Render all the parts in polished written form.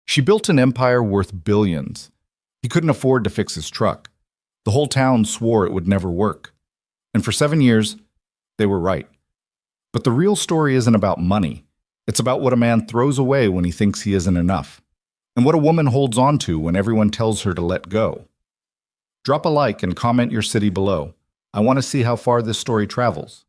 She built an empire worth billions. He couldn't afford to fix his truck. The whole town swore it would never work. And for 7 years, they were right. But the real story isn't about money. It's about what a man throws away when he thinks he isn't enough, and what a woman holds on to when everyone tells her to let go. Drop a like and comment your city below. I want to see how far this story travels.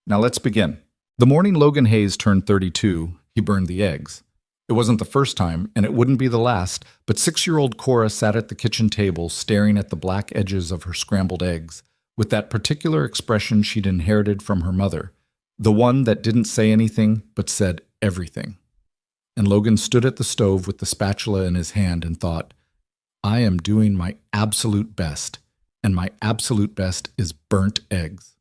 Now let's begin. The morning Logan Hayes turned 32, he burned the eggs. It wasn't the first time, and it wouldn't be the last, but 6-year-old Cora sat at the kitchen table staring at the black edges of her scrambled eggs, with that particular expression she'd inherited from her mother, the one that didn't say anything but said everything. And Logan stood at the stove with the spatula in his hand and thought, I am doing my absolute best, and my absolute best is burnt eggs.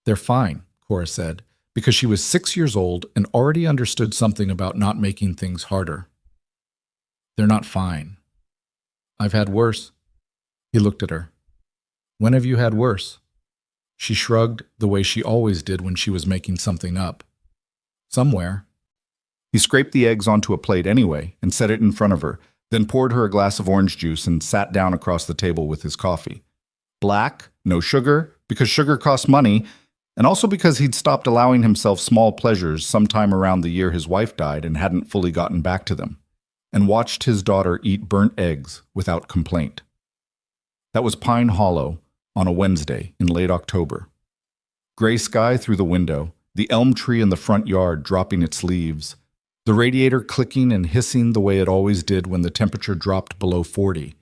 They're fine, Cora said, because she was 6 years old and already understood something about not making things harder. They're not fine. I've had worse. He looked at her. When have you had worse? She shrugged the way she always did when she was making something up. Somewhere. He scraped the eggs onto a plate anyway and set it in front of her, then poured her a glass of orange juice and sat down across the table with his coffee. Black, no sugar, because sugar costs money, and also because he'd stopped allowing himself small pleasures sometime around the year his wife died and hadn't fully gotten back to them, and watched his daughter eat burnt eggs without complaint. That was Pine Hollow on a Wednesday in late October. Gray sky through the window, the elm tree in the front yard dropping its leaves, the radiator clicking and hissing the way it always did when the temperature dropped below 40,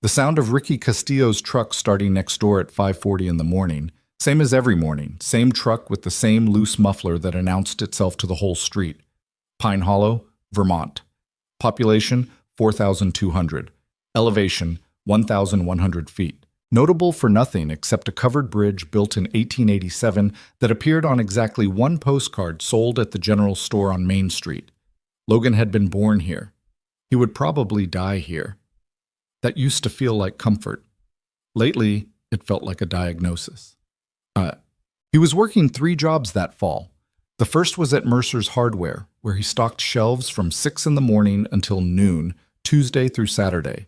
the sound of Ricky Castillo's truck starting next door at 5:40 in the morning, same as every morning, same truck with the same loose muffler that announced itself to the whole street. Pine Hollow, Vermont. Population, 4,200. Elevation, 1,100 feet. Notable for nothing except a covered bridge built in 1887 that appeared on exactly one postcard sold at the general store on Main Street. Logan had been born here. He would probably die here. That used to feel like comfort. Lately, it felt like a diagnosis. He was working 3 jobs that fall. The first was at Mercer's Hardware, where he stocked shelves from 6 in the morning until noon, Tuesday through Saturday.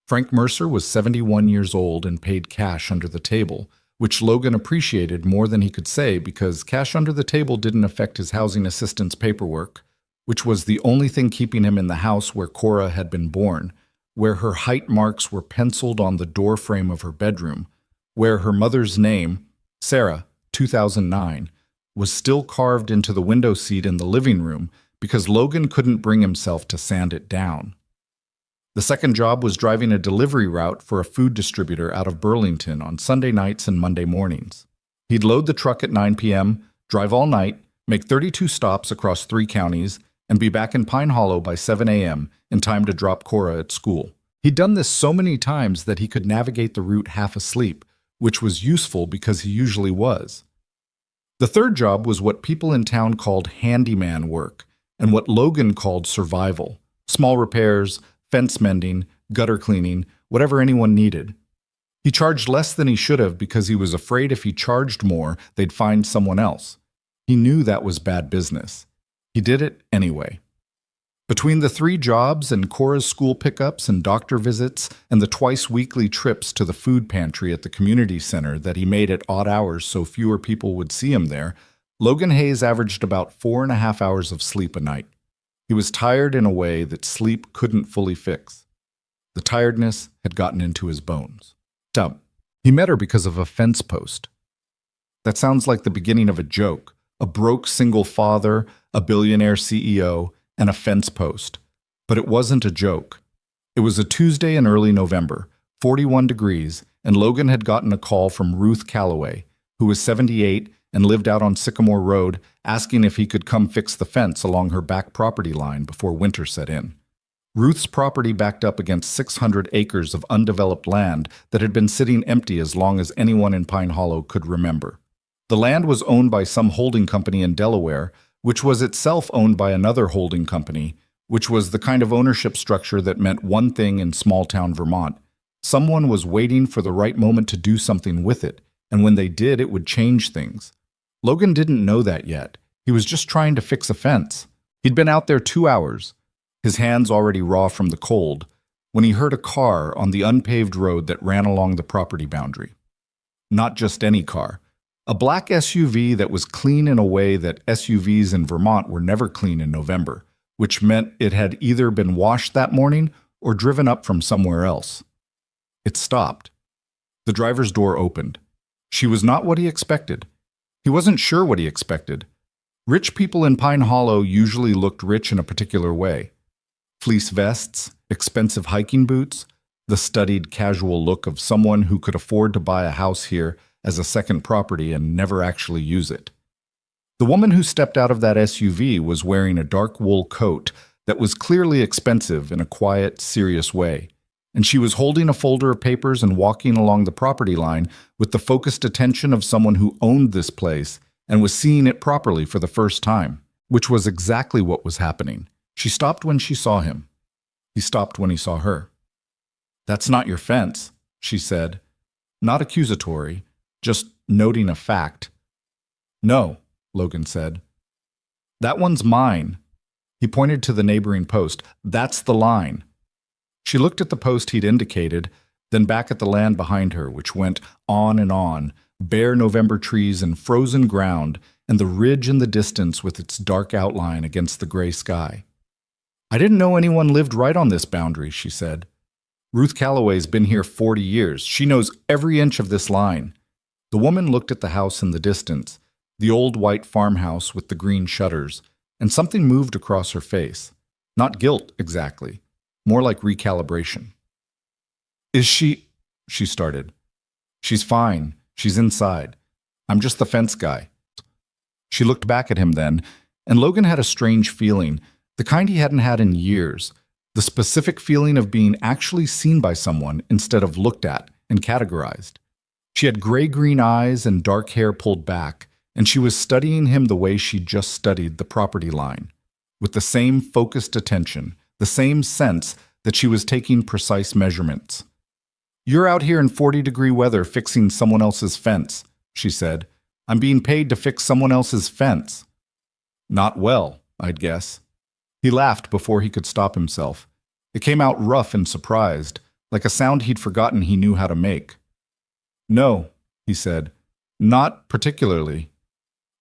Frank Mercer was 71 years old and paid cash under the table, which Logan appreciated more than he could say because cash under the table didn't affect his housing assistant's paperwork, which was the only thing keeping him in the house where Cora had been born, where her height marks were penciled on the door frame of her bedroom, where her mother's name, Sarah, 2009, was still carved into the window seat in the living room because Logan couldn't bring himself to sand it down. The second job was driving a delivery route for a food distributor out of Burlington on Sunday nights and Monday mornings. He'd load the truck at 9 p.m., drive all night, make 32 stops across 3 counties, and be back in Pine Hollow by 7 a.m. in time to drop Cora at school. He'd done this so many times that he could navigate the route half asleep, which was useful because he usually was. The third job was what people in town called handyman work, and what Logan called survival. Small repairs, fence mending, gutter cleaning, whatever anyone needed. He charged less than he should have because he was afraid if he charged more, they'd find someone else. He knew that was bad business. He did it anyway. Between the 3 jobs and Cora's school pickups and doctor visits and the twice-weekly trips to the food pantry at the community center that he made at odd hours so fewer people would see him there, Logan Hayes averaged about 4.5 hours of sleep a night. He was tired in a way that sleep couldn't fully fix. The tiredness had gotten into his bones. Dumb. He met her because of a fence post. That sounds like the beginning of a joke. A broke single father, a billionaire CEO, and a fence post. But it wasn't a joke. It was a Tuesday in early November, 41 degrees, and Logan had gotten a call from Ruth Calloway, who was 78 and lived out on Sycamore Road, asking if he could come fix the fence along her back property line before winter set in. Ruth's property backed up against 600 acres of undeveloped land that had been sitting empty as long as anyone in Pine Hollow could remember. The land was owned by some holding company in Delaware, which was itself owned by another holding company, which was the kind of ownership structure that meant one thing in small-town Vermont. Someone was waiting for the right moment to do something with it, and when they did, it would change things. Logan didn't know that yet. He was just trying to fix a fence. He'd been out there 2 hours. his hands already raw from the cold, when he heard a car on the unpaved road that ran along the property boundary. Not just any car. A black SUV that was clean in a way that SUVs in Vermont were never clean in November, which meant it had either been washed that morning or driven up from somewhere else. It stopped. The driver's door opened. She was not what he expected. He wasn't sure what he expected. Rich people in Pine Hollow usually looked rich in a particular way. Fleece vests, expensive hiking boots, the studied, casual look of someone who could afford to buy a house here as a second property and never actually use it. The woman who stepped out of that SUV was wearing a dark wool coat that was clearly expensive in a quiet, serious way, and she was holding a folder of papers and walking along the property line with the focused attention of someone who owned this place and was seeing it properly for the first time, which was exactly what was happening. She stopped when she saw him. He stopped when he saw her. "That's not your fence," she said, not accusatory, just noting a fact. "No," Logan said. "That one's mine." He pointed to the neighboring post. "That's the line." She looked at the post he'd indicated, then back at the land behind her, which went on, bare November trees and frozen ground, and the ridge in the distance with its dark outline against the gray sky. "I didn't know anyone lived right on this boundary," she said. "Ruth Calloway's been here 40 years. She knows every inch of this line." The woman looked at the house in the distance, the old white farmhouse with the green shutters, and something moved across her face. Not guilt, exactly. More like recalibration. "Is she—" she started. "She's fine. She's inside. I'm just the fence guy." She looked back at him then, and Logan had a strange feeling, the kind he hadn't had in years, the specific feeling of being actually seen by someone instead of looked at and categorized. She had gray-green eyes and dark hair pulled back, and she was studying him the way she'd just studied the property line, with the same focused attention, the same sense that she was taking precise measurements. "You're out here in 40-degree weather fixing someone else's fence," she said. "I'm being paid to fix someone else's fence." "Not well, I'd guess." He laughed before he could stop himself. It came out rough and surprised, like a sound he'd forgotten he knew how to make. "No," he said. "Not particularly."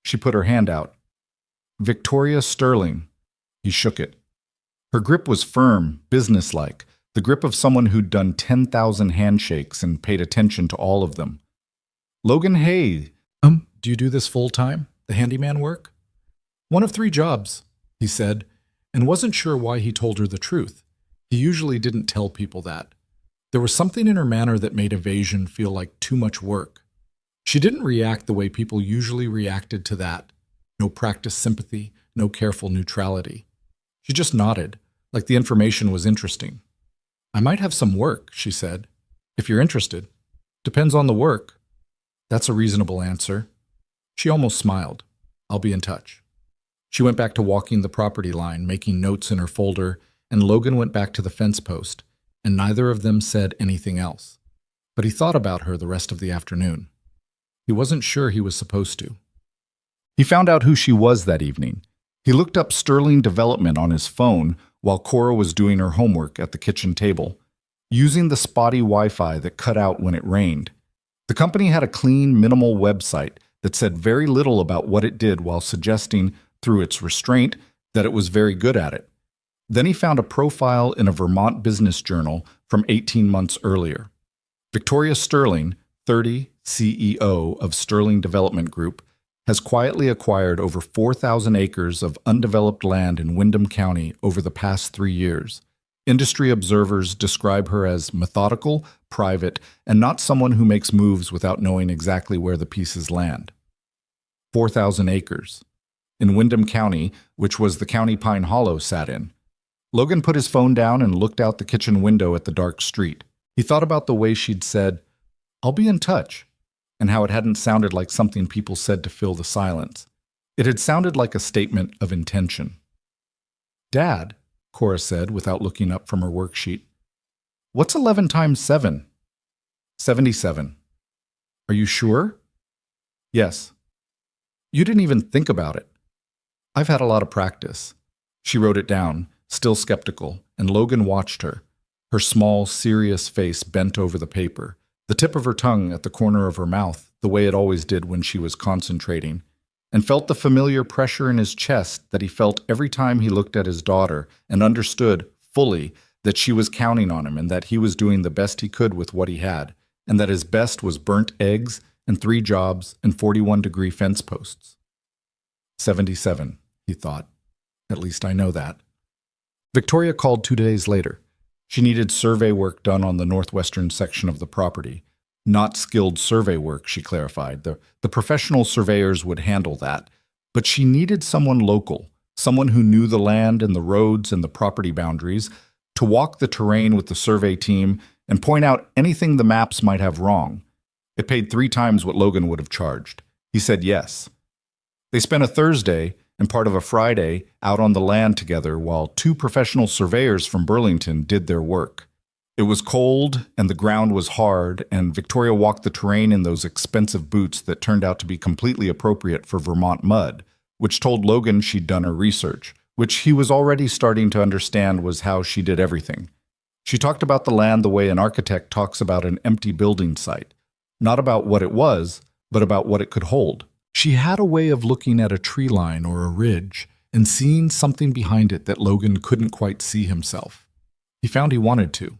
She put her hand out. "Victoria Sterling." He shook it. Her grip was firm, businesslike, the grip of someone who'd done 10,000 handshakes and paid attention to all of them. "Logan Hay, do you do this full-time, the handyman work?" "One of 3 jobs," he said, and wasn't sure why he told her the truth. He usually didn't tell people that. There was something in her manner that made evasion feel like too much work. She didn't react the way people usually reacted to that. No practiced sympathy, no careful neutrality. She just nodded, like the information was interesting. "I might have some work," she said. "If you're interested. Depends on the work." "That's a reasonable answer." She almost smiled. "I'll be in touch." She went back to walking the property line, making notes in her folder, and Logan went back to the fence post, and neither of them said anything else. But he thought about her the rest of the afternoon. He wasn't sure he was supposed to. He found out who she was that evening. He looked up Sterling Development on his phone while Cora was doing her homework at the kitchen table, using the spotty Wi-Fi that cut out when it rained. The company had a clean, minimal website that said very little about what it did while suggesting, through its restraint, that it was very good at it. Then he found a profile in a Vermont business journal from 18 months earlier. Victoria Sterling, 30, CEO of Sterling Development Group, has quietly acquired over 4,000 acres of undeveloped land in Windham County over the past 3 years. Industry observers describe her as methodical, private, and not someone who makes moves without knowing exactly where the pieces land. 4,000 acres. In Windham County, which was the county Pine Hollow sat in. Logan put his phone down and looked out the kitchen window at the dark street. He thought about the way she'd said, "I'll be in touch," and how it hadn't sounded like something people said to fill the silence. It had sounded like a statement of intention. "Dad," Cora said without looking up from her worksheet, "what's 11 times 7? 77. Are you sure?" "Yes." "You didn't even think about it." "I've had a lot of practice." She wrote it down, still skeptical, and Logan watched her, her small, serious face bent over the paper, the tip of her tongue at the corner of her mouth, the way it always did when she was concentrating, and felt the familiar pressure in his chest that he felt every time he looked at his daughter and understood fully that she was counting on him and that he was doing the best he could with what he had, and that his best was burnt eggs and 3 jobs and 41-degree fence posts. 77, he thought. At least I know that. Victoria called 2 days later. She needed survey work done on the northwestern section of the property. Not skilled survey work, she clarified. The professional surveyors would handle that. But she needed someone local, someone who knew the land and the roads and the property boundaries, to walk the terrain with the survey team and point out anything the maps might have wrong. It paid 3 times what Logan would have charged. He said yes. They spent a Thursday and part of a Friday out on the land together while 2 professional surveyors from Burlington did their work. It was cold and the ground was hard, and Victoria walked the terrain in those expensive boots that turned out to be completely appropriate for Vermont mud, which told Logan she'd done her research, which he was already starting to understand was how she did everything. She talked about the land the way an architect talks about an empty building site, not about what it was, but about what it could hold. She had a way of looking at a tree line or a ridge and seeing something behind it that Logan couldn't quite see himself. He found he wanted to.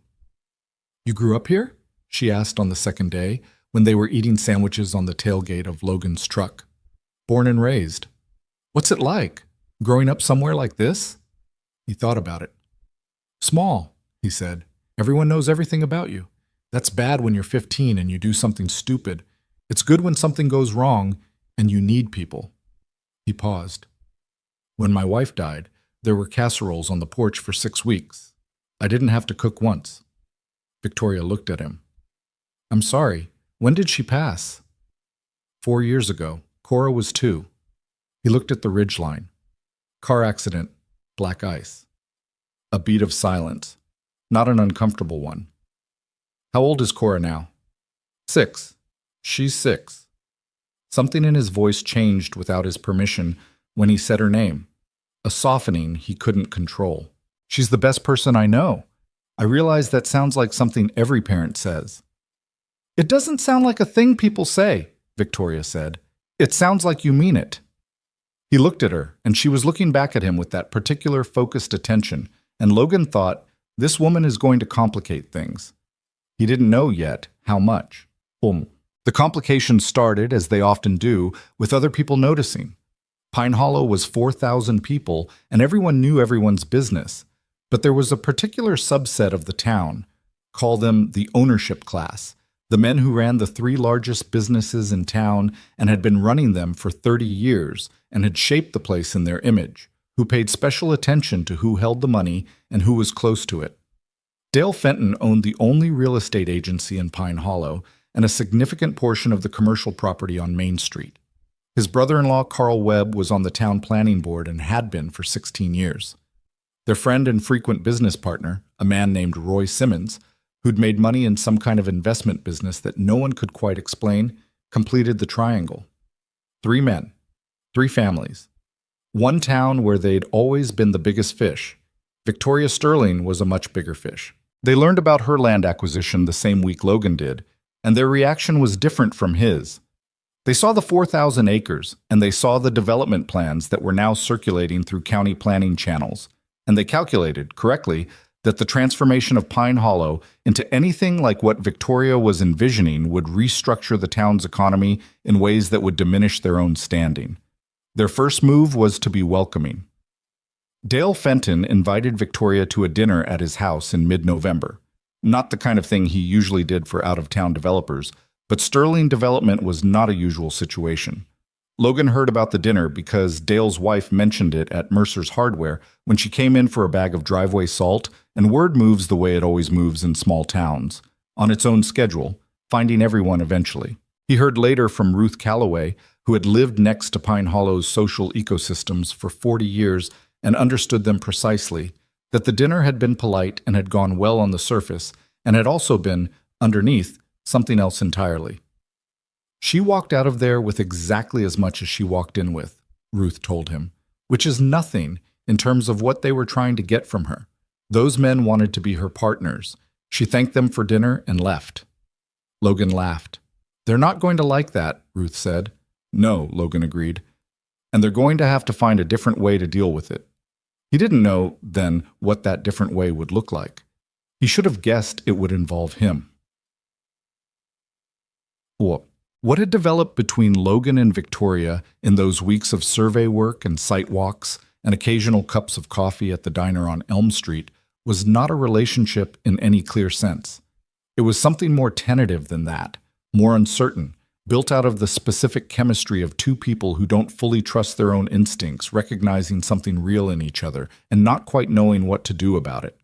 "You grew up here?" she asked on the second day when they were eating sandwiches on the tailgate of Logan's truck. "Born and raised." "What's it like, growing up somewhere like this?" He thought about it. "Small," he said. "Everyone knows everything about you. That's bad when you're 15 and you do something stupid. It's good when something goes wrong and you need people." He paused. "When my wife died, there were casseroles on the porch for 6 weeks. I didn't have to cook once." Victoria looked at him. "I'm sorry. When did she pass?" 4 years ago. Cora was 2. He looked at the ridgeline. Car accident, black ice. A beat of silence. Not an uncomfortable one. "How old is Cora now?" 6. "She's 6. Something in his voice changed without his permission when he said her name, a softening he couldn't control. "She's the best person I know. I realize that sounds like something every parent says." "It doesn't sound like a thing people say," Victoria said. "It sounds like you mean it." He looked at her, and she was looking back at him with that particular focused attention, and Logan thought, this woman is going to complicate things. He didn't know yet how much. The complications started, as they often do, with other people noticing. Pine Hollow was 4,000 people, and everyone knew everyone's business. But there was a particular subset of the town, call them the ownership class, the men who ran the 3 largest businesses in town and had been running them for 30 years and had shaped the place in their image, who paid special attention to who held the money and who was close to it. Dale Fenton owned the only real estate agency in Pine Hollow and a significant portion of the commercial property on Main Street. His brother-in-law, Carl Webb, was on the town planning board and had been for 16 years. Their friend and frequent business partner, a man named Roy Simmons, who'd made money in some kind of investment business that no one could quite explain, completed the triangle. 3 men, 3 families. One town where they'd always been the biggest fish. Victoria Sterling was a much bigger fish. They learned about her land acquisition the same week Logan did, and their reaction was different from his. They saw the 4,000 acres, and they saw the development plans that were now circulating through county planning channels, and they calculated, correctly, that the transformation of Pine Hollow into anything like what Victoria was envisioning would restructure the town's economy in ways that would diminish their own standing. Their first move was to be welcoming. Dale Fenton invited Victoria to a dinner at his house in mid-November. Not the kind of thing he usually did for out-of-town developers, but Sterling Development was not a usual situation. Logan heard about the dinner because Dale's wife mentioned it at Mercer's Hardware when she came in for a bag of driveway salt, and word moves the way it always moves in small towns, on its own schedule, finding everyone eventually. He heard later from Ruth Calloway, who had lived next to Pine Hollow's social ecosystems for 40 years and understood them precisely, that the dinner had been polite and had gone well on the surface, and had also been, underneath, something else entirely. She walked out of there with exactly as much as she walked in with, Ruth told him, which is nothing in terms of what they were trying to get from her. Those men wanted to be her partners. She thanked them for dinner and left. Logan laughed. "They're not going to like that," Ruth said. "No," Logan agreed. "And they're going to have to find a different way to deal with it." He didn't know, then, what that different way would look like. He should have guessed it would involve him. What had developed between Logan and Victoria in those weeks of survey work and site walks and occasional cups of coffee at the diner on Elm Street was not a relationship in any clear sense. It was something more tentative than that, more uncertain, built out of the specific chemistry of two people who don't fully trust their own instincts, recognizing something real in each other, and not quite knowing what to do about it.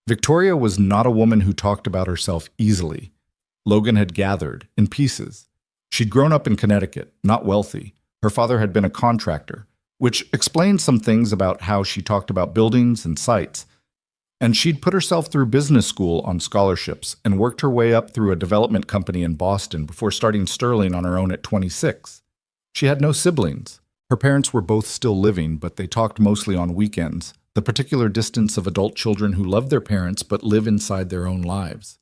Victoria was not a woman who talked about herself easily. Logan had gathered, in pieces. She'd grown up in Connecticut, not wealthy. Her father had been a contractor, which explained some things about how she talked about buildings and sites. And she'd put herself through business school on scholarships and worked her way up through a development company in Boston before starting Sterling on her own at 26. She had no siblings. Her parents were both still living, but they talked mostly on weekends, the particular distance of adult children who love their parents but live inside their own lives.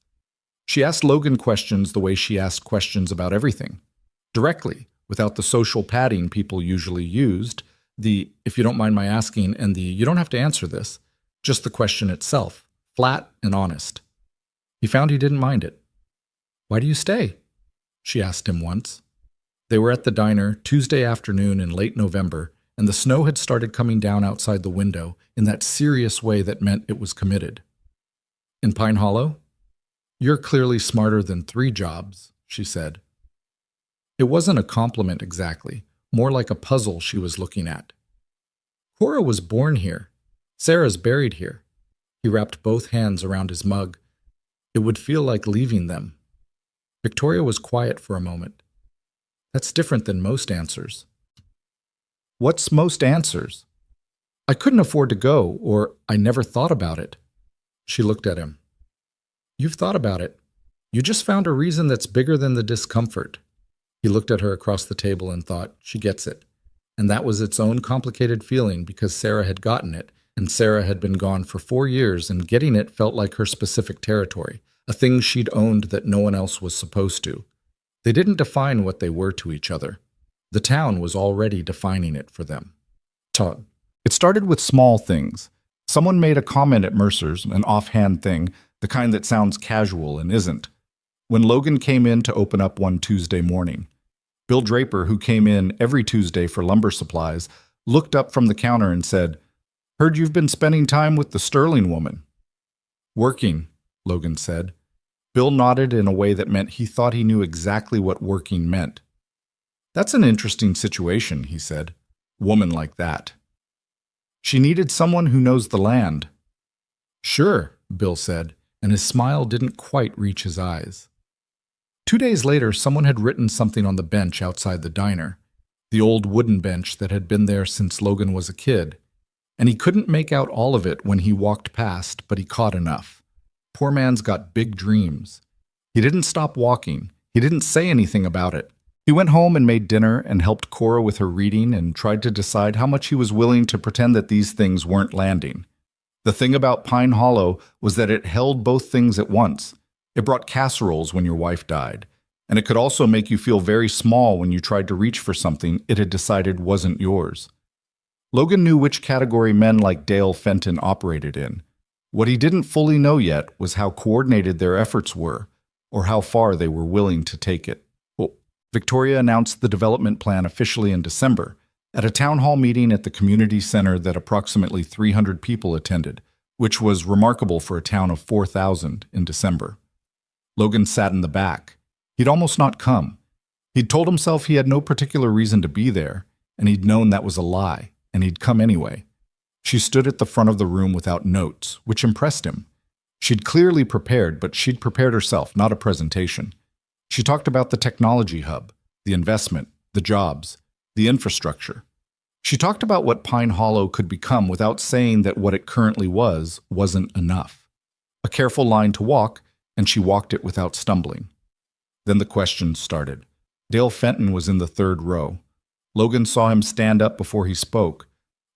She asked Logan questions the way she asked questions about everything, directly, without the social padding people usually used, the "if you don't mind my asking" and the "you don't have to answer this," just the question itself, flat and honest. He found he didn't mind it. "Why do you stay?" she asked him once. They were at the diner Tuesday afternoon in late November, and the snow had started coming down outside the window in that serious way that meant it was committed. "In Pine Hollow?" "You're clearly smarter than 3 jobs," she said. It wasn't a compliment exactly, more like a puzzle she was looking at. "Cora was born here. Sarah's buried here." He wrapped both hands around his mug. "It would feel like leaving them." Victoria was quiet for a moment. "That's different than most answers." "What's most answers?" "I couldn't afford to go," or "I never thought about it." She looked at him. "You've thought about it. You just found a reason that's bigger than the discomfort." He looked at her across the table and thought, she gets it. And that was its own complicated feeling because Sarah had gotten it, and Sarah had been gone for 4 years, and getting it felt like her specific territory, a thing she'd owned that no one else was supposed to. They didn't define what they were to each other. The town was already defining it for them. It started with small things. Someone made a comment at Mercer's, an offhand thing, the kind that sounds casual and isn't. When Logan came in to open up one Tuesday morning, Bill Draper, who came in every Tuesday for lumber supplies, looked up from the counter and said, "Heard you've been spending time with the Sterling woman." "Working," Logan said. Bill nodded in a way that meant he thought he knew exactly what working meant. "That's an interesting situation," he said. "Woman like that." "She needed someone who knows the land." "Sure," Bill said, and his smile didn't quite reach his eyes. 2 days later, someone had written something on the bench outside the diner, the old wooden bench that had been there since Logan was a kid, and he couldn't make out all of it when he walked past, but he caught enough. Poor man's got big dreams. He didn't stop walking. He didn't say anything about it. He went home and made dinner and helped Cora with her reading and tried to decide how much he was willing to pretend that these things weren't landing. The thing about Pine Hollow was that it held both things at once. It brought casseroles when your wife died, and it could also make you feel very small when you tried to reach for something it had decided wasn't yours. Logan knew which category men like Dale Fenton operated in. What he didn't fully know yet was how coordinated their efforts were, or how far they were willing to take it. Victoria announced the development plan officially in December, at a town hall meeting at the community center that approximately 300 people attended, which was remarkable for a town of 4,000 in December. Logan sat in the back. He'd almost not come. He'd told himself he had no particular reason to be there, and he'd known that was a lie, and he'd come anyway. She stood at the front of the room without notes, which impressed him. She'd clearly prepared, but she'd prepared herself, not a presentation. She talked about the technology hub, the investment, the jobs, the infrastructure. She talked about what Pine Hollow could become without saying that what it currently wasn't enough. A careful line to walk, and she walked it without stumbling. Then the questions started. Dale Fenton was in the 3rd row. Logan saw him stand up before he spoke.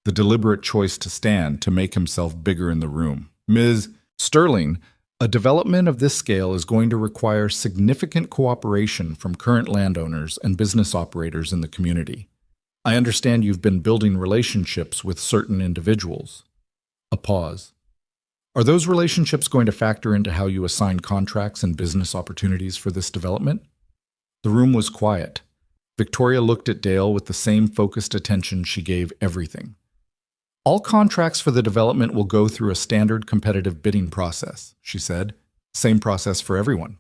the deliberate choice to stand to make himself bigger in the room. Ms. Sterling, a development of this scale is going to require significant cooperation from current landowners and business operators in the community. I understand you've been building relationships with certain individuals. A pause. Are those relationships going to factor into how you assign contracts and business opportunities for this development? The room was quiet. Victoria looked at Dale with the same focused attention she gave everything. All contracts for the development will go through a standard competitive bidding process, she said. Same process for everyone.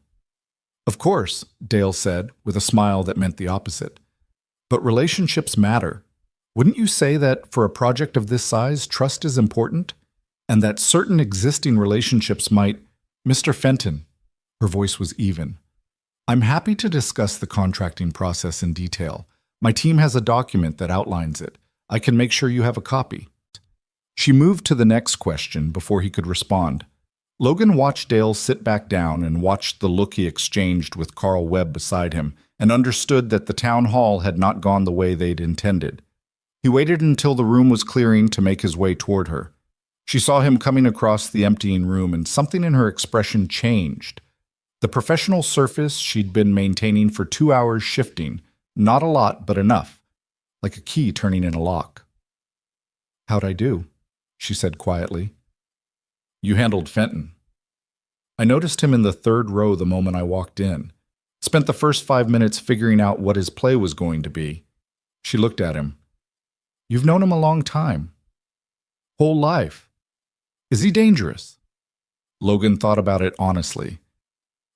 Of course, Dale said, with a smile that meant the opposite. But relationships matter. Wouldn't you say that for a project of this size, trust is important? And that certain existing relationships might— Mr. Fenton, her voice was even. I'm happy to discuss the contracting process in detail. My team has a document that outlines it. I can make sure you have a copy. She moved to the next question before he could respond. Logan watched Dale sit back down and watched the look he exchanged with Carl Webb beside him and understood that the town hall had not gone the way they'd intended. He waited until the room was clearing to make his way toward her. She saw him coming across the emptying room and something in her expression changed. The professional surface she'd been maintaining for 2 hours shifting, not a lot but enough, like a key turning in a lock. How'd I do? She said quietly. You handled Fenton. I noticed him in the third row the moment I walked in. Spent the first 5 minutes figuring out what his play was going to be. She looked at him. You've known him a long time. Whole life. Is he dangerous? Logan thought about it honestly.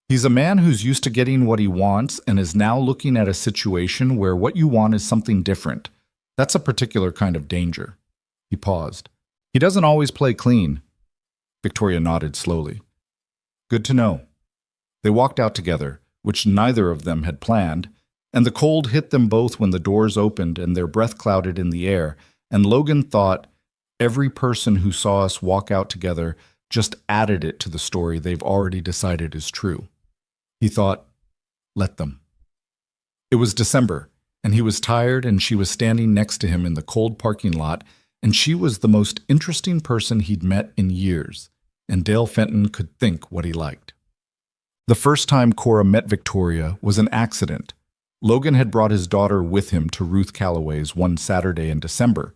He's a man who's used to getting what he wants and is now looking at a situation where what you want is something different. That's a particular kind of danger. He paused. He doesn't always play clean. Victoria nodded slowly. Good to know. They walked out together, which neither of them had planned, and the cold hit them both when the doors opened and their breath clouded in the air, and Logan thought, every person who saw us walk out together just added it to the story they've already decided is true. He thought, let them. It was December, and he was tired, and she was standing next to him in the cold parking lot, and she was the most interesting person he'd met in years, and Dale Fenton could think what he liked. The first time Cora met Victoria was an accident. Logan had brought his daughter with him to Ruth Calloway's one Saturday in December.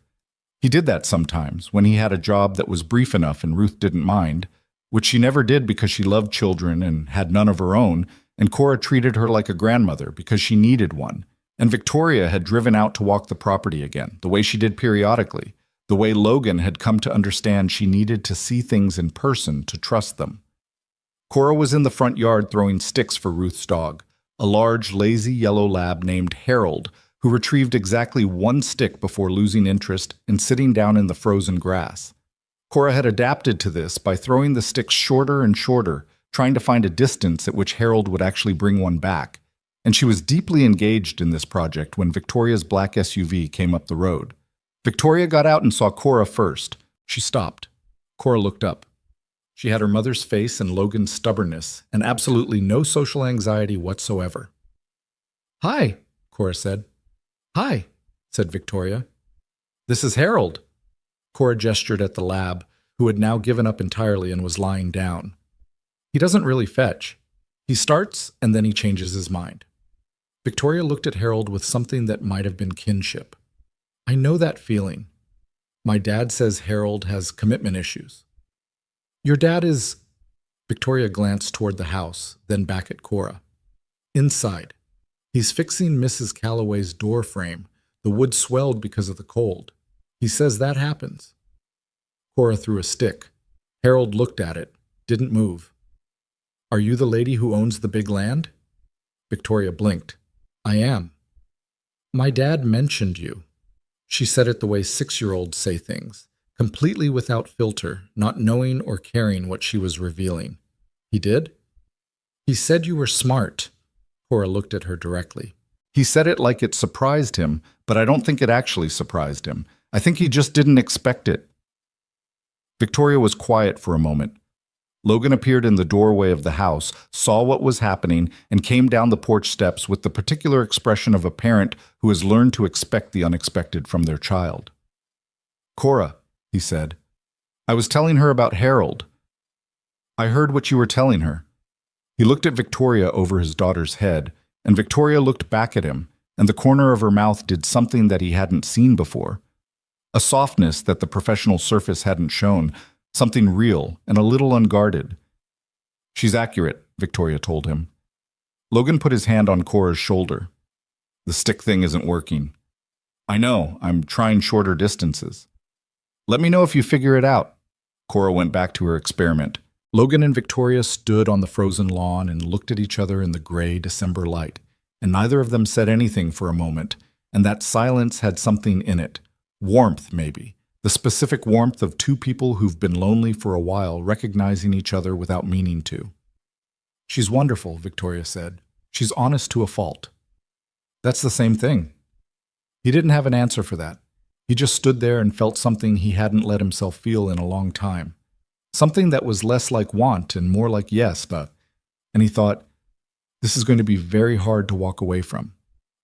He did that sometimes when he had a job that was brief enough and Ruth didn't mind, which she never did because she loved children and had none of her own, and Cora treated her like a grandmother because she needed one, and Victoria had driven out to walk the property again, the way she did periodically, the way Logan had come to understand she needed to see things in person to trust them. Cora was in the front yard throwing sticks for Ruth's dog, a large, lazy yellow lab named Harold, who retrieved exactly one stick before losing interest and sitting down in the frozen grass. Cora had adapted to this by throwing the sticks shorter and shorter, trying to find a distance at which Harold would actually bring one back, and she was deeply engaged in this project when Victoria's black SUV came up the road. Victoria got out and saw Cora first. She stopped. Cora looked up. She had her mother's face and Logan's stubbornness, and absolutely no social anxiety whatsoever. Hi, Cora said. Hi, said Victoria. This is Harold. Cora gestured at the lab, who had now given up entirely and was lying down. He doesn't really fetch. He starts and then he changes his mind. Victoria looked at Harold with something that might have been kinship. I know that feeling. My dad says Harold has commitment issues. Your dad is— Victoria glanced toward the house, then back at Cora. Inside. He's fixing Mrs. Calloway's door frame. The wood swelled because of the cold. He says that happens. Cora threw a stick. Harold looked at it, didn't move. Are you the lady who owns the big land? Victoria blinked. I am. My dad mentioned you. She said it the way 6-year-olds say things, completely without filter, not knowing or caring what she was revealing. He did? He said you were smart. Cora looked at her directly. He said it like it surprised him, but I don't think it actually surprised him. I think he just didn't expect it. Victoria was quiet for a moment. Logan appeared in the doorway of the house, saw what was happening, and came down the porch steps with the particular expression of a parent who has learned to expect the unexpected from their child. Cora, he said, I was telling her about Harold. I heard what you were telling her. He looked at Victoria over his daughter's head, and Victoria looked back at him, and the corner of her mouth did something that he hadn't seen before. A softness that the professional surface hadn't shown, something real and a little unguarded. She's accurate, Victoria told him. Logan put his hand on Cora's shoulder. The stick thing isn't working. I know, I'm trying shorter distances. Let me know if you figure it out. Cora went back to her experiment. Logan and Victoria stood on the frozen lawn and looked at each other in the gray December light, and neither of them said anything for a moment, and that silence had something in it. Warmth, maybe. The specific warmth of two people who've been lonely for a while, recognizing each other without meaning to. She's wonderful, Victoria said. She's honest to a fault. That's the same thing. He didn't have an answer for that. He just stood there and felt something he hadn't let himself feel in a long time. Something that was less like want and more like yes, and he thought, this is going to be very hard to walk away from.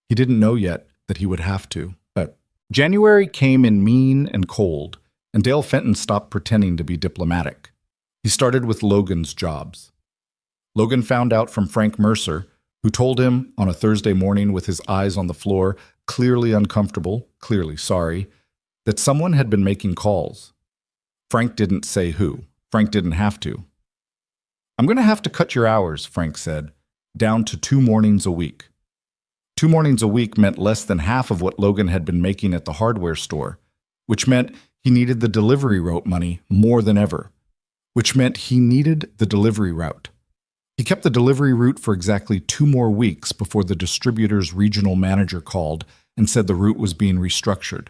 He didn't know yet that he would have to. But January came in mean and cold, and Dale Fenton stopped pretending to be diplomatic. He started with Logan's jobs. Logan found out from Frank Mercer, who told him on a Thursday morning with his eyes on the floor, clearly uncomfortable, clearly sorry, that someone had been making calls. Frank didn't say who. Frank didn't have to. I'm going to have to cut your hours, Frank said, down to 2 mornings a week. 2 mornings a week meant less than half of what Logan had been making at the hardware store, which meant he needed the delivery route money more than ever, which meant he needed the delivery route. He kept the delivery route for exactly 2 more weeks before the distributor's regional manager called and said the route was being restructured.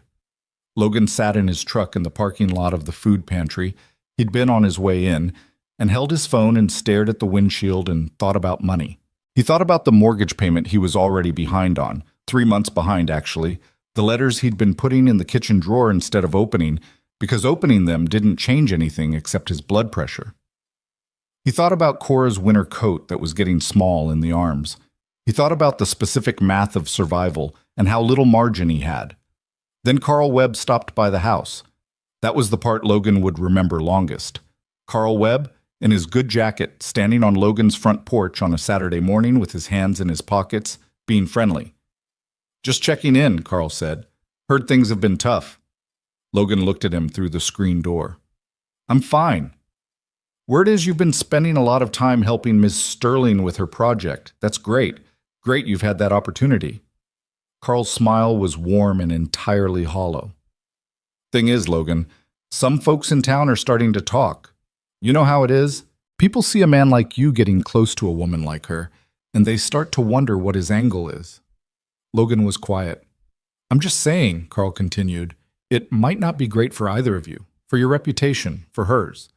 Logan sat in his truck in the parking lot of the food pantry. He'd been on his way in, and held his phone and stared at the windshield and thought about money. He thought about the mortgage payment he was already behind on, 3 months behind actually, the letters he'd been putting in the kitchen drawer instead of opening, because opening them didn't change anything except his blood pressure. He thought about Cora's winter coat that was getting small in the arms. He thought about the specific math of survival and how little margin he had. Then Carl Webb stopped by the house. That was the part Logan would remember longest. Carl Webb, in his good jacket, standing on Logan's front porch on a Saturday morning with his hands in his pockets, being friendly. Just checking in, Carl said. Heard things have been tough. Logan looked at him through the screen door. I'm fine. Word is you've been spending a lot of time helping Ms. Sterling with her project. That's great. Great you've had that opportunity. Carl's smile was warm and entirely hollow. Thing is, Logan, some folks in town are starting to talk. You know how it is? People see a man like you getting close to a woman like her, and they start to wonder what his angle is. Logan was quiet. I'm just saying, Carl continued, it might not be great for either of you, for your reputation, for hers.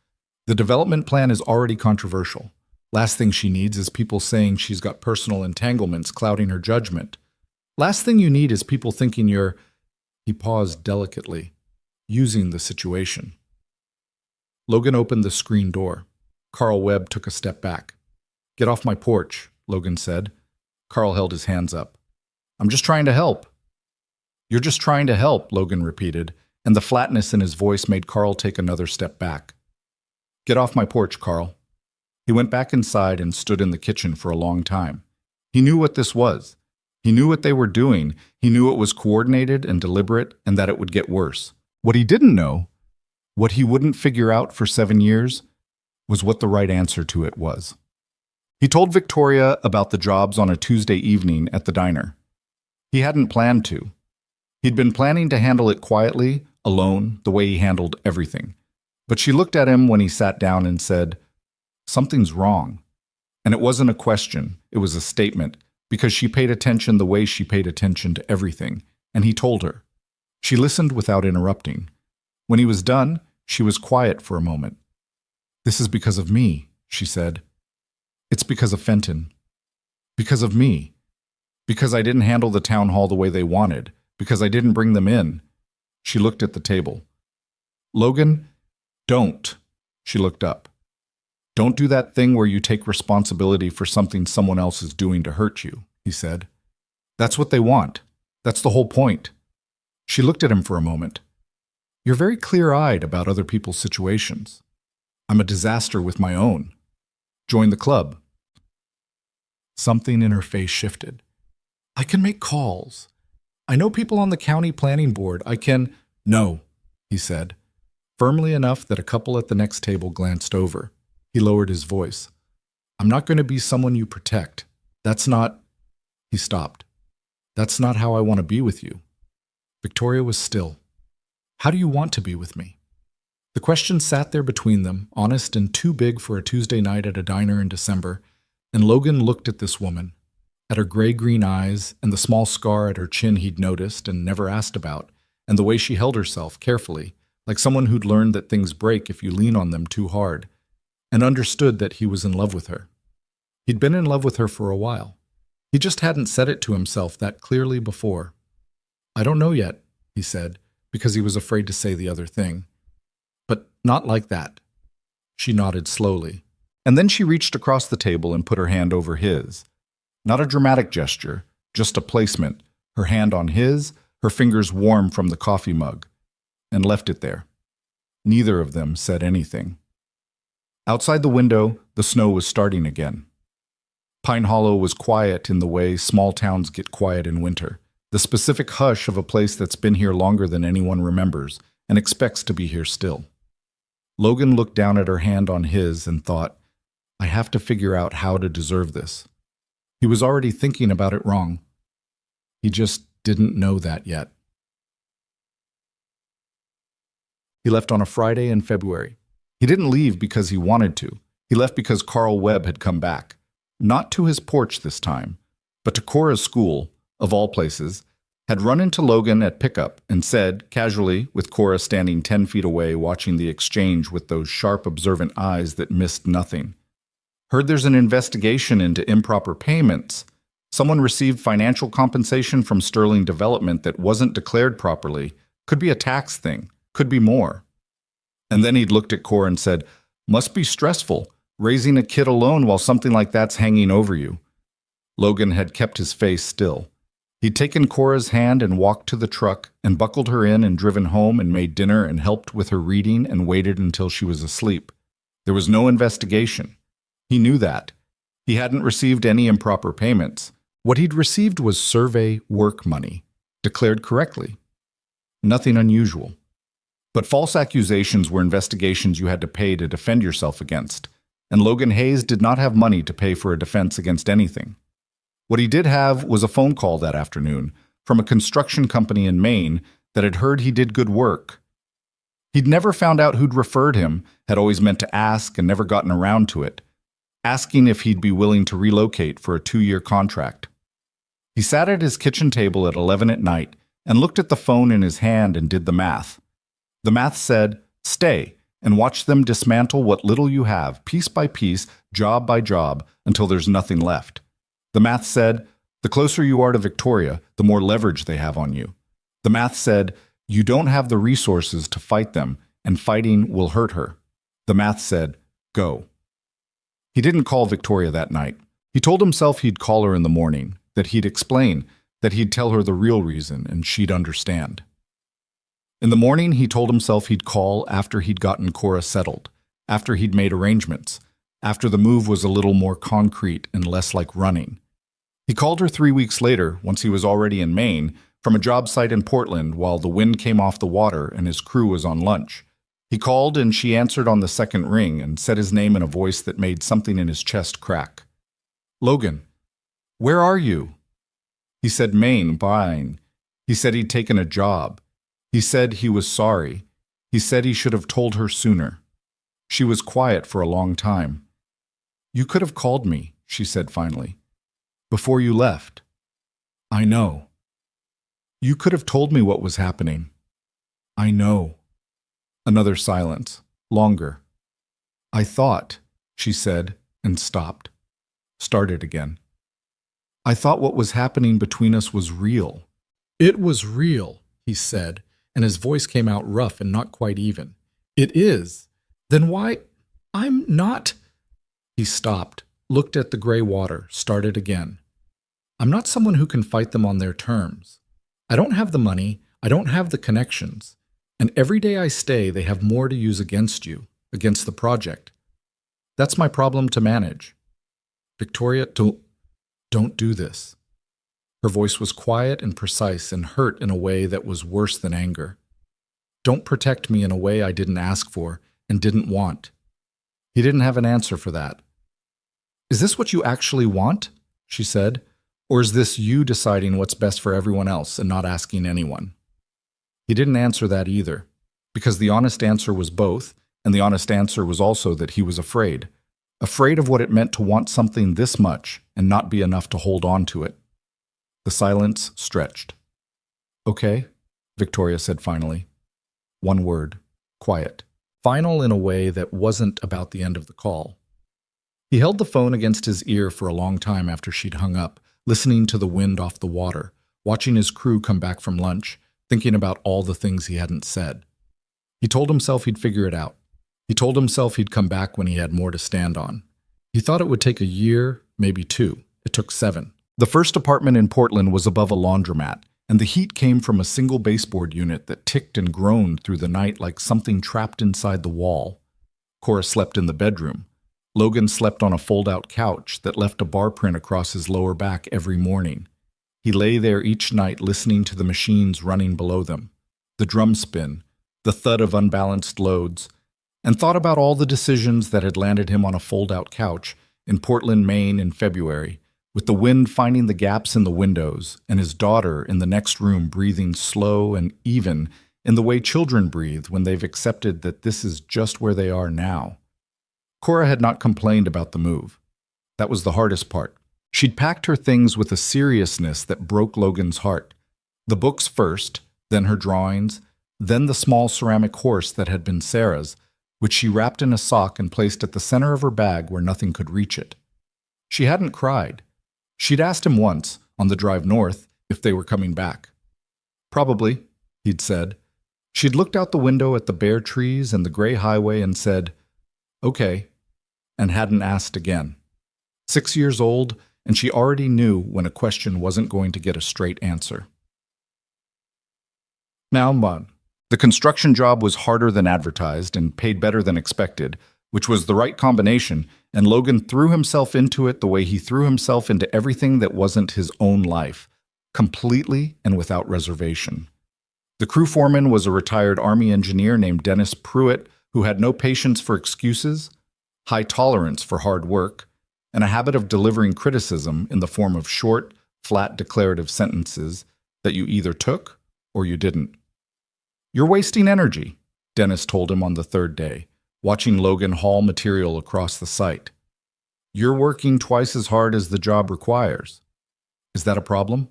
The development plan is already controversial. Last thing she needs is people saying she's got personal entanglements clouding her judgment. Last thing you need is people thinking you're, he paused delicately, using the situation. Logan opened the screen door. Carl Webb took a step back. Get off my porch, Logan said. Carl held his hands up. I'm just trying to help. You're just trying to help, Logan repeated, and the flatness in his voice made Carl take another step back. Get off my porch, Carl. He went back inside and stood in the kitchen for a long time. He knew what this was. He knew what they were doing. He knew it was coordinated and deliberate and that it would get worse. What he didn't know, what he wouldn't figure out for 7 years, was what the right answer to it was. He told Victoria about the jobs on a Tuesday evening at the diner. He hadn't planned to. He'd been planning to handle it quietly, alone, the way he handled everything. But she looked at him when he sat down and said, something's wrong. And it wasn't a question, it was a statement, because she paid attention the way she paid attention to everything, and he told her. She listened without interrupting. When he was done, she was quiet for a moment. This is because of me, she said. It's because of Fenton. Because of me. Because I didn't handle the town hall the way they wanted. Because I didn't bring them in. She looked at the table. Logan, don't. She looked up. Don't do that thing where you take responsibility for something someone else is doing to hurt you, he said. That's what they want. That's the whole point. She looked at him for a moment. You're very clear-eyed about other people's situations. I'm a disaster with my own. Join the club. Something in her face shifted. I can make calls. I know people on the county planning board. I can... No, he said, firmly enough that a couple at the next table glanced over. He lowered his voice. I'm not going to be someone you protect. That's not... He stopped. That's not how I want to be with you. Victoria was still. How do you want to be with me? The question sat there between them, honest and too big for a Tuesday night at a diner in December, and Logan looked at this woman, at her gray-green eyes and the small scar at her chin he'd noticed and never asked about, and the way she held herself carefully, like someone who'd learned that things break if you lean on them too hard, and understood that he was in love with her. He'd been in love with her for a while. He just hadn't said it to himself that clearly before. I don't know yet, he said, because he was afraid to say the other thing. But not like that. She nodded slowly, and then she reached across the table and put her hand over his. Not a dramatic gesture, just a placement, her hand on his, her fingers warm from the coffee mug, and left it there. Neither of them said anything. Outside the window, the snow was starting again. Pine Hollow was quiet in the way small towns get quiet in winter, the specific hush of a place that's been here longer than anyone remembers and expects to be here still. Logan looked down at her hand on his and thought, I have to figure out how to deserve this. He was already thinking about it wrong. He just didn't know that yet. He left on a Friday in February. He didn't leave because he wanted to. He left because Carl Webb had come back. Not to his porch this time, but to Cora's school, of all places, had run into Logan at pickup and said, casually, with Cora standing 10 feet away watching the exchange with those sharp, observant eyes that missed nothing. Heard there's an investigation into improper payments. Someone received financial compensation from Sterling Development that wasn't declared properly. Could be a tax thing. Could be more. And then he'd looked at Cora and said, must be stressful, raising a kid alone while something like that's hanging over you. Logan had kept his face still. He'd taken Cora's hand and walked to the truck and buckled her in and driven home and made dinner and helped with her reading and waited until she was asleep. There was no investigation. He knew that. He hadn't received any improper payments. What he'd received was survey work money, declared correctly. Nothing unusual. But false accusations were investigations you had to pay to defend yourself against, and Logan Hayes did not have money to pay for a defense against anything. What he did have was a phone call that afternoon from a construction company in Maine that had heard he did good work. He'd never found out who'd referred him, had always meant to ask and never gotten around to it, asking if he'd be willing to relocate for a 2-year contract. He sat at his kitchen table at 11 at night and looked at the phone in his hand and did the math. The math said, stay and watch them dismantle what little you have, piece by piece, job by job, until there's nothing left. The math said, the closer you are to Victoria, the more leverage they have on you. The math said, you don't have the resources to fight them, and fighting will hurt her. The math said, go. He didn't call Victoria that night. He told himself he'd call her in the morning, that he'd explain, that he'd tell her the real reason, and she'd understand. In the morning, he told himself he'd call after he'd gotten Cora settled, after he'd made arrangements, after the move was a little more concrete and less like running. He called her 3 weeks later, once he was already in Maine, from a job site in Portland while the wind came off the water and his crew was on lunch. He called and she answered on the second ring and said his name in a voice that made something in his chest crack. Logan, where are you? He said Maine, fine. He said he'd taken a job. He said he was sorry. He said he should have told her sooner. She was quiet for a long time. You could have called me, she said finally. Before you left. I know. You could have told me what was happening. I know. Another silence, longer. I thought, she said, and stopped. Started again. I thought what was happening between us was real. It was real, he said, and his voice came out rough and not quite even. It is. Then why? I'm not. He stopped, looked at the gray water, started again. I'm not someone who can fight them on their terms. I don't have the money. I don't have the connections. And every day I stay, they have more to use against you, against the project. That's my problem to manage. Victoria, don't do this. Her voice was quiet and precise and hurt in a way that was worse than anger. Don't protect me in a way I didn't ask for and didn't want. He didn't have an answer for that. Is this what you actually want? She said. Or is this you deciding what's best for everyone else and not asking anyone? He didn't answer that either, because the honest answer was both, and the honest answer was also that he was afraid. Afraid of what it meant to want something this much and not be enough to hold on to it. The silence stretched. Okay, Victoria said finally. One word, quiet. Final in a way that wasn't about the end of the call. He held the phone against his ear for a long time after she'd hung up, listening to the wind off the water, watching his crew come back from lunch, thinking about all the things he hadn't said. He told himself he'd figure it out. He told himself he'd come back when he had more to stand on. He thought it would take a year, maybe 2. It took 7. The first apartment in Portland was above a laundromat, and the heat came from a single baseboard unit that ticked and groaned through the night like something trapped inside the wall. Cora slept in the bedroom. Logan slept on a fold-out couch that left a bar print across his lower back every morning. He lay there each night listening to the machines running below them, the drum spin, the thud of unbalanced loads, and thought about all the decisions that had landed him on a fold-out couch in Portland, Maine in February, with the wind finding the gaps in the windows and his daughter in the next room breathing slow and even in the way children breathe when they've accepted that this is just where they are now. Cora had not complained about the move. That was the hardest part. She'd packed her things with a seriousness that broke Logan's heart. The books first, then her drawings, then the small ceramic horse that had been Sarah's, which she wrapped in a sock and placed at the center of her bag where nothing could reach it. She hadn't cried. She'd asked him once, on the drive north, if they were coming back. Probably, he'd said. She'd looked out the window at the bare trees and the gray highway and said, okay, and hadn't asked again. 6 years old, and she already knew when a question wasn't going to get a straight answer. Now, the construction job was harder than advertised and paid better than expected, which was the right combination, and Logan threw himself into it the way he threw himself into everything that wasn't his own life, completely and without reservation. The crew foreman was a retired Army engineer named Dennis Pruitt, who had no patience for excuses, high tolerance for hard work, and a habit of delivering criticism in the form of short, flat declarative sentences that you either took or you didn't. You're wasting energy, Dennis told him on the 3rd day, watching Logan haul material across the site. You're working twice as hard as the job requires. Is that a problem?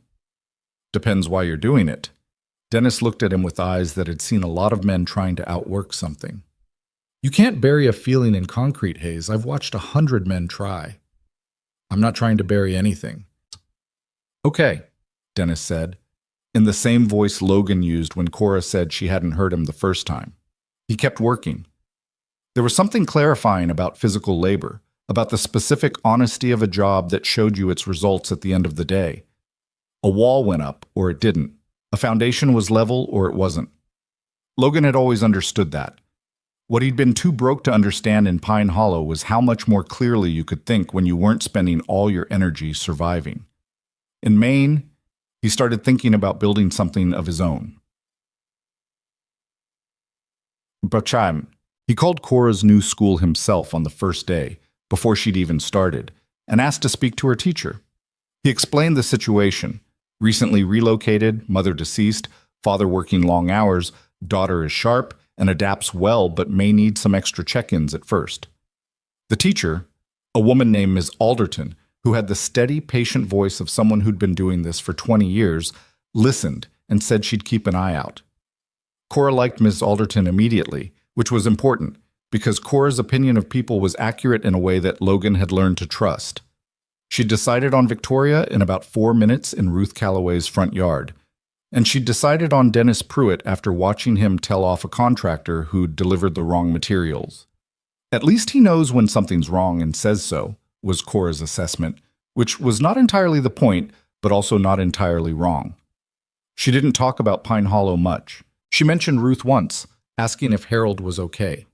Depends why you're doing it. Dennis looked at him with eyes that had seen a lot of men trying to outwork something. You can't bury a feeling in concrete, Hayes. I've watched 100 men try. I'm not trying to bury anything. Okay, Dennis said, in the same voice Logan used when Cora said she hadn't heard him the first time. He kept working. There was something clarifying about physical labor, about the specific honesty of a job that showed you its results at the end of the day. A wall went up, or it didn't. A foundation was level, or it wasn't. Logan had always understood that. What he'd been too broke to understand in Pine Hollow was how much more clearly you could think when you weren't spending all your energy surviving. In Maine, he started thinking about building something of his own. Bacham. He called Cora's new school himself on the first day, before she'd even started, and asked to speak to her teacher. He explained the situation. Recently relocated, mother deceased, father working long hours, daughter is sharp and adapts well but may need some extra check-ins at first. The teacher, a woman named Ms. Alderton, who had the steady, patient voice of someone who'd been doing this for 20 years, listened and said she'd keep an eye out. Cora liked Ms. Alderton immediately, which was important, because Cora's opinion of people was accurate in a way that Logan had learned to trust. She decided on Victoria in about 4 minutes in Ruth Calloway's front yard, and she decided on Dennis Pruitt after watching him tell off a contractor who'd delivered the wrong materials. At least he knows when something's wrong and says so, was Cora's assessment, which was not entirely the point, but also not entirely wrong. She didn't talk about Pine Hollow much. She mentioned Ruth once, asking if Harold was okay.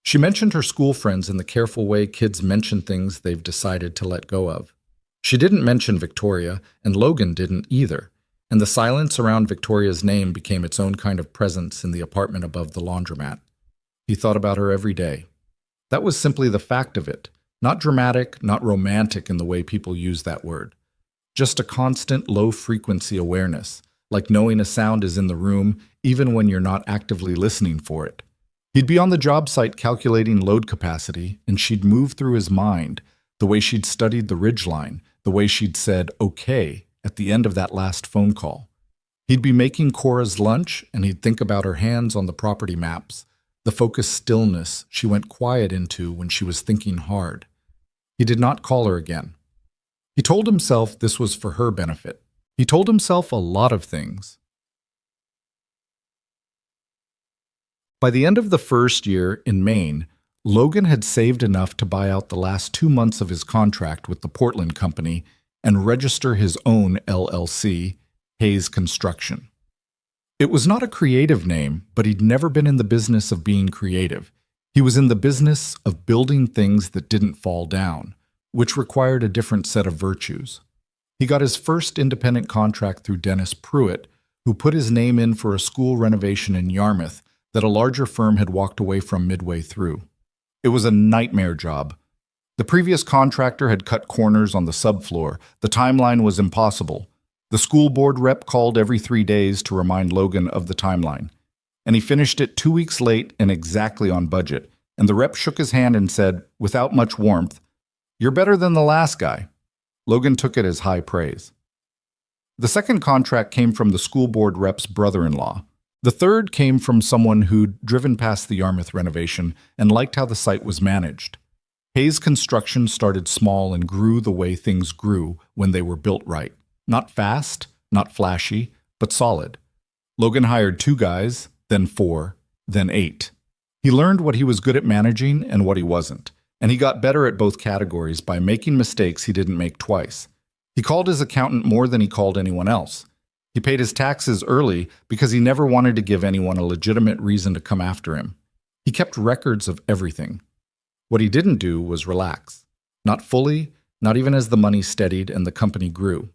She mentioned her school friends in the careful way kids mention things they've decided to let go of. She didn't mention Victoria, and Logan didn't either, and the silence around Victoria's name became its own kind of presence in the apartment above the laundromat. He thought about her every day. That was simply the fact of it, not dramatic, not romantic in the way people use that word. Just a constant low-frequency awareness, like knowing a sound is in the room even when you're not actively listening for it. He'd be on the job site calculating load capacity, and she'd move through his mind, the way she'd studied the ridgeline, the way she'd said, okay, at the end of that last phone call. He'd be making Cora's lunch, and he'd think about her hands on the property maps, the focused stillness she went quiet into when she was thinking hard. He did not call her again. He told himself this was for her benefit. He told himself a lot of things. By the end of the first year in Maine, Logan had saved enough to buy out the last 2 months of his contract with the Portland company and register his own LLC, Hayes Construction. It was not a creative name, but he'd never been in the business of being creative. He was in the business of building things that didn't fall down, which required a different set of virtues. He got his first independent contract through Dennis Pruitt, who put his name in for a school renovation in Yarmouth that a larger firm had walked away from midway through. It was a nightmare job. The previous contractor had cut corners on the subfloor. The timeline was impossible. The school board rep called every 3 days to remind Logan of the timeline. And he finished it 2 weeks late and exactly on budget. And the rep shook his hand and said, without much warmth, "You're better than the last guy." Logan took it as high praise. The second contract came from the school board rep's brother-in-law. The third came from someone who'd driven past the Yarmouth renovation and liked how the site was managed. Hayes Construction started small and grew the way things grew when they were built right. Not fast, not flashy, but solid. Logan hired 2 guys, then 4, then 8. He learned what he was good at managing and what he wasn't, and he got better at both categories by making mistakes he didn't make twice. He called his accountant more than he called anyone else. He paid his taxes early because he never wanted to give anyone a legitimate reason to come after him. He kept records of everything. What he didn't do was relax. Not fully, not even as the money steadied and the company grew.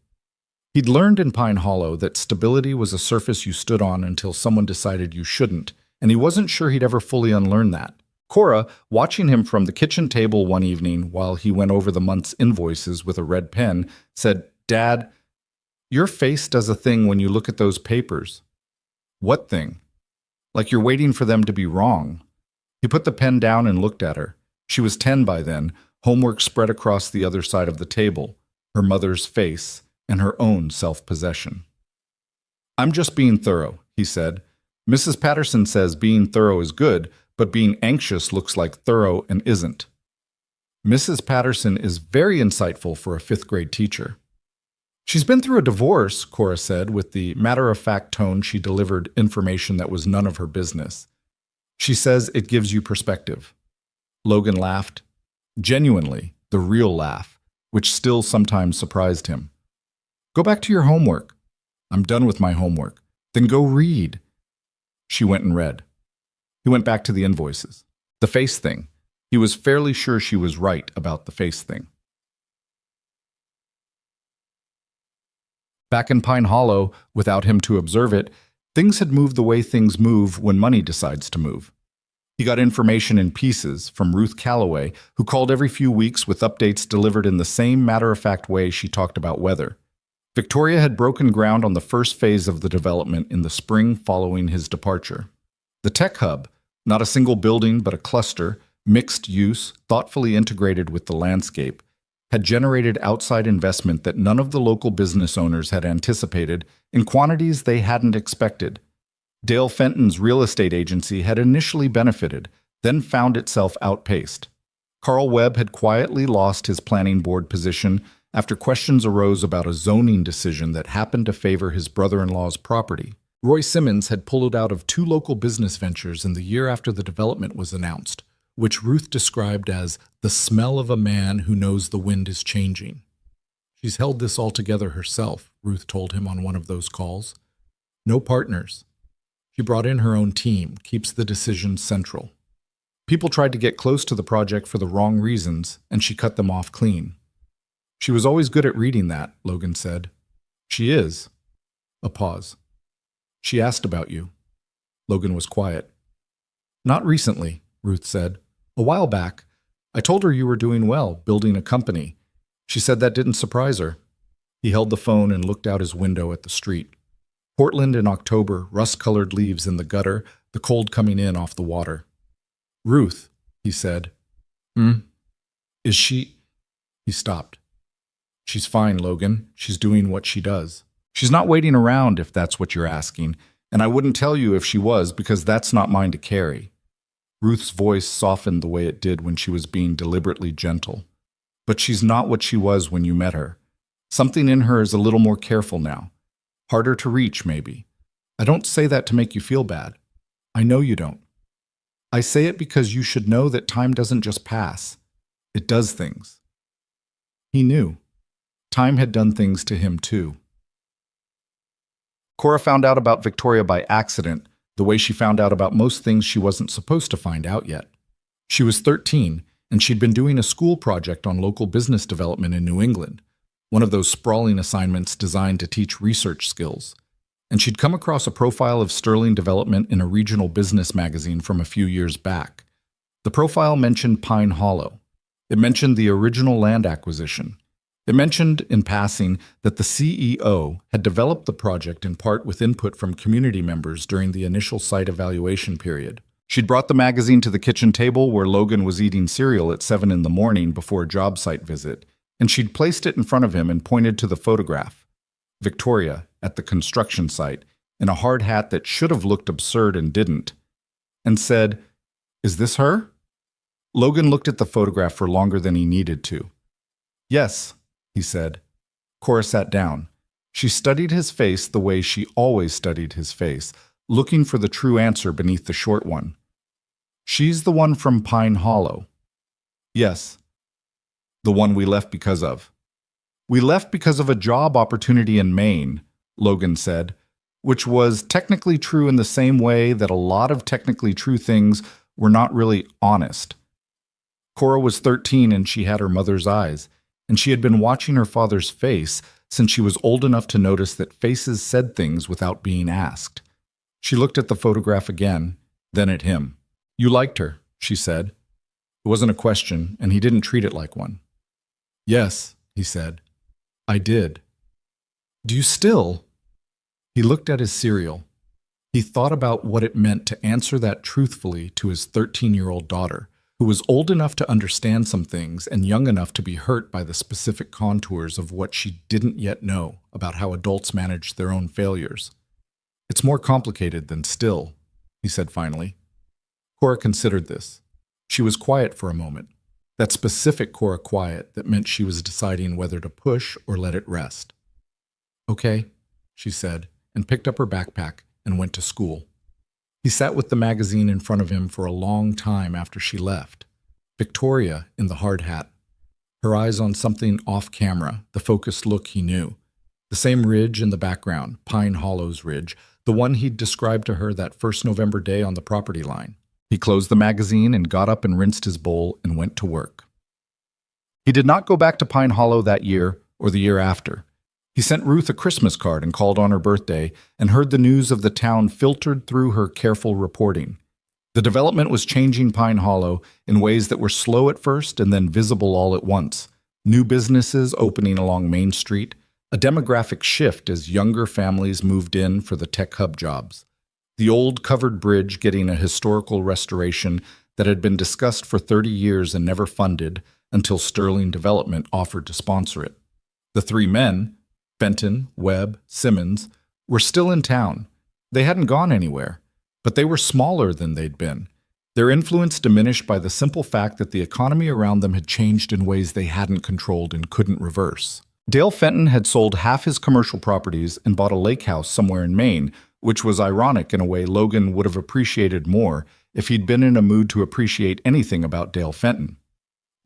He'd learned in Pine Hollow that stability was a surface you stood on until someone decided you shouldn't, and he wasn't sure he'd ever fully unlearn that. Cora, watching him from the kitchen table one evening while he went over the month's invoices with a red pen, said, "Dad, your face does a thing when you look at those papers." "What thing?" "Like you're waiting for them to be wrong." He put the pen down and looked at her. She was 10 by then, homework spread across the other side of the table, her mother's face, and her own self-possession. "I'm just being thorough," he said. "Mrs. Patterson says being thorough is good, but being anxious looks like thorough and isn't." Mrs. Patterson is very insightful for a 5th-grade teacher. "She's been through a divorce," Cora said, with the matter-of-fact tone she delivered information that was none of her business. "She says it gives you perspective." Logan laughed. Genuinely, the real laugh, which still sometimes surprised him. "Go back to your homework." "I'm done with my homework." "Then go read." She went and read. He went back to the invoices. The face thing. He was fairly sure she was right about the face thing. Back in Pine Hollow, without him to observe it, things had moved the way things move when money decides to move. He got information in pieces from Ruth Calloway, who called every few weeks with updates delivered in the same matter-of-fact way she talked about weather. Victoria had broken ground on the first phase of the development in the spring following his departure. The tech hub, not a single building but a cluster, mixed use, thoughtfully integrated with the landscape, had generated outside investment that none of the local business owners had anticipated in quantities they hadn't expected. Dale Fenton's real estate agency had initially benefited, then found itself outpaced. Carl Webb had quietly lost his planning board position after questions arose about a zoning decision that happened to favor his brother-in-law's property. Roy Simmons had pulled out of 2 local business ventures in the year after the development was announced, which Ruth described as the smell of a man who knows the wind is changing. "She's held this all together herself," Ruth told him on one of those calls. "No partners. She brought in her own team, keeps the decisions central. People tried to get close to the project for the wrong reasons, and she cut them off clean. She was always good at reading that, Logan said. She is. A pause. She asked about you. Logan was quiet. Not recently, Ruth said. A while back. I told her you were doing well, building a company. She said that didn't surprise her. He held the phone and looked out his window at the street. Portland in October, rust-colored leaves in the gutter, the cold coming in off the water. Ruth, he said. Is she... He stopped. She's fine, Logan. She's doing what she does. She's not waiting around, if that's what you're asking, and I wouldn't tell you if she was, because that's not mine to carry. Ruth's voice softened the way it did when she was being deliberately gentle. But she's not what she was when you met her. Something in her is a little more careful now. Harder to reach, maybe. I don't say that to make you feel bad. I know you don't. I say it because you should know that time doesn't just pass. It does things. He knew. Time had done things to him, too. Cora found out about Victoria by accident, the way she found out about most things she wasn't supposed to find out yet. She was 13, and she'd been doing a school project on local business development in New England, one of those sprawling assignments designed to teach research skills. And she'd come across a profile of Sterling Development in a regional business magazine from a few years back. The profile mentioned Pine Hollow. It mentioned the original land acquisition. It mentioned, in passing, that the CEO had developed the project in part with input from community members during the initial site evaluation period. She'd brought the magazine to the kitchen table where Logan was eating cereal at 7 in the morning before a job site visit, and she'd placed it in front of him and pointed to the photograph. Victoria, at the construction site, in a hard hat that should have looked absurd and didn't, and said, "Is this her?" Logan looked at the photograph for longer than he needed to. "Yes," he said. Cora sat down. She studied his face the way she always studied his face, looking for the true answer beneath the short one. "She's the one from Pine Hollow." "Yes." "The one we left because of." "We left because of a job opportunity in Maine," Logan said, which was technically true in the same way that a lot of technically true things were not really honest. Cora was 13 and she had her mother's eyes, and she had been watching her father's face since she was old enough to notice that faces said things without being asked. She looked at the photograph again, then at him. "You liked her," she said. It wasn't a question, and he didn't treat it like one. "Yes," he said. "I did." "Do you still?" He looked at his cereal. He thought about what it meant to answer that truthfully to his 13-year-old daughter, who was old enough to understand some things and young enough to be hurt by the specific contours of what she didn't yet know about how adults manage their own failures. "It's more complicated than still," he said finally. Cora considered this. She was quiet for a moment, that specific Cora quiet that meant she was deciding whether to push or let it rest. "Okay," she said, and picked up her backpack and went to school. He sat with the magazine in front of him for a long time after she left. Victoria in the hard hat, her eyes on something off camera, the focused look he knew. The same ridge in the background, Pine Hollow's ridge, the one he'd described to her that first November day on the property line. He closed the magazine and got up and rinsed his bowl and went to work. He did not go back to Pine Hollow that year or the year after. He sent Ruth a Christmas card and called on her birthday and heard the news of the town filtered through her careful reporting. The development was changing Pine Hollow in ways that were slow at first and then visible all at once. New businesses opening along Main Street, a demographic shift as younger families moved in for the tech hub jobs. The old covered bridge getting a historical restoration that had been discussed for 30 years and never funded until Sterling Development offered to sponsor it. The three men, Benton, Webb, Simmons, were still in town. They hadn't gone anywhere, but they were smaller than they'd been. Their influence diminished by the simple fact that the economy around them had changed in ways they hadn't controlled and couldn't reverse. Dale Fenton had sold half his commercial properties and bought a lake house somewhere in Maine, which was ironic in a way Logan would have appreciated more if he'd been in a mood to appreciate anything about Dale Fenton.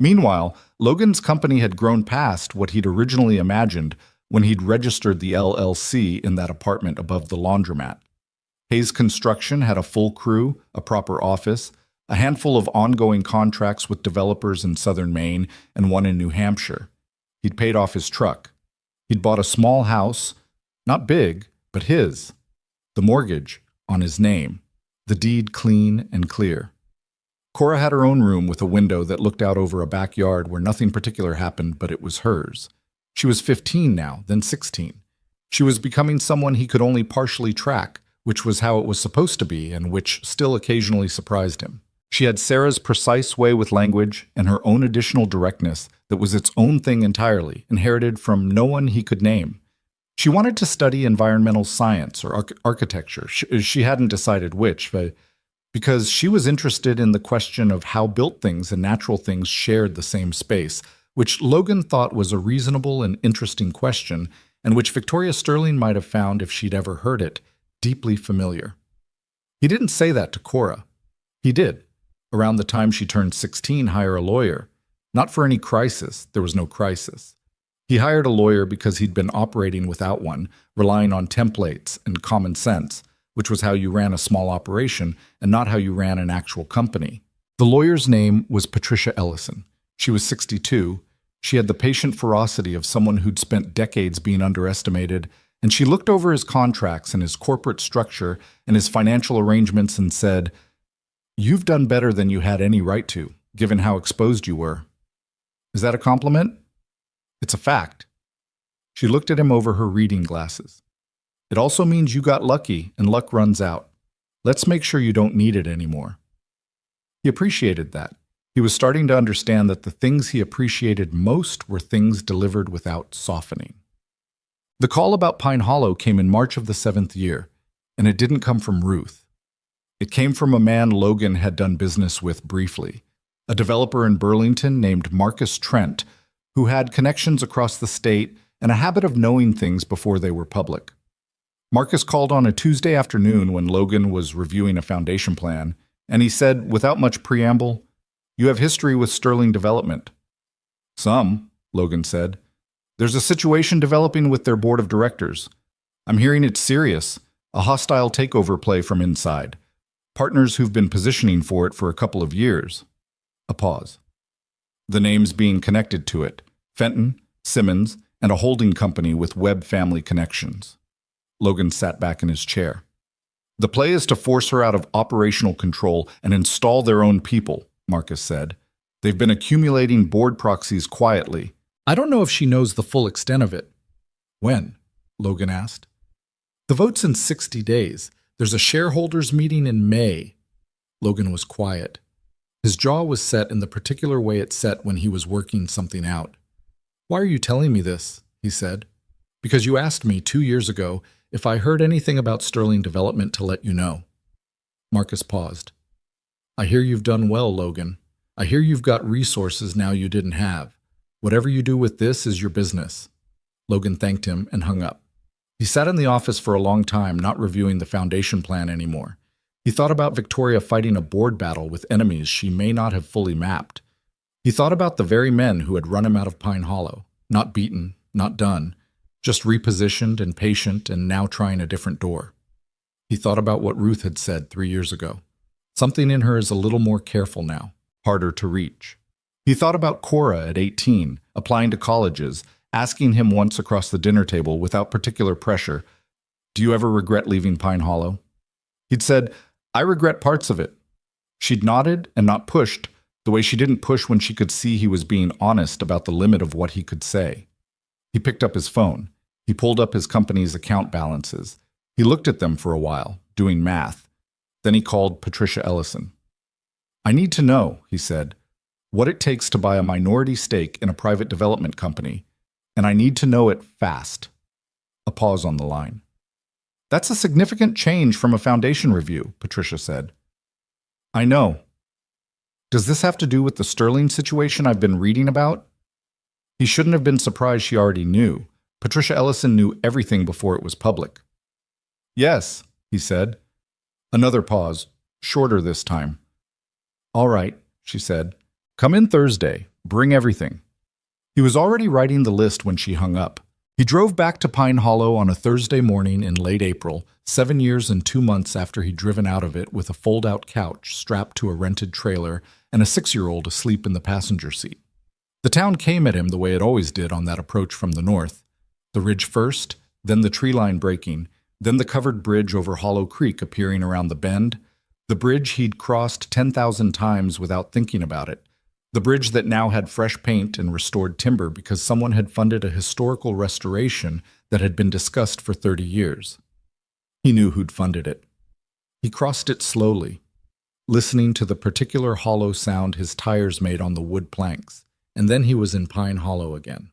Meanwhile, Logan's company had grown past what he'd originally imagined when he'd registered the LLC in that apartment above the laundromat. Hayes Construction had a full crew, a proper office, a handful of ongoing contracts with developers in southern Maine and one in New Hampshire. He'd paid off his truck. He'd bought a small house, not big, but his. The mortgage on his name, the deed clean and clear. Cora had her own room with a window that looked out over a backyard where nothing particular happened, but it was hers. She was 15 now, then 16. She was becoming someone he could only partially track, which was how it was supposed to be and which still occasionally surprised him. She had Sarah's precise way with language and her own additional directness that was its own thing entirely, inherited from no one he could name. She wanted to study environmental science or architecture. She hadn't decided which, but because she was interested in the question of how built things and natural things shared the same space, which Logan thought was a reasonable and interesting question, and which Victoria Sterling might have found, if she'd ever heard it, deeply familiar. He didn't say that to Cora. He did, around the time she turned 16, hire a lawyer. Not for any crisis, there was no crisis. He hired a lawyer because he'd been operating without one, relying on templates and common sense, which was how you ran a small operation and not how you ran an actual company. The lawyer's name was Patricia Ellison. She was 62. She had the patient ferocity of someone who'd spent decades being underestimated, and she looked over his contracts and his corporate structure and his financial arrangements and said, "You've done better than you had any right to, given how exposed you were." Is that a compliment? It's a fact. She looked at him over her reading glasses. It also means you got lucky and luck runs out. Let's make sure you don't need it anymore. He appreciated that. He was starting to understand that the things he appreciated most were things delivered without softening. The call about Pine Hollow came in March of the 7th year, and it didn't come from Ruth. It came from a man Logan had done business with briefly, a developer in Burlington named Marcus Trent, who had connections across the state and a habit of knowing things before they were public. Marcus called on a Tuesday afternoon when Logan was reviewing a foundation plan, and he said, without much preamble, "You have history with Sterling Development." "Some," Logan said. "There's a situation developing with their board of directors. I'm hearing it's serious, a hostile takeover play from inside. Partners who've been positioning for it for a couple of years." A pause. The names being connected to it: Fenton, Simmons, and a holding company with Webb family connections. Logan sat back in his chair. "The play is to force her out of operational control and install their own people," Marcus said. "They've been accumulating board proxies quietly. I don't know if she knows the full extent of it." "When?" Logan asked. "The vote's in 60 days. There's a shareholders meeting in May." Logan was quiet. His jaw was set in the particular way it set when he was working something out. "Why are you telling me this?" he said. "Because you asked me 2 years ago if I heard anything about Sterling Development to let you know." Marcus paused. "I hear you've done well, Logan. I hear you've got resources now you didn't have. Whatever you do with this is your business." Logan thanked him and hung up. He sat in the office for a long time, not reviewing the foundation plan anymore. He thought about Victoria fighting a board battle with enemies she may not have fully mapped. He thought about the very men who had run him out of Pine Hollow, not beaten, not done, just repositioned and patient and now trying a different door. He thought about what Ruth had said 3 years ago. Something in her is a little more careful now, harder to reach. He thought about Cora at 18, applying to colleges, asking him once across the dinner table without particular pressure, "Do you ever regret leaving Pine Hollow?" He'd said, "I regret parts of it." She'd nodded and not pushed, the way she didn't push when she could see he was being honest about the limit of what he could say. He picked up his phone. He pulled up his company's account balances. He looked at them for a while, doing math. Then he called Patricia Ellison. "I need to know," he said, "what it takes to buy a minority stake in a private development company, and I need to know it fast." A pause on the line. "That's a significant change from a foundation review," Patricia said. "I know. Does this have to do with the Sterling situation I've been reading about?" He shouldn't have been surprised she already knew. Patricia Ellison knew everything before it was public. "Yes," he said. Another pause, shorter this time. "All right," she said. "Come in Thursday. Bring everything." He was already writing the list when she hung up. He drove back to Pine Hollow on a Thursday morning in late April, 7 years and 2 months after he'd driven out of it with a fold-out couch strapped to a rented trailer and a 6-year-old asleep in the passenger seat. The town came at him the way it always did on that approach from the north. The ridge first, then the tree line breaking, then the covered bridge over Hollow Creek appearing around the bend, the bridge he'd crossed 10,000 times without thinking about it, the bridge that now had fresh paint and restored timber because someone had funded a historical restoration that had been discussed for 30 years. He knew who'd funded it. He crossed it slowly, listening to the particular hollow sound his tires made on the wood planks, and then he was in Pine Hollow again.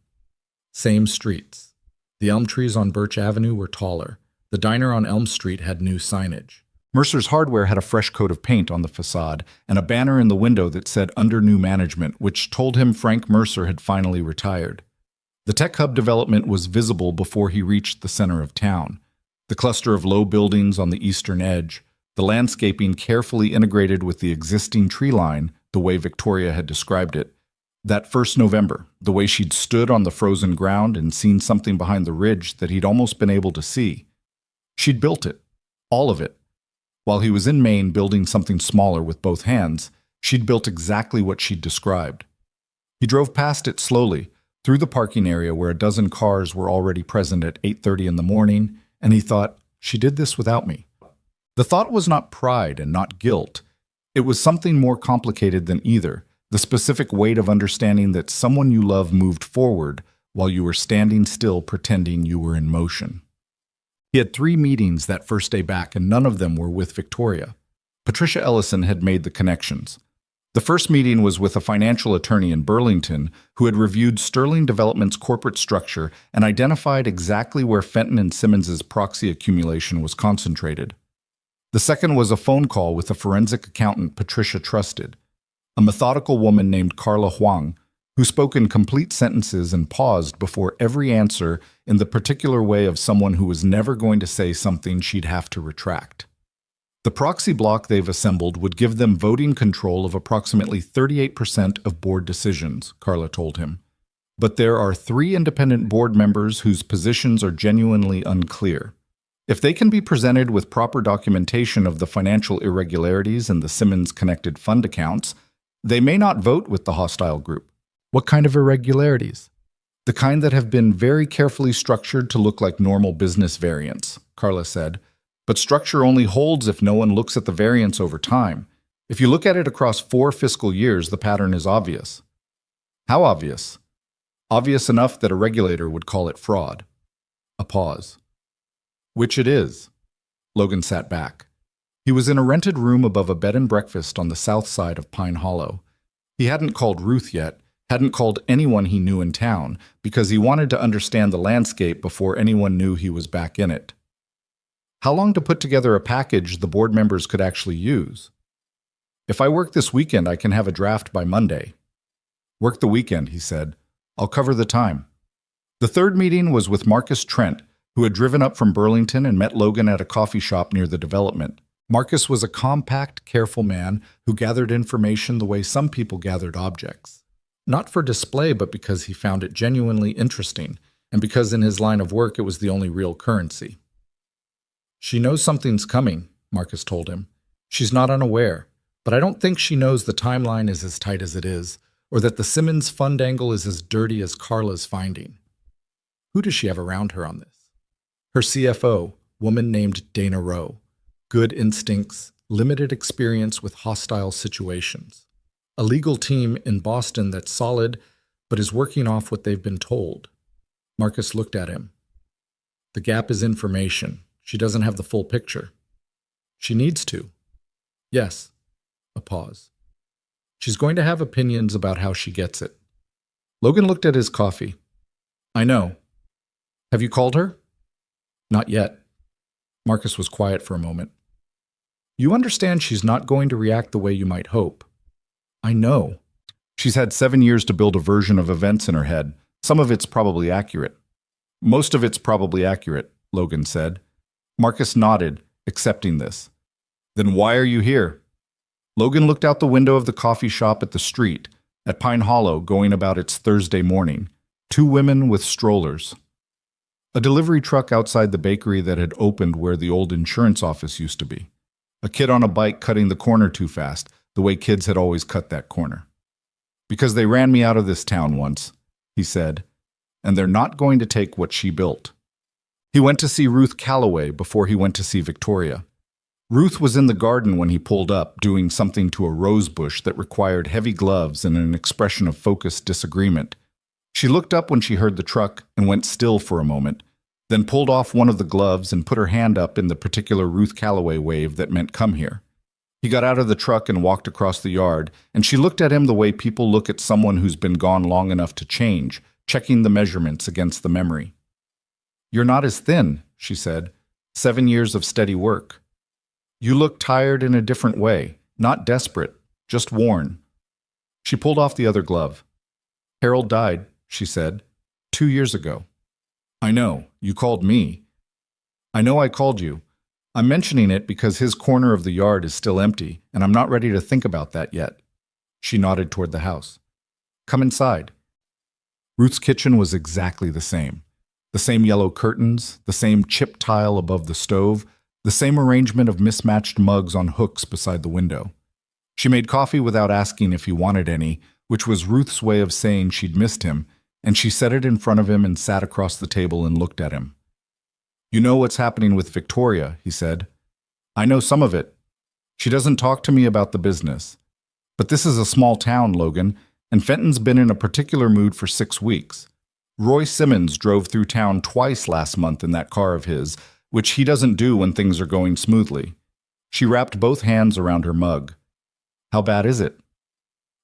Same streets. The elm trees on Birch Avenue were taller. The diner on Elm Street had new signage. Mercer's Hardware had a fresh coat of paint on the facade and a banner in the window that said "Under New Management," which told him Frank Mercer had finally retired. The Tech Hub development was visible before he reached the center of town. The cluster of low buildings on the eastern edge, the landscaping carefully integrated with the existing tree line, the way Victoria had described it. That first November, the way she'd stood on the frozen ground and seen something behind the ridge that he'd almost been able to see. She'd built it, all of it. While he was in Maine building something smaller with both hands, she'd built exactly what she'd described. He drove past it slowly, through the parking area where a dozen cars were already present at 8:30 in the morning, and he thought, she did this without me. The thought was not pride and not guilt. It was something more complicated than either, the specific weight of understanding that someone you love moved forward while you were standing still pretending you were in motion. He had 3 meetings that first day back, and none of them were with Victoria. Patricia Ellison had made the connections. The first meeting was with a financial attorney in Burlington who had reviewed Sterling Development's corporate structure and identified exactly where Fenton and Simmons's proxy accumulation was concentrated. The second was a phone call with a forensic accountant Patricia trusted, a methodical woman named Carla Huang, who spoke in complete sentences and paused before every answer in the particular way of someone who was never going to say something she'd have to retract. The proxy block they've assembled would give them voting control of approximately 38% of board decisions, Carla told him. But there are 3 independent board members whose positions are genuinely unclear. If they can be presented with proper documentation of the financial irregularities in the Simmons-connected fund accounts, they may not vote with the hostile group. What kind of irregularities? The kind that have been very carefully structured to look like normal business variance, Carla said. But structure only holds if no one looks at the variance over time. If you look at it across 4 fiscal years, the pattern is obvious. How obvious? Obvious enough that a regulator would call it fraud. A pause. Which it is. Logan sat back. He was in a rented room above a bed and breakfast on the south side of Pine Hollow. He hadn't called Ruth yet, hadn't called anyone he knew in town, because he wanted to understand the landscape before anyone knew he was back in it. How long to put together a package the board members could actually use? If I work this weekend, I can have a draft by Monday. Work the weekend, he said. I'll cover the time. The third meeting was with Marcus Trent, who had driven up from Burlington and met Logan at a coffee shop near the development. Marcus was a compact, careful man who gathered information the way some people gathered objects. Not for display, but because he found it genuinely interesting, and because in his line of work it was the only real currency. She knows something's coming, Marcus told him. She's not unaware, but I don't think she knows the timeline is as tight as it is, or that the Simmons fund angle is as dirty as Carla's finding. Who does she have around her on this? Her CFO, woman named Dana Rowe. Good instincts, limited experience with hostile situations. A legal team in Boston that's solid, but is working off what they've been told. Marcus looked at him. The gap is information. She doesn't have the full picture. She needs to. Yes. A pause. She's going to have opinions about how she gets it. Logan looked at his coffee. I know. Have you called her? Not yet. Marcus was quiet for a moment. You understand she's not going to react the way you might hope. I know. She's had 7 years to build a version of events in her head. Some of it's probably accurate. Most of it's probably accurate, Logan said. Marcus nodded, accepting this. Then why are you here? Logan looked out the window of the coffee shop at the street, at Pine Hollow, going about its Thursday morning. 2 women with strollers. A delivery truck outside the bakery that had opened where the old insurance office used to be. A kid on a bike cutting the corner too fast, the way kids had always cut that corner. Because they ran me out of this town once, he said, and they're not going to take what she built. He went to see Ruth Calloway before he went to see Victoria. Ruth was in the garden when he pulled up, doing something to a rose bush that required heavy gloves and an expression of focused disagreement. She looked up when she heard the truck and went still for a moment, then pulled off one of the gloves and put her hand up in the particular Ruth Calloway wave that meant come here. He got out of the truck and walked across the yard, and she looked at him the way people look at someone who's been gone long enough to change, checking the measurements against the memory. "You're not as thin," she said. 7 years of steady work. You look tired in a different way, not desperate, just worn. She pulled off the other glove. "Harold died," she said, 2 years ago. "I know, you called me." "I know I called you. I'm mentioning it because his corner of the yard is still empty, and I'm not ready to think about that yet." She nodded toward the house. "Come inside." Ruth's kitchen was exactly the same. The same yellow curtains, the same chip tile above the stove, the same arrangement of mismatched mugs on hooks beside the window. She made coffee without asking if he wanted any, which was Ruth's way of saying she'd missed him, and she set it in front of him and sat across the table and looked at him. "You know what's happening with Victoria," he said. "I know some of it. She doesn't talk to me about the business. But this is a small town, Logan, and Fenton's been in a particular mood for 6 weeks. Roy Simmons drove through town twice last month in that car of his, which he doesn't do when things are going smoothly." She wrapped both hands around her mug. "How bad is it?"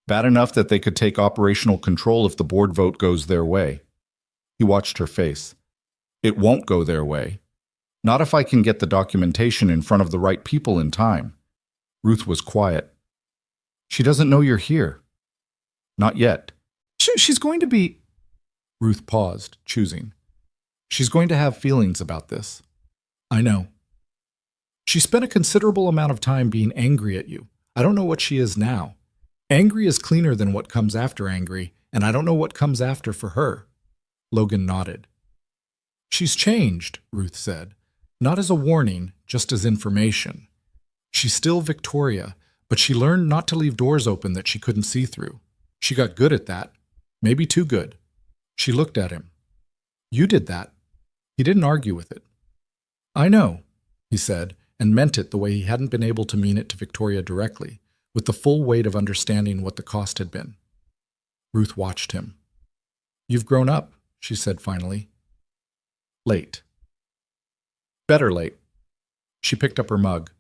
"Bad enough that they could take operational control if the board vote goes their way." He watched her face. "It won't go their way. Not if I can get the documentation in front of the right people in time." Ruth was quiet. "She doesn't know you're here." "Not yet." She's going to be..." Ruth paused, choosing. "She's going to have feelings about this." "I know." "She spent a considerable amount of time being angry at you. I don't know what she is now. Angry is cleaner than what comes after angry, and I don't know what comes after for her." Logan nodded. "She's changed," Ruth said. "Not as a warning, just as information. She's still Victoria, but she learned not to leave doors open that she couldn't see through. She got good at that. Maybe too good." She looked at him. "You did that." He didn't argue with it. "I know," he said, and meant it the way he hadn't been able to mean it to Victoria directly, with the full weight of understanding what the cost had been. Ruth watched him. "You've grown up," she said finally. "Late." "Better late." She picked up her mug.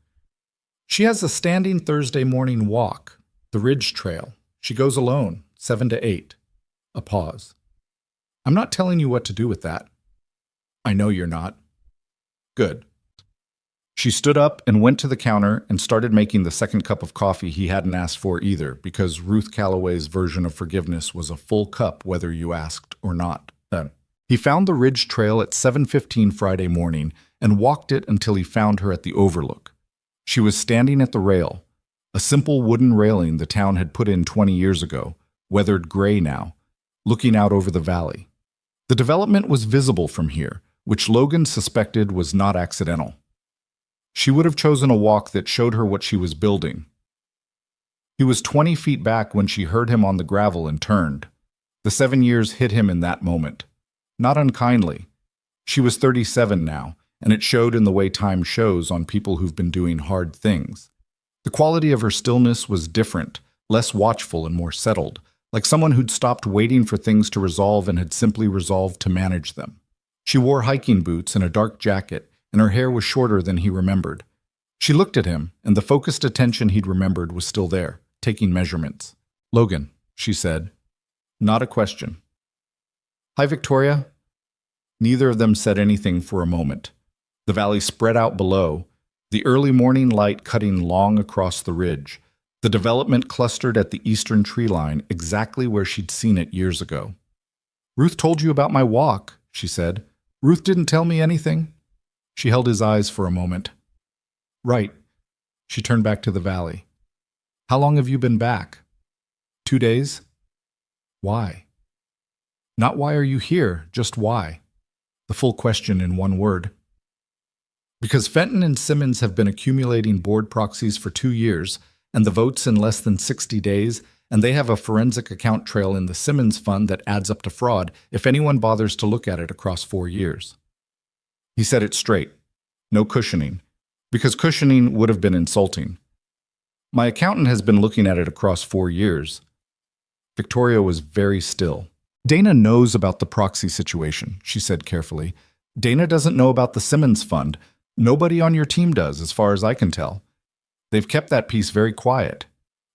"She has a standing Thursday morning walk, the Ridge Trail. She goes alone, 7 to 8. A pause. "I'm not telling you what to do with that." "I know you're not." "Good." She stood up and went to the counter and started making the second cup of coffee he hadn't asked for either, because Ruth Calloway's version of forgiveness was a full cup whether you asked or not. He found the Ridge Trail at 7:15 Friday morning and walked it until he found her at the overlook. She was standing at the rail, a simple wooden railing the town had put in 20 years ago, weathered gray now, looking out over the valley. The development was visible from here, which Logan suspected was not accidental. She would have chosen a walk that showed her what she was building. He was 20 feet back when she heard him on the gravel and turned. The 7 years hit him in that moment. Not unkindly. She was 37 now, and it showed in the way time shows on people who've been doing hard things. The quality of her stillness was different, less watchful and more settled, like someone who'd stopped waiting for things to resolve and had simply resolved to manage them. She wore hiking boots and a dark jacket, and her hair was shorter than he remembered. She looked at him, and the focused attention he'd remembered was still there, taking measurements. "Logan," she said. Not a question. "Hi, Victoria." Neither of them said anything for a moment. The valley spread out below, the early morning light cutting long across the ridge. The development clustered at the eastern tree line, exactly where she'd seen it years ago. "Ruth told you about my walk," she said. "Ruth didn't tell me anything." She held his eyes for a moment. "Right." She turned back to the valley. "How long have you been back?" 2 days. "Why?" "Not why are you here, just why." The full question in one word. Because Fenton and Simmons have been accumulating board proxies for 2 years, and the votes in less than 60 days, and they have a forensic account trail in the Simmons fund that adds up to fraud if anyone bothers to look at it across 4 years. He said it straight. No cushioning. Because cushioning would have been insulting. My accountant has been looking at it across 4 years. Victoria was very still. Dana knows about the proxy situation, she said carefully. Dana doesn't know about the Simmons fund. Nobody on your team does, as far as I can tell. They've kept that piece very quiet.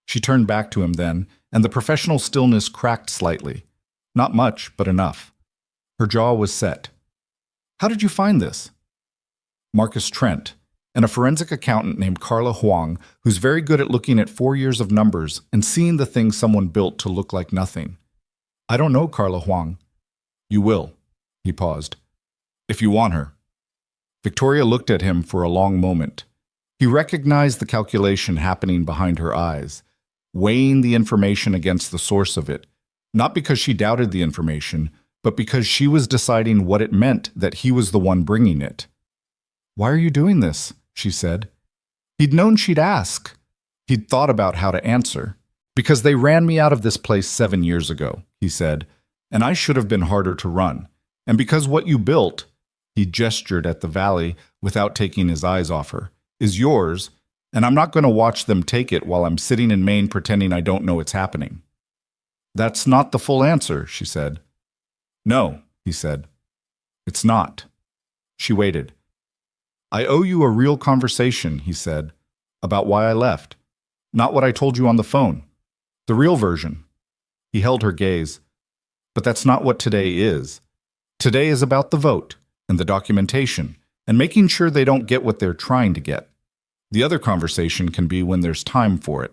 She turned back to him then, and the professional stillness cracked slightly. Not much, but enough. Her jaw was set. How did you find this? Marcus Trent, and a forensic accountant named Carla Huang, who's very good at looking at 4 years of numbers and seeing the things someone built to look like nothing. I don't know Carla Huang. You will. He paused. If you want her. Victoria looked at him for a long moment. He recognized the calculation happening behind her eyes, weighing the information against the source of it, not because she doubted the information, but because she was deciding what it meant that he was the one bringing it. Why are you doing this? She said. He'd known she'd ask. He'd thought about how to answer. Because they ran me out of this place 7 years ago, he said, and I should have been harder to run. And because what you built, he gestured at the valley without taking his eyes off her, is yours, and I'm not going to watch them take it while I'm sitting in Maine pretending I don't know it's happening. That's not the full answer, she said. No, he said. It's not. She waited. I owe you a real conversation, he said, about why I left. Not what I told you on the phone. The real version. He held her gaze. But that's not what today is. Today is about the vote and the documentation and making sure they don't get what they're trying to get. The other conversation can be when there's time for it.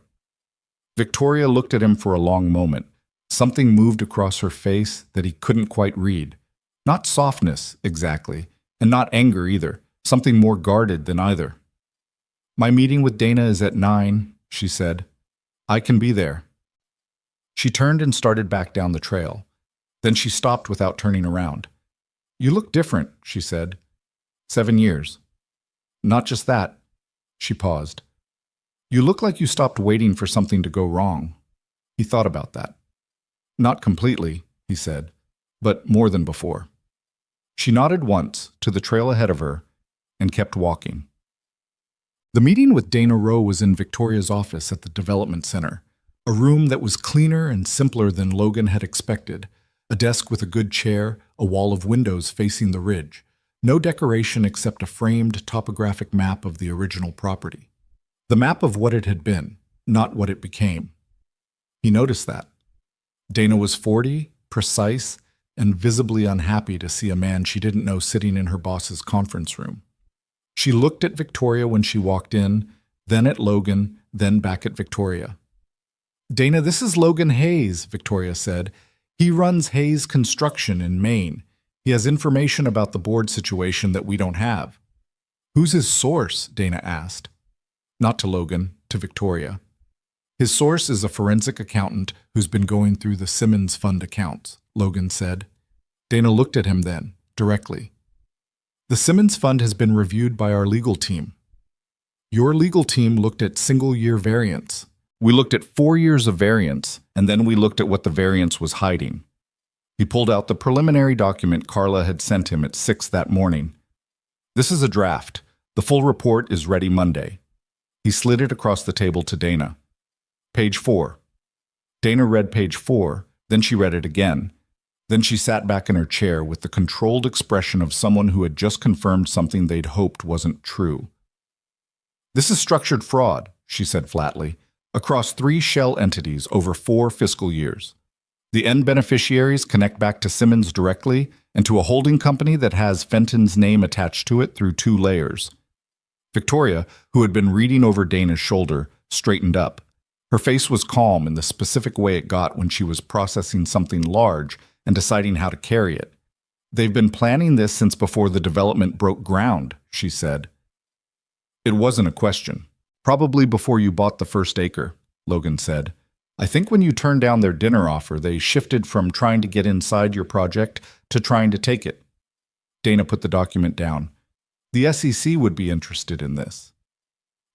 Victoria looked at him for a long moment. Something moved across her face that he couldn't quite read. Not softness, exactly, and not anger either. Something more guarded than either. My meeting with Dana is at 9, she said. I can be there. She turned and started back down the trail. Then she stopped without turning around. You look different, she said. 7 years. Not just that. She paused. You look like you stopped waiting for something to go wrong. He thought about that. Not completely, he said, but more than before. She nodded once to the trail ahead of her and kept walking. The meeting with Dana Rowe was in Victoria's office at the development center, a room that was cleaner and simpler than Logan had expected, a desk with a good chair, a wall of windows facing the ridge, no decoration except a framed topographic map of the original property. The map of what it had been, not what it became. He noticed that. Dana was 40, precise, and visibly unhappy to see a man she didn't know sitting in her boss's conference room. She looked at Victoria when she walked in, then at Logan, then back at Victoria. Dana, this is Logan Hayes, Victoria said. He runs Hayes Construction in Maine. He has information about the board situation that we don't have. Who's his source? Dana asked. Not to Logan, to Victoria. His source is a forensic accountant who's been going through the Simmons Fund accounts, Logan said. Dana looked at him then, directly. The Simmons Fund has been reviewed by our legal team. Your legal team looked at single-year variance. We looked at 4 years of variance, and then we looked at what the variance was hiding. He pulled out the preliminary document Carla had sent him at 6 that morning. This is a draft. The full report is ready Monday. He slid it across the table to Dana. Page 4. Dana read page 4, then she read it again. Then she sat back in her chair with the controlled expression of someone who had just confirmed something they'd hoped wasn't true. This is structured fraud, she said flatly, across 3 shell entities over 4 fiscal years. The end beneficiaries connect back to Simmons directly and to a holding company that has Fenton's name attached to it through 2 layers. Victoria, who had been reading over Dana's shoulder, straightened up. Her face was calm in the specific way it got when she was processing something large and deciding how to carry it. They've been planning this since before the development broke ground, she said. It wasn't a question. Probably before you bought the first acre, Logan said. I think when you turned down their dinner offer, they shifted from trying to get inside your project to trying to take it. Dana put the document down. The SEC would be interested in this.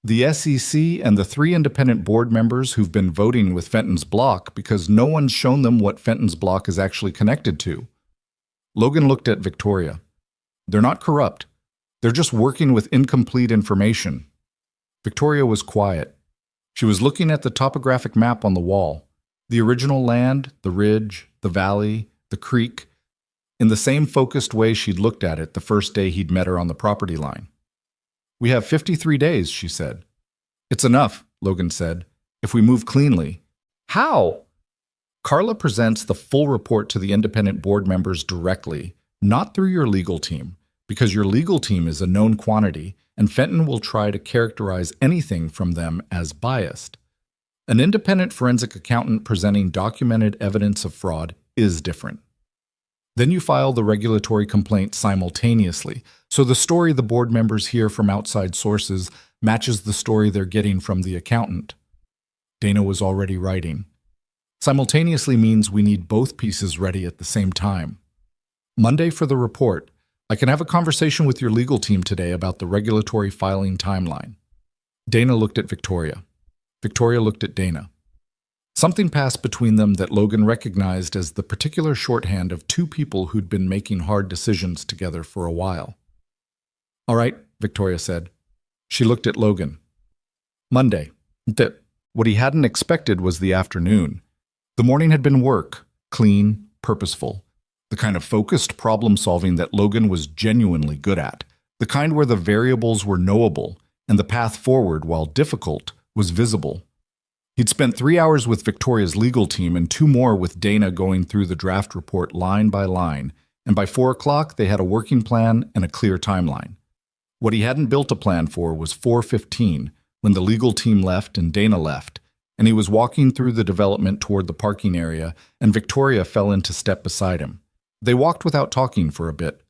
The SEC and the 3 independent board members who've been voting with Fenton's block because no one's shown them what Fenton's block is actually connected to. Logan looked at Victoria. They're not corrupt. They're just working with incomplete information. Victoria was quiet. She was looking at the topographic map on the wall. The original land, the ridge, the valley, the creek, in the same focused way she'd looked at it the first day he'd met her on the property line. "We have 53 days, she said. "It's enough," Logan said, "if we move cleanly." "How?" "Carla presents the full report to the independent board members directly, not through your legal team, because your legal team is a known quantity, and Fenton will try to characterize anything from them as biased. An independent forensic accountant presenting documented evidence of fraud is different. Then you file the regulatory complaint simultaneously, so the story the board members hear from outside sources matches the story they're getting from the accountant." Dana was already writing. "Simultaneously means we need both pieces ready at the same time. Monday for the report. I can have a conversation with your legal team today about the regulatory filing timeline." Dana looked at Victoria. Victoria looked at Dana. Something passed between them that Logan recognized as the particular shorthand of 2 people who'd been making hard decisions together for a while. "All right," Victoria said. She looked at Logan. "Monday." What he hadn't expected was the afternoon. The morning had been work, clean, purposeful, the kind of focused problem-solving that Logan was genuinely good at, the kind where the variables were knowable and the path forward, while difficult, was visible. He'd spent 3 hours with Victoria's legal team and 2 more with Dana going through the draft report line by line, and by 4 o'clock they had a working plan and a clear timeline. What he hadn't built a plan for was 4:15, when the legal team left and Dana left, and he was walking through the development toward the parking area, and Victoria fell into step beside him. They walked without talking for a bit.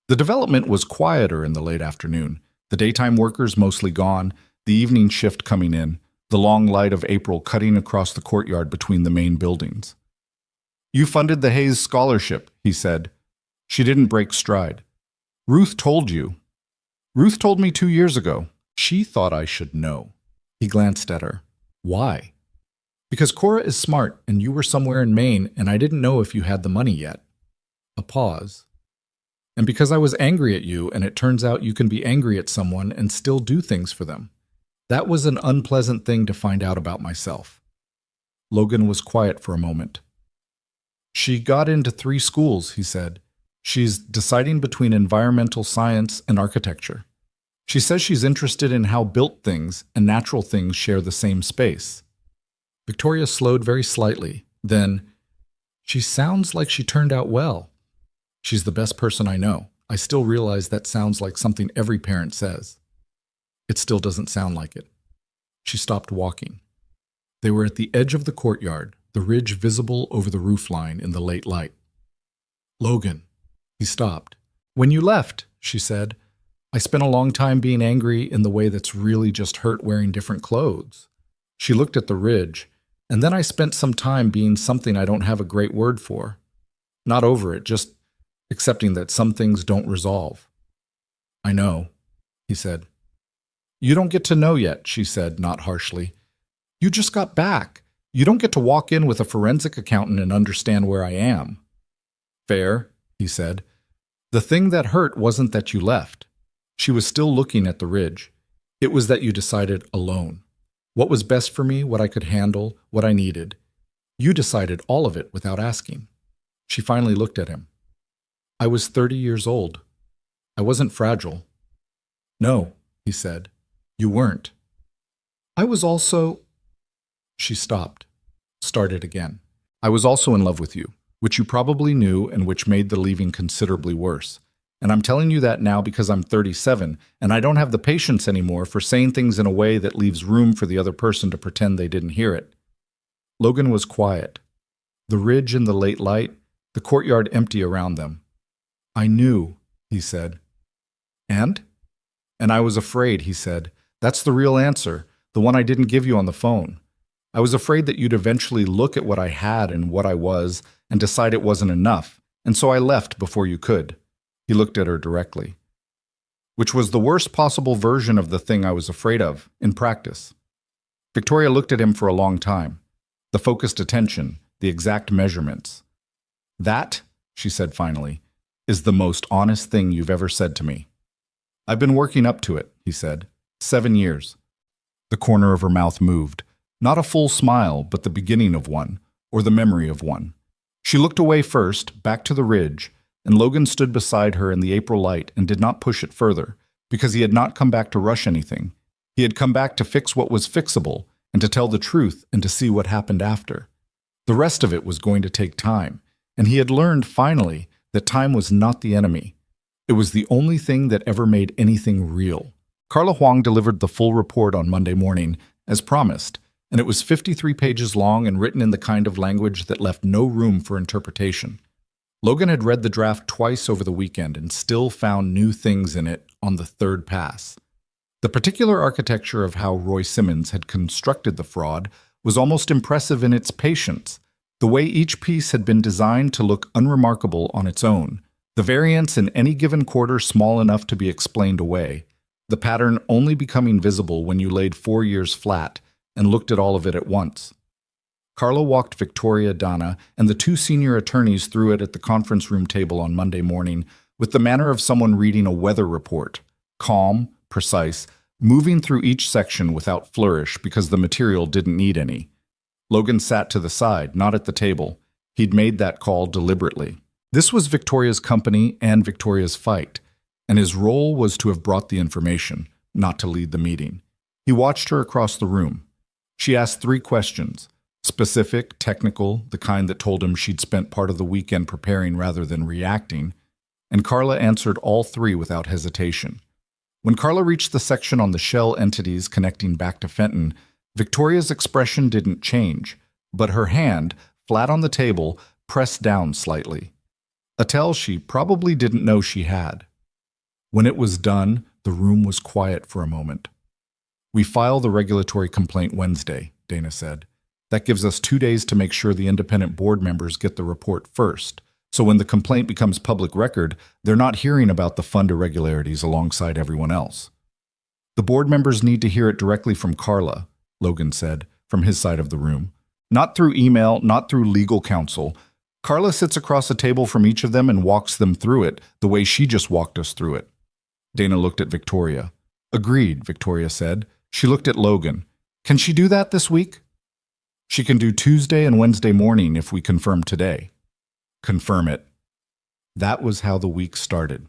The development was quieter in the late afternoon, the daytime workers mostly gone, the evening shift coming in, the long light of April cutting across the courtyard between the main buildings. "You funded the Hayes Scholarship," he said. She didn't break stride. "Ruth told you." "Ruth told me 2 years ago. She thought I should know." He glanced at her. "Why?" "Because Cora is smart, and you were somewhere in Maine, and I didn't know if you had the money yet." A pause. "And because I was angry at you, and it turns out you can be angry at someone and still do things for them. That was an unpleasant thing to find out about myself." Logan was quiet for a moment. "She got into 3 schools, he said. "She's deciding between environmental science and architecture. She says she's interested in how built things and natural things share the same space." Victoria slowed very slightly. Then, "She sounds like she turned out well." "She's the best person I know. I still realize that sounds like something every parent says. It still doesn't sound like it." She stopped walking. They were at the edge of the courtyard, the ridge visible over the roofline in the late light. "Logan." He stopped. "When you left," she said, "I spent a long time being angry in the way that's really just hurt wearing different clothes." She looked at the ridge, "And then I spent some time being something I don't have a great word for. Not over it, just accepting that some things don't resolve." "I know," he said. "You don't get to know yet," she said, not harshly. "You just got back. You don't get to walk in with a forensic accountant and understand where I am." "Fair," he said. "The thing that hurt wasn't that you left." She was still looking at the ridge. "It was that you decided alone. What was best for me, what I could handle, what I needed. You decided all of it without asking." She finally looked at him. "I was 30 years old. I wasn't fragile." "No," he said. "You weren't." "I was also—" She stopped, started again. "I was also in love with you, which you probably knew and which made the leaving considerably worse. And I'm telling you that now because I'm 37, and I don't have the patience anymore for saying things in a way that leaves room for the other person to pretend they didn't hear it." Logan was quiet. The ridge in the late light, the courtyard empty around them. "I knew," he said. "And?" "And I was afraid," he said. "That's the real answer, the one I didn't give you on the phone. I was afraid that you'd eventually look at what I had and what I was and decide it wasn't enough, and so I left before you could." He looked at her directly. Which was the worst possible version of the thing I was afraid of, in practice. Victoria looked at him for a long time. The focused attention, the exact measurements. That, she said finally, is the most honest thing you've ever said to me. I've been working up to it, he said. 7 years. The corner of her mouth moved. Not a full smile, but the beginning of one, or the memory of one. She looked away first, back to the ridge, and Logan stood beside her in the April light and did not push it further, because he had not come back to rush anything. He had come back to fix what was fixable, and to tell the truth and to see what happened after. The rest of it was going to take time, and he had learned, finally, that time was not the enemy. It was the only thing that ever made anything real. Carla Huang delivered the full report on Monday morning, as promised, and it was 53 pages long and written in the kind of language that left no room for interpretation. Logan had read the draft twice over the weekend and still found new things in it on the third pass. The particular architecture of how Roy Simmons had constructed the fraud was almost impressive in its patience, the way each piece had been designed to look unremarkable on its own, the variance in any given quarter small enough to be explained away, the pattern only becoming visible when you laid 4 years flat and looked at all of it at once. Carla walked Victoria, Dana, and the 2 senior attorneys through it at the conference room table on Monday morning with the manner of someone reading a weather report, calm, precise, moving through each section without flourish because the material didn't need any. Logan sat to the side, not at the table. He'd made that call deliberately. This was Victoria's company and Victoria's fight, and his role was to have brought the information, not to lead the meeting. He watched her across the room. She asked 3 questions. Specific, technical, the kind that told him she'd spent part of the weekend preparing rather than reacting, and Carla answered all 3 without hesitation. When Carla reached the section on the shell entities connecting back to Fenton, Victoria's expression didn't change, but her hand, flat on the table, pressed down slightly. A tell she probably didn't know she had. When it was done, the room was quiet for a moment. "We file the regulatory complaint Wednesday," Dana said. "That gives us 2 days to make sure the independent board members get the report first. So when the complaint becomes public record, they're not hearing about the fund irregularities alongside everyone else." "The board members need to hear it directly from Carla," Logan said, from his side of the room. "Not through email, not through legal counsel. Carla sits across a table from each of them and walks them through it, the way she just walked us through it." Dana looked at Victoria. "Agreed," Victoria said. She looked at Logan. "Can she do that this week?" "She can do Tuesday and Wednesday morning if we confirm today." "Confirm it." That was how the week started.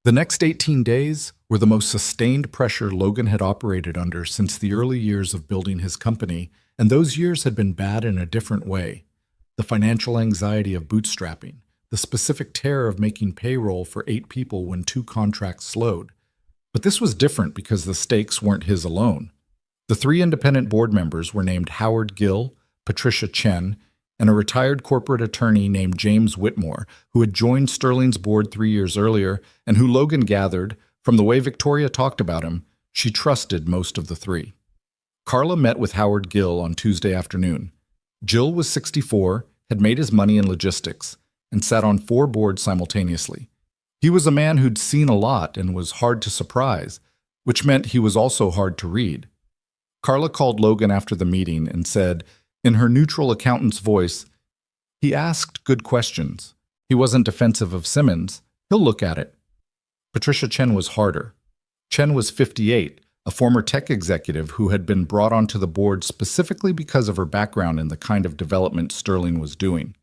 The next 18 days were the most sustained pressure Logan had operated under since the early years of building his company, and those years had been bad in a different way. The financial anxiety of bootstrapping, the specific terror of making payroll for 8 people when 2 contracts slowed. But this was different because the stakes weren't his alone. The 3 independent board members were named Howard Gill, Patricia Chen, and a retired corporate attorney named James Whitmore, who had joined Sterling's board 3 years earlier, and who Logan gathered, from the way Victoria talked about him, she trusted most of the 3. Carla met with Howard Gill on Tuesday afternoon. Jill was 64, had made his money in logistics, and sat on 4 boards simultaneously. He was a man who'd seen a lot and was hard to surprise, which meant he was also hard to read. Carla called Logan after the meeting and said, in her neutral accountant's voice, "He asked good questions. He wasn't defensive of Simmons. He'll look at it." Patricia Chen was harder. Chen was 58, a former tech executive who had been brought onto the board specifically because of her background in the kind of development Sterling was doing.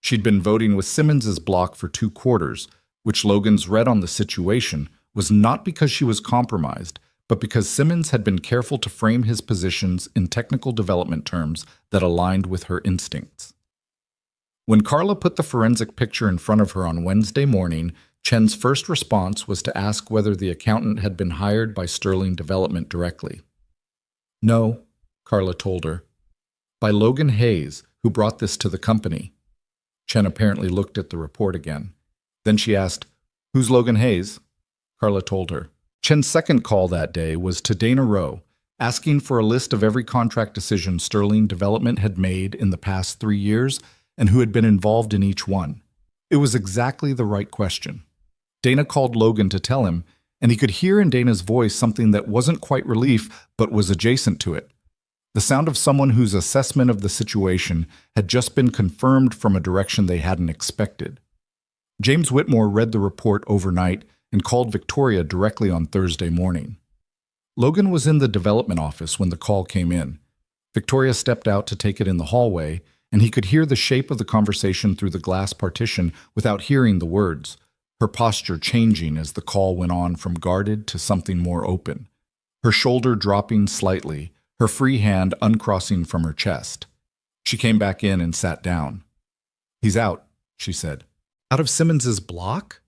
She'd been voting with Simmons's block for 2 quarters, which Logan's read on the situation was not because she was compromised, but because Simmons had been careful to frame his positions in technical development terms that aligned with her instincts. When Carla put the forensic picture in front of her on Wednesday morning, Chen's first response was to ask whether the accountant had been hired by Sterling Development directly. "No," Carla told her. "By Logan Hayes, who brought this to the company." Chen apparently looked at the report again. Then she asked, "Who's Logan Hayes?" Carla told her. Chen's second call that day was to Dana Rowe, asking for a list of every contract decision Sterling Development had made in the past 3 years and who had been involved in each one. It was exactly the right question. Dana called Logan to tell him, and he could hear in Dana's voice something that wasn't quite relief, but was adjacent to it. The sound of someone whose assessment of the situation had just been confirmed from a direction they hadn't expected. James Whitmore read the report overnight and called Victoria directly on Thursday morning. Logan was in the development office when the call came in. Victoria stepped out to take it in the hallway, and he could hear the shape of the conversation through the glass partition without hearing the words, her posture changing as the call went on from guarded to something more open, her shoulder dropping slightly, her free hand uncrossing from her chest. She came back in and sat down. "He's out," she said. "Out of Simmons's block?"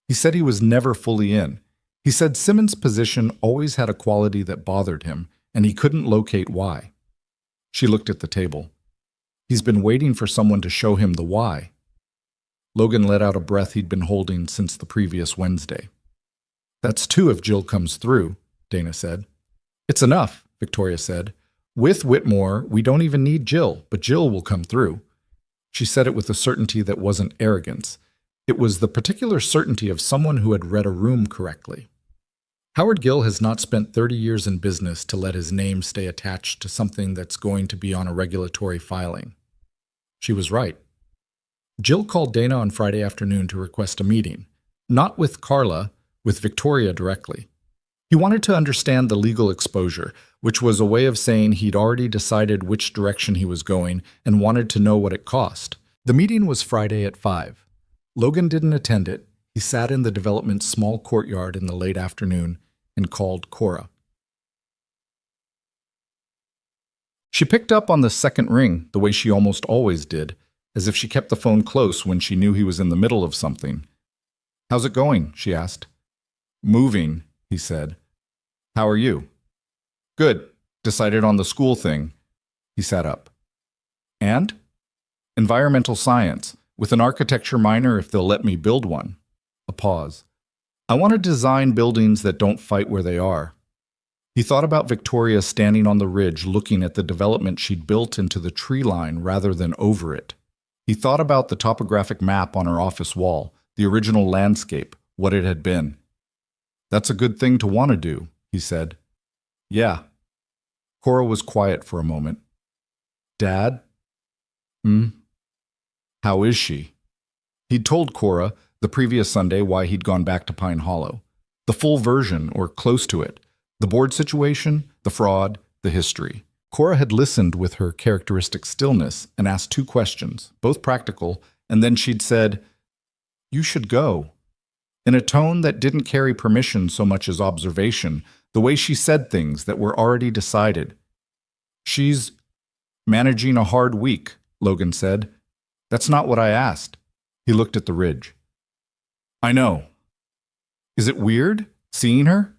He said he was never fully in. He said Simmons' position always had a quality that bothered him, and he couldn't locate why. She looked at the table. He's been waiting for someone to show him the why. Logan let out a breath he'd been holding since the previous Wednesday. "That's two if Jill comes through," Dana said. "It's enough," Victoria said. "With Whitmore, we don't even need Jill, but Jill will come through." She said it with a certainty that wasn't arrogance. It was the particular certainty of someone who had read a room correctly. Howard Gill has not spent 30 years in business to let his name stay attached to something that's going to be on a regulatory filing. She was right. Jill called Dana on Friday afternoon to request a meeting, not with Carla, with Victoria directly. He wanted to understand the legal exposure, which was a way of saying he'd already decided which direction he was going and wanted to know what it cost. The meeting was Friday at 5. Logan didn't attend it. He sat in the development's small courtyard in the late afternoon and called Cora. She picked up on the second ring the way she almost always did, as if she kept the phone close when she knew he was in the middle of something. "How's it going?" she asked. "Moving," he said. "How are you?" "Good. Decided on the school thing." He sat up. "And?" "Environmental science, with an architecture minor if they'll let me build one." A pause. "I want to design buildings that don't fight where they are." He thought about Victoria standing on the ridge looking at the development she'd built into the tree line rather than over it. He thought about the topographic map on her office wall, the original landscape, what it had been. "That's a good thing to want to do," he said. "Yeah." Cora was quiet for a moment. "Dad?" "How is she?" He'd told Cora the previous Sunday why he'd gone back to Pine Hollow. The full version, or close to it. The board situation, the fraud, the history. Cora had listened with her characteristic stillness and asked two questions, both practical, and then she'd said, "You should go." In a tone that didn't carry permission so much as observation, the way she said things that were already decided. "She's managing a hard week," Logan said. "That's not what I asked." He looked at the ridge. "I know. Is it weird, seeing her?"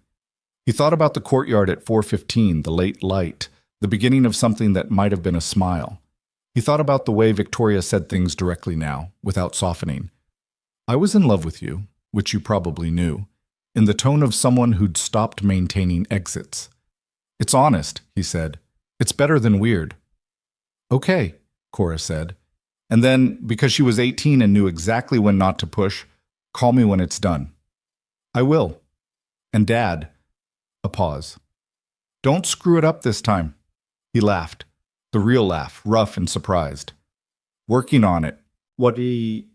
He thought about the courtyard at 4:15, the late light, the beginning of something that might have been a smile. He thought about the way Victoria said things directly now, without softening. "I was in love with you," which you probably knew, in the tone of someone who'd stopped maintaining exits. "It's honest," he said. "It's better than weird." "Okay," Cora said. And then, because she was 18 and knew exactly when not to push, "Call me when it's done." "I will." "And Dad." A pause. "Don't screw it up this time." He laughed. The real laugh, rough and surprised. "Working on it." "What The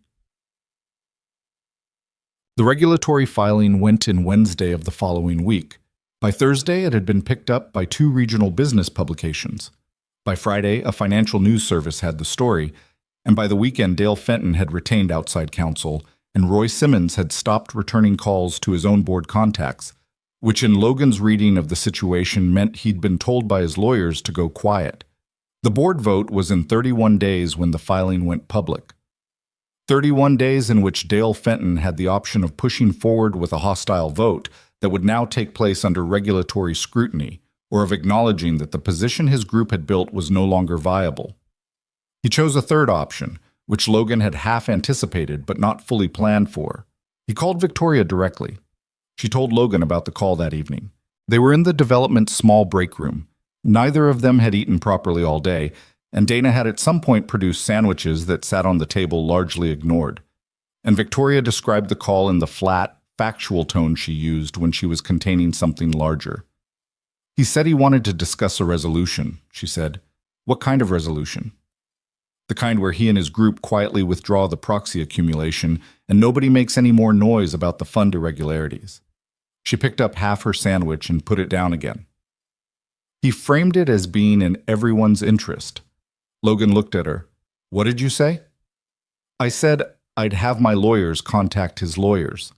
regulatory filing went in Wednesday of the following week. By Thursday, it had been picked up by 2 regional business publications. By Friday, a financial news service had the story, and by the weekend, Dale Fenton had retained outside counsel, and Roy Simmons had stopped returning calls to his own board contacts, which in Logan's reading of the situation meant he'd been told by his lawyers to go quiet. The board vote was in 31 days when the filing went public. 31 days in which Dale Fenton had the option of pushing forward with a hostile vote that would now take place under regulatory scrutiny, or of acknowledging that the position his group had built was no longer viable. He chose a third option, which Logan had half anticipated but not fully planned for. He called Victoria directly. She told Logan about the call that evening. They were in the development's small break room. Neither of them had eaten properly all day, and Dana had at some point produced sandwiches that sat on the table largely ignored. and Victoria described the call in the flat, factual tone she used when she was containing something larger. He said he wanted to discuss a resolution, she said. What kind of resolution? The kind where he and his group quietly withdraw the proxy accumulation and nobody makes any more noise about the fund irregularities. She picked up half her sandwich and put it down again. He framed it as being in everyone's interest. Logan looked at her. What did you say? I said I'd have my lawyers contact his lawyers.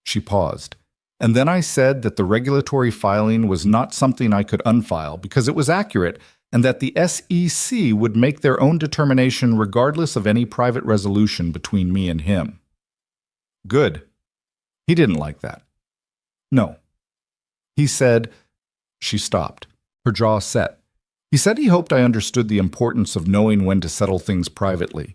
She paused. And then I said that the regulatory filing was not something I could unfile because it was accurate and that the SEC would make their own determination regardless of any private resolution between me and him. Good. He didn't like that. No. He said, she stopped. Her jaw set. He said he hoped I understood the importance of knowing when to settle things privately.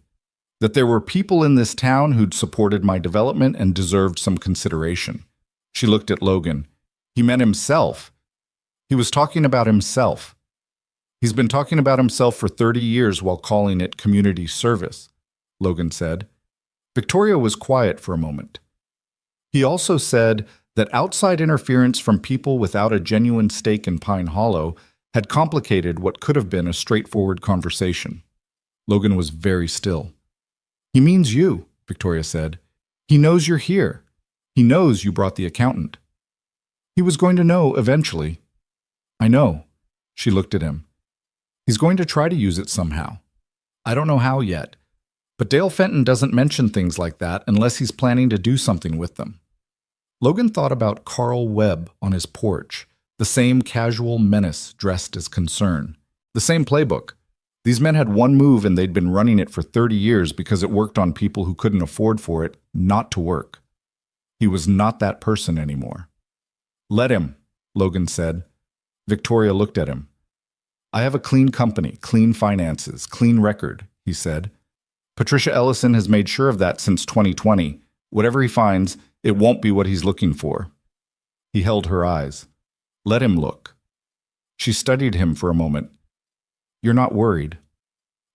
That there were people in this town who'd supported my development and deserved some consideration. She looked at Logan. He meant himself. He was talking about himself. He's been talking about himself for 30 years while calling it community service, Logan said. Victoria was quiet for a moment. He also said that outside interference from people without a genuine stake in Pine Hollow had complicated what could have been a straightforward conversation. Logan was very still. He means you, Victoria said. He knows you're here. He knows you brought the accountant. He was going to know eventually. I know. She looked at him. He's going to try to use it somehow. I don't know how yet. But Dale Fenton doesn't mention things like that unless he's planning to do something with them. Logan thought about Carl Webb on his porch, the same casual menace dressed as concern, the same playbook. These men had one move and they'd been running it for 30 years because it worked on people who couldn't afford for it not to work. He was not that person anymore. Let him, Logan said. Victoria looked at him. I have a clean company, clean finances, clean record, he said. Patricia Ellison has made sure of that since 2020. Whatever he finds, it won't be what he's looking for. He held her eyes. Let him look. She studied him for a moment. You're not worried.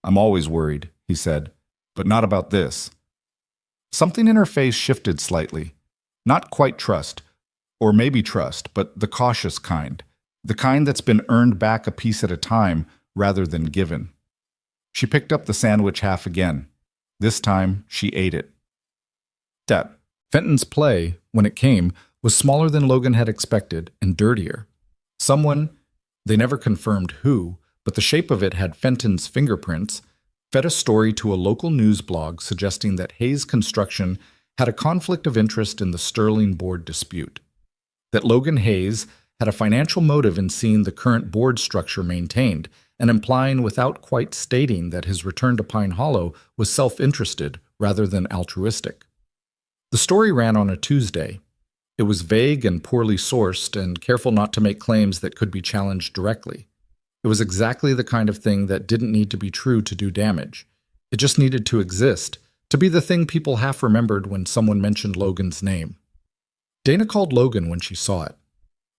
I'm always worried, he said, but not about this. Something in her face shifted slightly. Not quite trust, or maybe trust, but the cautious kind. The kind that's been earned back a piece at a time rather than given. She picked up the sandwich half again. This time, she ate it. That Fenton's play, when it came, was smaller than Logan had expected and dirtier. Someone, they never confirmed who, but the shape of it had Fenton's fingerprints, fed a story to a local news blog suggesting that Hayes Construction had a conflict of interest in the Sterling board dispute. That Logan Hayes had a financial motive in seeing the current board structure maintained, and implying without quite stating that his return to Pine Hollow was self-interested rather than altruistic. The story ran on a Tuesday. It was vague and poorly sourced and careful not to make claims that could be challenged directly. It was exactly the kind of thing that didn't need to be true to do damage. It just needed to exist, to be the thing people half remembered when someone mentioned Logan's name. Dana called Logan when she saw it.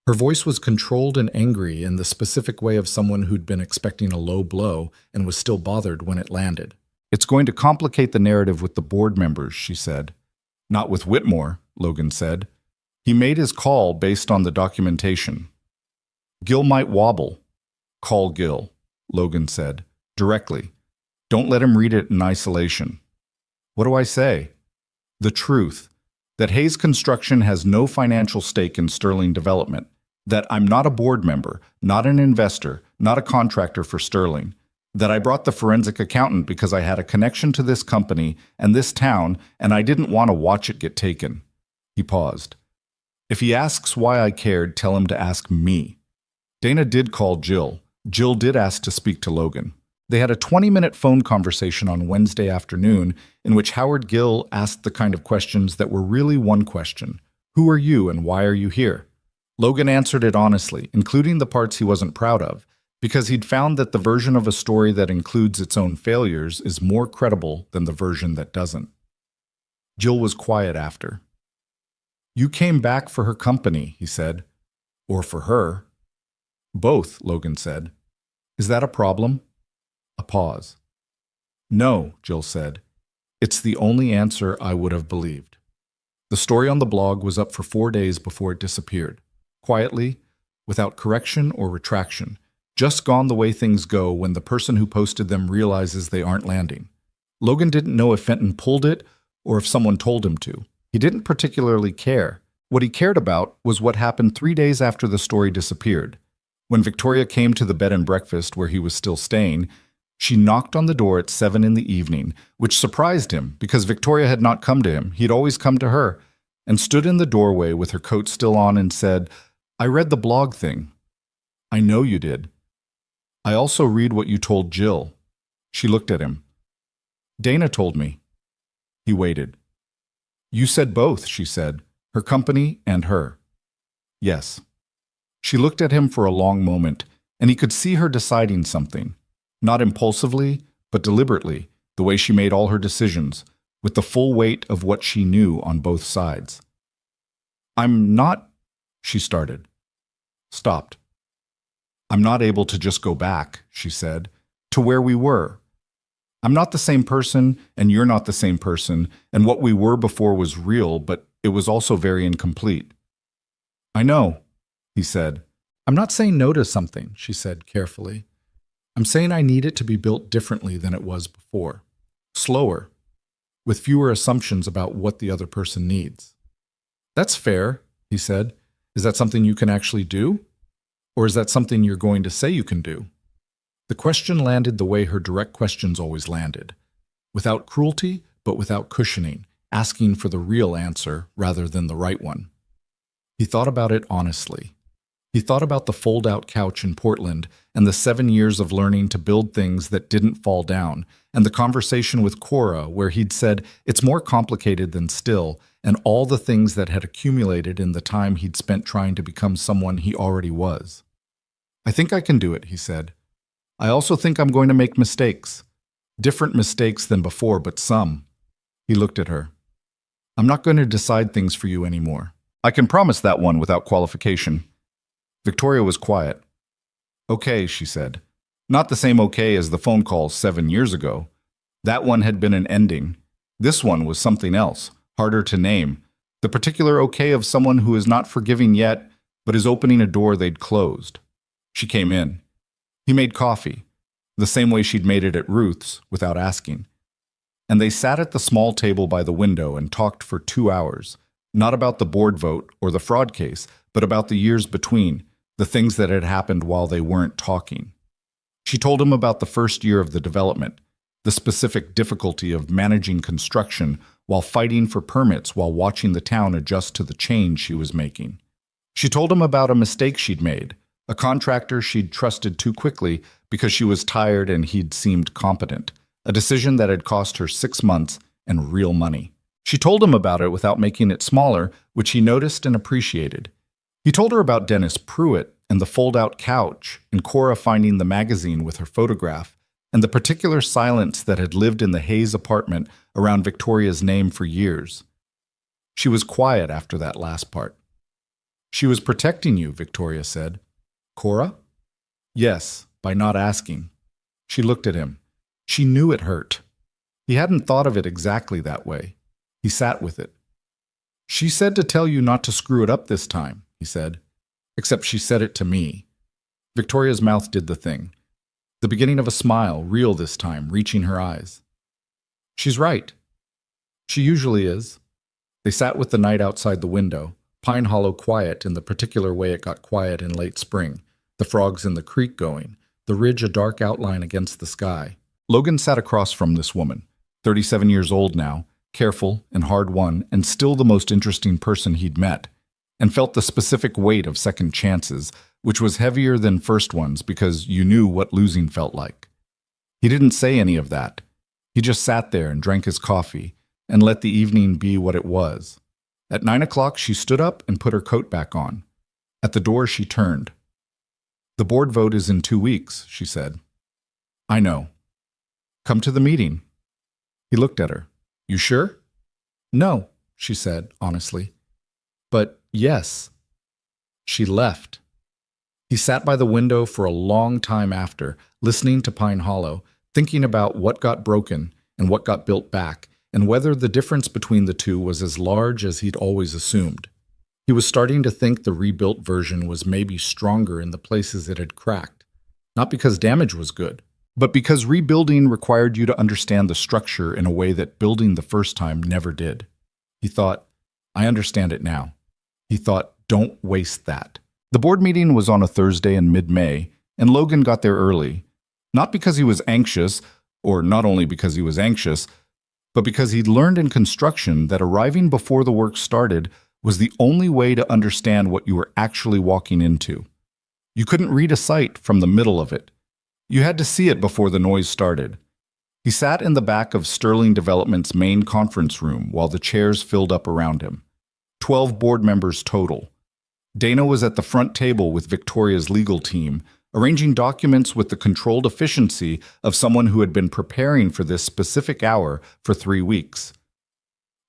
Her voice was controlled and angry in the specific way of someone who'd been expecting a low blow and was still bothered when it landed. It's going to complicate the narrative with the board members, she said. Not with Whitmore, Logan said. He made his call based on the documentation. Gil might wobble. Call Gil, Logan said, directly. Don't let him read it in isolation. What do I say? The truth. That Hayes Construction has no financial stake in Sterling Development. That I'm not a board member, not an investor, not a contractor for Sterling. That I brought the forensic accountant because I had a connection to this company and this town, and I didn't want to watch it get taken. He paused. If he asks why I cared, tell him to ask me. Dana did call Jill. Jill did ask to speak to Logan. They had a 20-minute phone conversation on Wednesday afternoon in which Howard Gill asked the kind of questions that were really one question. Who are you and why are you here? Logan answered it honestly, including the parts he wasn't proud of, because he'd found that the version of a story that includes its own failures is more credible than the version that doesn't. Jill was quiet after. You came back for her company, he said. Or for her. Both, Logan said. Is that a problem? A pause. No, Jill said. It's the only answer I would have believed. The story on the blog was up for 4 days before it disappeared. Quietly, without correction or retraction. Just gone the way things go when the person who posted them realizes they aren't landing. Logan didn't know if Fenton pulled it or if someone told him to. He didn't particularly care. What he cared about was what happened 3 days after the story disappeared. When Victoria came to the bed and breakfast where he was still staying, she knocked on the door at 7 in the evening, which surprised him because Victoria had not come to him. He'd always come to her, and stood in the doorway with her coat still on and said, "I read the blog thing." "I know you did. I also read what you told Jill." She looked at him. "Dana told me." He waited. "You said both," she said, "her company and her." "Yes." She looked at him for a long moment, and he could see her deciding something. Not impulsively, but deliberately, the way she made all her decisions, with the full weight of what she knew on both sides. "I'm not," she started. Stopped. "I'm not able to just go back," she said, "to where we were. I'm not the same person, and you're not the same person, and what we were before was real, but it was also very incomplete." "I know," he said. "I'm not saying no to something," she said carefully. "I'm saying I need it to be built differently than it was before. Slower, with fewer assumptions about what the other person needs." "That's fair," he said. "Is that something you can actually do? Or is that something you're going to say you can do?" The question landed the way her direct questions always landed. Without cruelty, but without cushioning, asking for the real answer rather than the right one. He thought about it honestly. He thought about the fold-out couch in Portland and the 7 years of learning to build things that didn't fall down, and the conversation with Cora where he'd said it's more complicated than still, and all the things that had accumulated in the time he'd spent trying to become someone he already was. "I think I can do it," he said. "I also think I'm going to make mistakes. Different mistakes than before, but some." He looked at her. "I'm not going to decide things for you anymore. I can promise that one without qualification." Victoria was quiet. "Okay," she said. Not the same okay as the phone calls 7 years ago. That one had been an ending. This one was something else, harder to name. The particular okay of someone who is not forgiving yet, but is opening a door they'd closed. She came in. He made coffee, the same way she'd made it at Ruth's, without asking. And they sat at the small table by the window and talked for 2 hours, not about the board vote or the fraud case, but about the years between, the things that had happened while they weren't talking. She told him about the first year of the development, the specific difficulty of managing construction while fighting for permits while watching the town adjust to the change she was making. She told him about a mistake she'd made, a contractor she'd trusted too quickly because she was tired and he'd seemed competent, a decision that had cost her 6 months and real money. She told him about it without making it smaller, which he noticed and appreciated. He told her about Dennis Pruitt and the fold-out couch, and Cora finding the magazine with her photograph, and the particular silence that had lived in the Hayes apartment around Victoria's name for years. She was quiet after that last part. "She was protecting you," Victoria said. "Cora?" "Yes, by not asking." She looked at him. She knew it hurt. He hadn't thought of it exactly that way. He sat with it. "She said to tell you not to screw it up this time," he said. "Except she said it to me." Victoria's mouth did the thing. The beginning of a smile, real this time, reaching her eyes. "She's right. She usually is." They sat with the night outside the window, Pine Hollow quiet in the particular way it got quiet in late spring, the frogs in the creek going, the ridge a dark outline against the sky. Logan sat across from this woman, 37 years old now, careful and hard-won, and still the most interesting person he'd met, and felt the specific weight of second chances, which was heavier than first ones because you knew what losing felt like. He didn't say any of that. He just sat there and drank his coffee and let the evening be what it was. At 9 o'clock, she stood up and put her coat back on. At the door, she turned. "The board vote is in 2 weeks," she said. "I know. Come to the meeting." He looked at her. "You sure?" "No," she said, honestly. "But yes." She left. He sat by the window for a long time after, listening to Pine Hollow, thinking about what got broken and what got built back, and whether the difference between the two was as large as he'd always assumed. He was starting to think the rebuilt version was maybe stronger in the places it had cracked, not because damage was good, but because rebuilding required you to understand the structure in a way that building the first time never did. He thought, I understand it now. He thought, don't waste that. The board meeting was on a Thursday in mid-May, and Logan got there early, not because he was anxious, or not only because he was anxious, but because he'd learned in construction that arriving before the work started was the only way to understand what you were actually walking into. You couldn't read a site from the middle of it. You had to see it before the noise started. He sat in the back of Sterling Development's main conference room while the chairs filled up around him. 12 board members total. Dana was at the front table with Victoria's legal team, arranging documents with the controlled efficiency of someone who had been preparing for this specific hour for 3 weeks.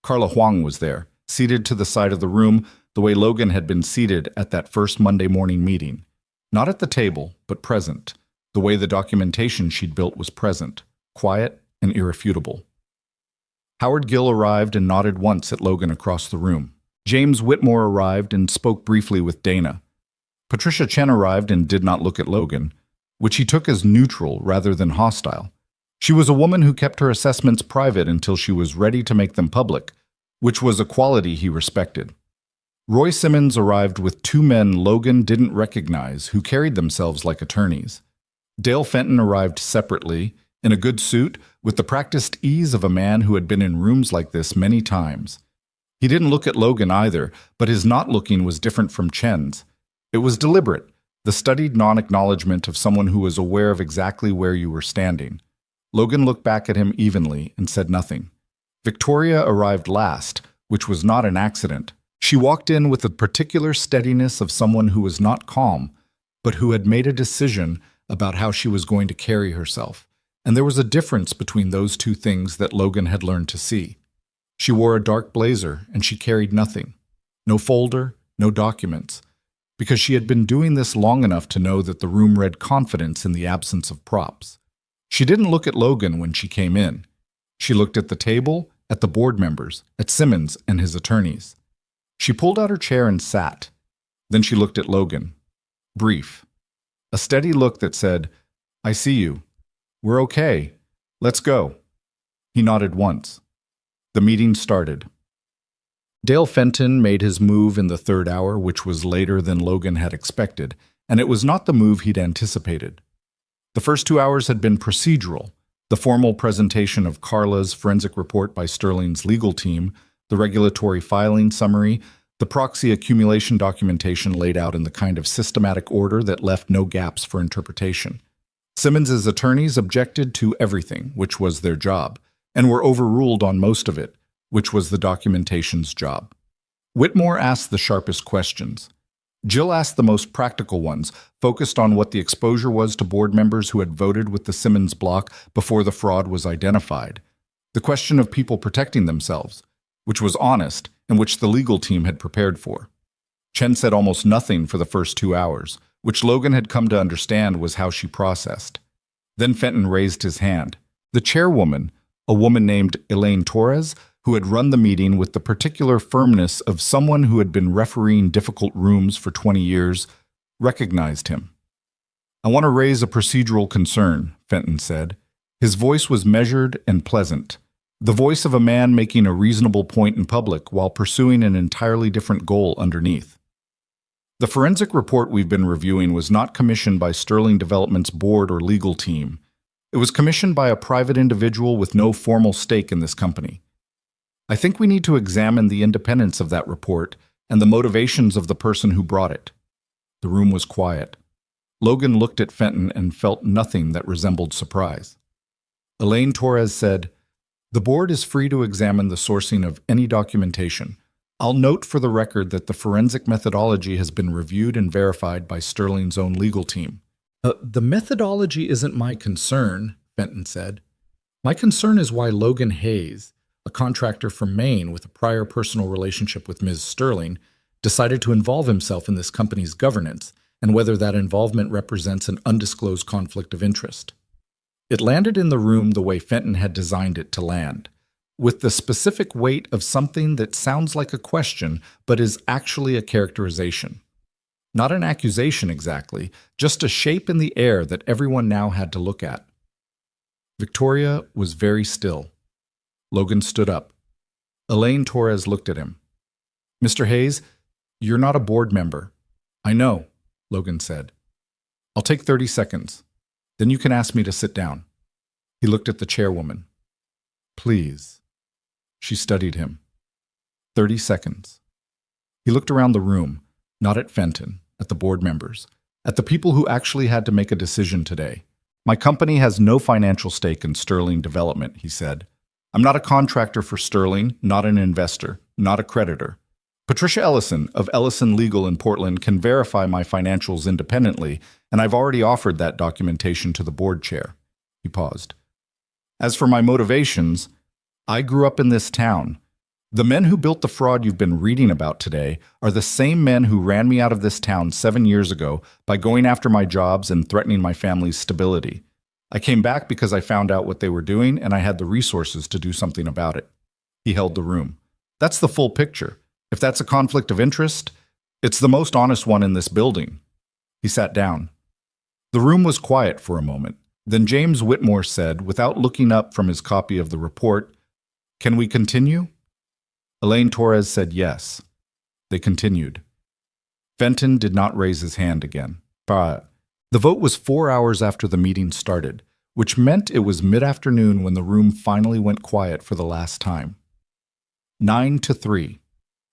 Carla Huang was there, seated to the side of the room the way Logan had been seated at that first Monday morning meeting. Not at the table, but present. The way the documentation she'd built was present, quiet and irrefutable. Howard Gill arrived and nodded once at Logan across the room. James Whitmore arrived and spoke briefly with Dana. Patricia Chen arrived and did not look at Logan, which he took as neutral rather than hostile. She was a woman who kept her assessments private until she was ready to make them public, which was a quality he respected. Roy Simmons arrived with 2 men Logan didn't recognize who carried themselves like attorneys. Dale Fenton arrived separately, in a good suit, with the practiced ease of a man who had been in rooms like this many times. He didn't look at Logan either, but his not looking was different from Chen's. It was deliberate, the studied non-acknowledgement of someone who was aware of exactly where you were standing. Logan looked back at him evenly and said nothing. Victoria arrived last, which was not an accident. She walked in with the particular steadiness of someone who was not calm, but who had made a decision about how she was going to carry herself, and there was a difference between those two things that Logan had learned to see. She wore a dark blazer, and she carried nothing. No folder, no documents, because she had been doing this long enough to know that the room read confidence in the absence of props. She didn't look at Logan when she came in. She looked at the table, at the board members, at Simmons and his attorneys. She pulled out her chair and sat. Then she looked at Logan. Brief. A steady look that said, I see you. We're okay. Let's go. He nodded once. The meeting started. Dale Fenton made his move in the 3rd hour, which was later than Logan had expected, and it was not the move he'd anticipated. The first 2 hours had been procedural, the formal presentation of Carla's forensic report by Sterling's legal team, the regulatory filing summary, the proxy accumulation documentation laid out in the kind of systematic order that left no gaps for interpretation. Simmons's attorneys objected to everything, which was their job, and were overruled on most of it, which was the documentation's job. Whitmore asked the sharpest questions. Jill asked the most practical ones, focused on what the exposure was to board members who had voted with the Simmons block before the fraud was identified. The question of people protecting themselves, which was honest and which the legal team had prepared for. Chen said almost nothing for the first 2 hours, which Logan had come to understand was how she processed. Then Fenton raised his hand. The chairwoman, a woman named Elaine Torres, who had run the meeting with the particular firmness of someone who had been refereeing difficult rooms for 20 years, recognized him. I want to raise a procedural concern, Fenton said. His voice was measured and pleasant, the voice of a man making a reasonable point in public while pursuing an entirely different goal underneath. The forensic report we've been reviewing was not commissioned by Sterling Development's board or legal team. It was commissioned by a private individual with no formal stake in this company. I think we need to examine the independence of that report and the motivations of the person who brought it. The room was quiet. Logan looked at Fenton and felt nothing that resembled surprise. Elaine Torres said, "The board is free to examine the sourcing of any documentation. I'll note for the record that the forensic methodology has been reviewed and verified by Sterling's own legal team." The methodology isn't my concern," Fenton said. "My concern is why Logan Hayes, a contractor from Maine with a prior personal relationship with Ms. Sterling, decided to involve himself in this company's governance, and whether that involvement represents an undisclosed conflict of interest." It landed in the room the way Fenton had designed it to land. with the specific weight of something that sounds like a question but is actually a characterization. Not an accusation exactly, just a shape in the air that everyone now had to look at. Victoria was very still. Logan stood up. Elaine Torres looked at him. "Mr. Hayes, you're not a board member." "I know," Logan said. "I'll take 30 seconds. Then you can ask me to sit down." He looked at the chairwoman. "Please." She studied him. 30 seconds. He looked around the room, not at Fenton, at the board members, at the people who actually had to make a decision today. "My company has no financial stake in Sterling Development," he said. "I'm not a contractor for Sterling, not an investor, not a creditor. Patricia Ellison of Ellison Legal in Portland can verify my financials independently, and I've already offered that documentation to the board chair." He paused. "As for my motivations, I grew up in this town. The men who built the fraud you've been reading about today are the same men who ran me out of this town 7 years ago by going after my jobs and threatening my family's stability. I came back because I found out what they were doing and I had the resources to do something about it." He held the room. "That's the full picture. If that's a conflict of interest, it's the most honest one in this building." He sat down. The room was quiet for a moment. Then James Whitmore said, without looking up from his copy of the report, "Can we continue?" Elaine Torres said yes. They continued. Fenton did not raise his hand again. The vote was 4 hours after the meeting started, which meant it was mid-afternoon when the room finally went quiet for the last time. 9-3.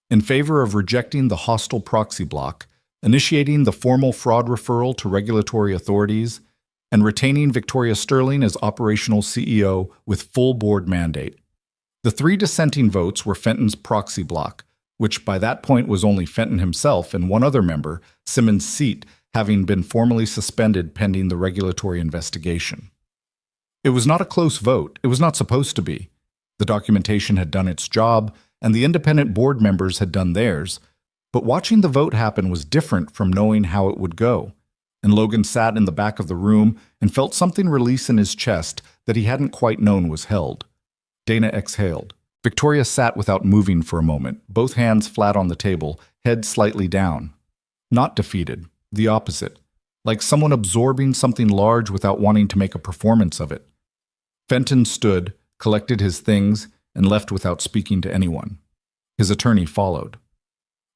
In favor of rejecting the hostile proxy block, initiating the formal fraud referral to regulatory authorities, and retaining Victoria Sterling as operational CEO with full board mandate. The 3 dissenting votes were Fenton's proxy block, which by that point was only Fenton himself and one other member, Simmons' seat, having been formally suspended pending the regulatory investigation. It was not a close vote. It was not supposed to be. The documentation had done its job, and the independent board members had done theirs, but watching the vote happen was different from knowing how it would go, and Logan sat in the back of the room and felt something release in his chest that he hadn't quite known was held. Dana exhaled. Victoria sat without moving for a moment, both hands flat on the table, head slightly down. Not defeated, the opposite, like someone absorbing something large without wanting to make a performance of it. Fenton stood, collected his things, and left without speaking to anyone. His attorney followed.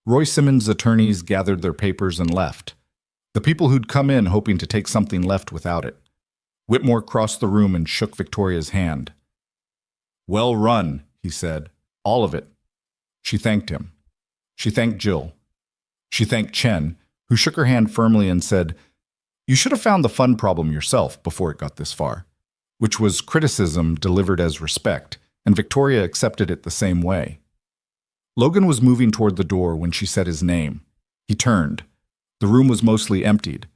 Roy Simmons' attorneys gathered their papers and left. The people who'd come in hoping to take something left without it. Whitmore crossed the room and shook Victoria's hand. "Well run," he said. "All of it." She thanked him. She thanked Jill. She thanked Chen, who shook her hand firmly and said, "You should have found the fun problem yourself before it got this far," which was criticism delivered as respect, and Victoria accepted it the same way. Logan was moving toward the door when she said his name. He turned. The room was mostly emptied.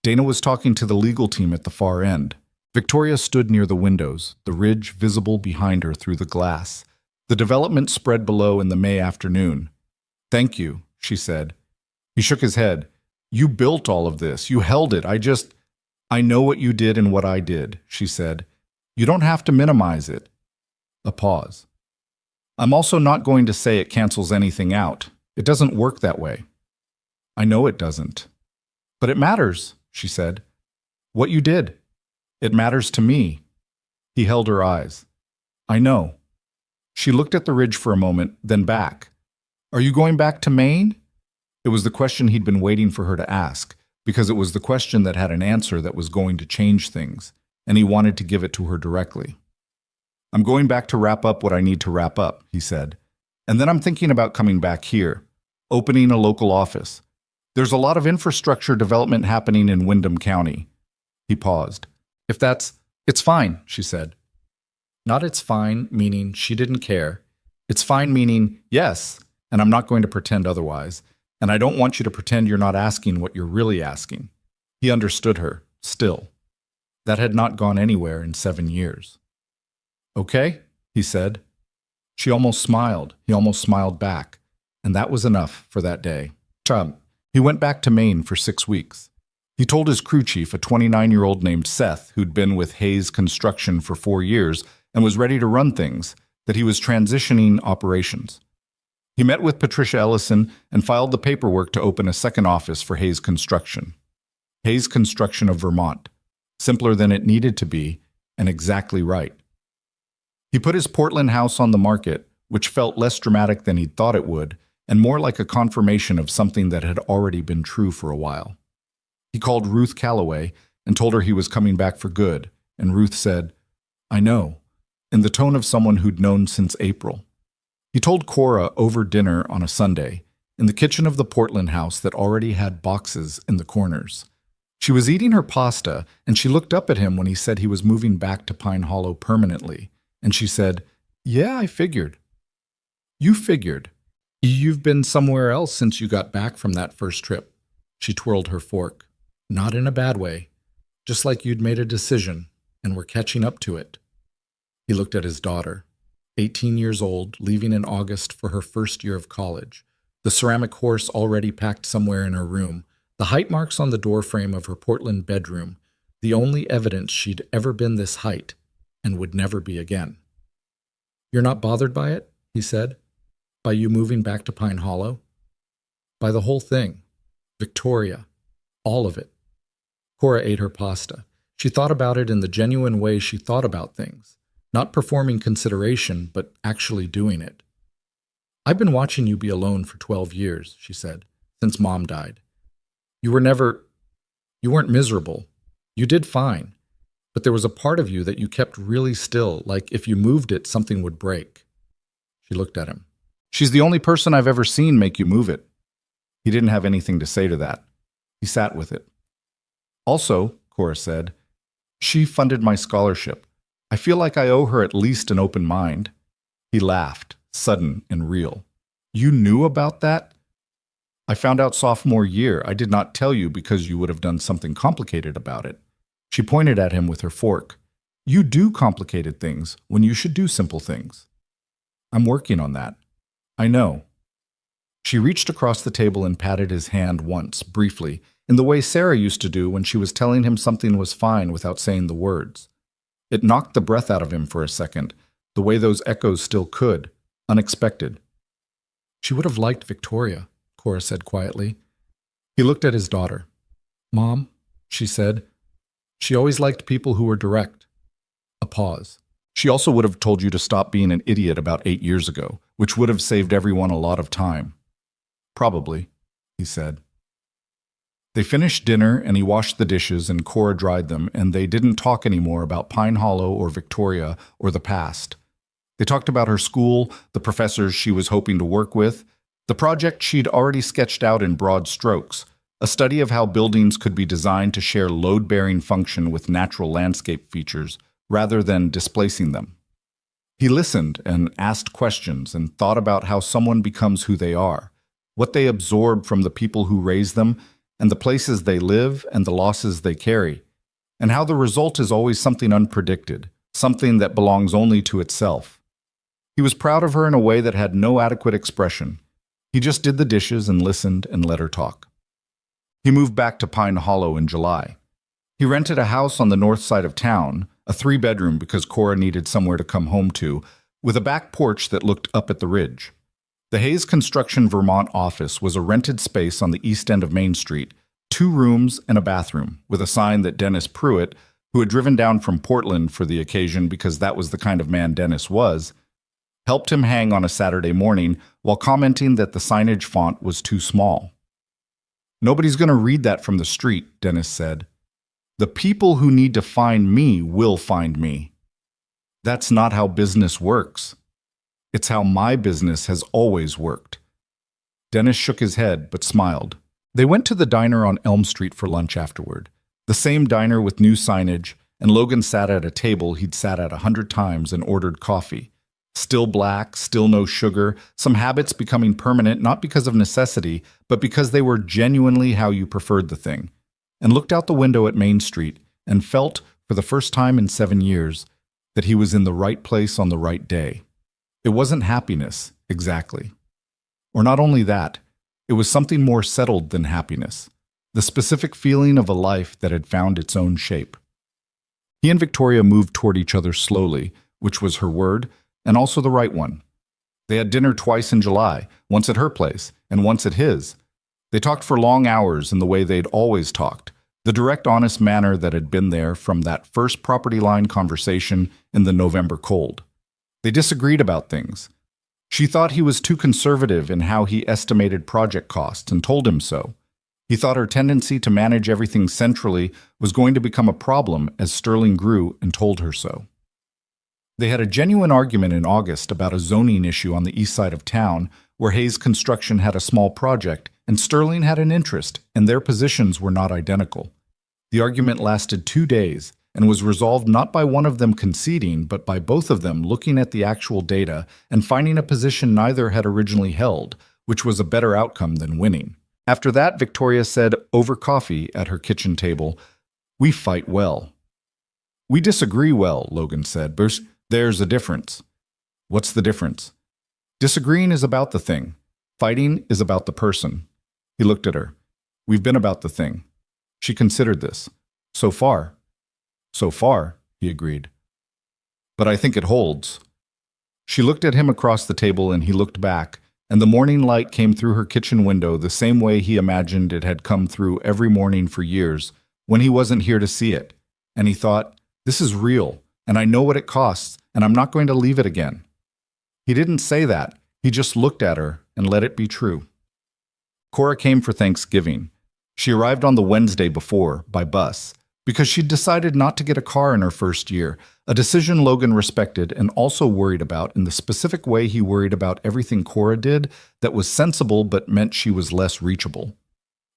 Dana was talking to the legal team at the far end. Victoria stood near the windows, the ridge visible behind her through the glass. The development spread below in the May afternoon. "Thank you," she said. He shook his head. "You built all of this. You held it. I know what you did and what I did," she said. "You don't have to minimize it." A pause. "I'm also not going to say it cancels anything out. It doesn't work that way." "I know it doesn't." "But it matters," she said. "What you did. It matters to me." He held her eyes. "I know." She looked at the ridge for a moment, then back. "Are you going back to Maine?" It was the question he'd been waiting for her to ask, because it was the question that had an answer that was going to change things, and he wanted to give it to her directly. "I'm going back to wrap up what I need to wrap up," he said. "And then I'm thinking about coming back here, opening a local office. There's a lot of infrastructure development happening in Windham County." He paused. It's fine," she said. Not "it's fine," meaning she didn't care. It's fine meaning, yes, and I'm not going to pretend otherwise, and I don't want you to pretend you're not asking what you're really asking. He understood her, still. That had not gone anywhere in 7 years. "Okay," he said. She almost smiled. He almost smiled back. And that was enough for that day. He went back to Maine for 6 weeks. He told his crew chief, a 29-year-old named Seth, who'd been with Hayes Construction for 4 years and was ready to run things, that he was transitioning operations. He met with Patricia Ellison and filed the paperwork to open a second office for Hayes Construction. Hayes Construction of Vermont. Simpler than it needed to be, and exactly right. He put his Portland house on the market, which felt less dramatic than he'd thought it would, and more like a confirmation of something that had already been true for a while. He called Ruth Calloway and told her he was coming back for good, and Ruth said, "I know," in the tone of someone who'd known since April. He told Cora over dinner on a Sunday, in the kitchen of the Portland house that already had boxes in the corners. She was eating her pasta, and she looked up at him when he said he was moving back to Pine Hollow permanently, and she said, "Yeah, I figured." "You figured. You've been somewhere else since you got back from that first trip." She twirled her fork. "Not in a bad way. Just like you'd made a decision, and were catching up to it." He looked at his daughter, 18 years old, leaving in August for her first year of college, the ceramic horse already packed somewhere in her room, the height marks on the doorframe of her Portland bedroom, the only evidence she'd ever been this height, and would never be again. "You're not bothered by it?" he said. "By you moving back to Pine Hollow?" "By the whole thing. Victoria. All of it." Cora ate her pasta. She thought about it in the genuine way she thought about things. Not performing consideration, but actually doing it. "I've been watching you be alone for 12 years, she said, "since Mom died. You weren't miserable. You did fine. But there was a part of you that you kept really still, like if you moved it, something would break." She looked at him. "She's the only person I've ever seen make you move it." He didn't have anything to say to that. He sat with it. "Also," Cora said, "she funded my scholarship. I feel like I owe her at least an open mind." He laughed, sudden and real. "You knew about that?" "I found out sophomore year. I did not tell you because you would have done something complicated about it." She pointed at him with her fork. "You do complicated things when you should do simple things." "I'm working on that." "I know." She reached across the table and patted his hand once, briefly, in the way Sarah used to do when she was telling him something was fine without saying the words. It knocked the breath out of him for a second, the way those echoes still could, unexpected. "She would have liked Victoria," Cora said quietly. He looked at his daughter. "Mom," she said, "she always liked people who were direct." A pause. "She also would have told you to stop being an idiot about 8 years ago, which would have saved everyone a lot of time." "Probably," he said. They finished dinner, and he washed the dishes and Cora dried them, and they didn't talk anymore about Pine Hollow or Victoria or the past. They talked about her school, the professors she was hoping to work with, the project she'd already sketched out in broad strokes, a study of how buildings could be designed to share load-bearing function with natural landscape features rather than displacing them. He listened and asked questions and thought about how someone becomes who they are, what they absorb from the people who raise them, and the places they live and the losses they carry, and how the result is always something unpredicted, something that belongs only to itself. He was proud of her in a way that had no adequate expression. He just did the dishes and listened and let her talk. He moved back to Pine Hollow in July. He rented a house on the north side of town, a 3-bedroom because Cora needed somewhere to come home to, with a back porch that looked up at the ridge. The Hayes Construction Vermont office was a rented space on the east end of Main Street, 2 rooms and a bathroom, with a sign that Dennis Pruitt, who had driven down from Portland for the occasion because that was the kind of man Dennis was, helped him hang on a Saturday morning while commenting that the signage font was too small. "Nobody's going to read that from the street," Dennis said. "The people who need to find me will find me. That's not how business works. It's how my business has always worked." Dennis shook his head, but smiled. They went to the diner on Elm Street for lunch afterward. The same diner with new signage, and Logan sat at a table he'd sat at 100 times and ordered coffee. Still black, still no sugar, some habits becoming permanent not because of necessity, but because they were genuinely how you preferred the thing. And looked out the window at Main Street and felt, for the first time in 7 years, that he was in the right place on the right day. It wasn't happiness, exactly. Or not only that, it was something more settled than happiness, the specific feeling of a life that had found its own shape. He and Victoria moved toward each other slowly, which was her word, and also the right one. They had dinner twice in July, once at her place and once at his. They talked for long hours in the way they'd always talked, the direct, honest manner that had been there from that first property line conversation in the November cold. They disagreed about things. She thought he was too conservative in how he estimated project costs and told him so. He thought her tendency to manage everything centrally was going to become a problem as Sterling grew and told her so. They had a genuine argument in August about a zoning issue on the east side of town where Hayes Construction had a small project and Sterling had an interest, and their positions were not identical. The argument lasted 2 days and was resolved not by one of them conceding, but by both of them looking at the actual data and finding a position neither had originally held, which was a better outcome than winning. After that, Victoria said over coffee at her kitchen table, "We fight well." "We disagree well," Logan said. "There's a difference." "What's the difference?" "Disagreeing is about the thing. Fighting is about the person." He looked at her. "We've been about the thing." She considered this. "So far." "So far," he agreed. "But I think it holds." She looked at him across the table and he looked back, and the morning light came through her kitchen window the same way he imagined it had come through every morning for years, when he wasn't here to see it. And he thought, "This is real, and I know what it costs, and I'm not going to leave it again." He didn't say that. He just looked at her and let it be true. Cora came for Thanksgiving. She arrived on the Wednesday before, by bus, because she'd decided not to get a car in her first year, a decision Logan respected and also worried about in the specific way he worried about everything Cora did that was sensible but meant she was less reachable.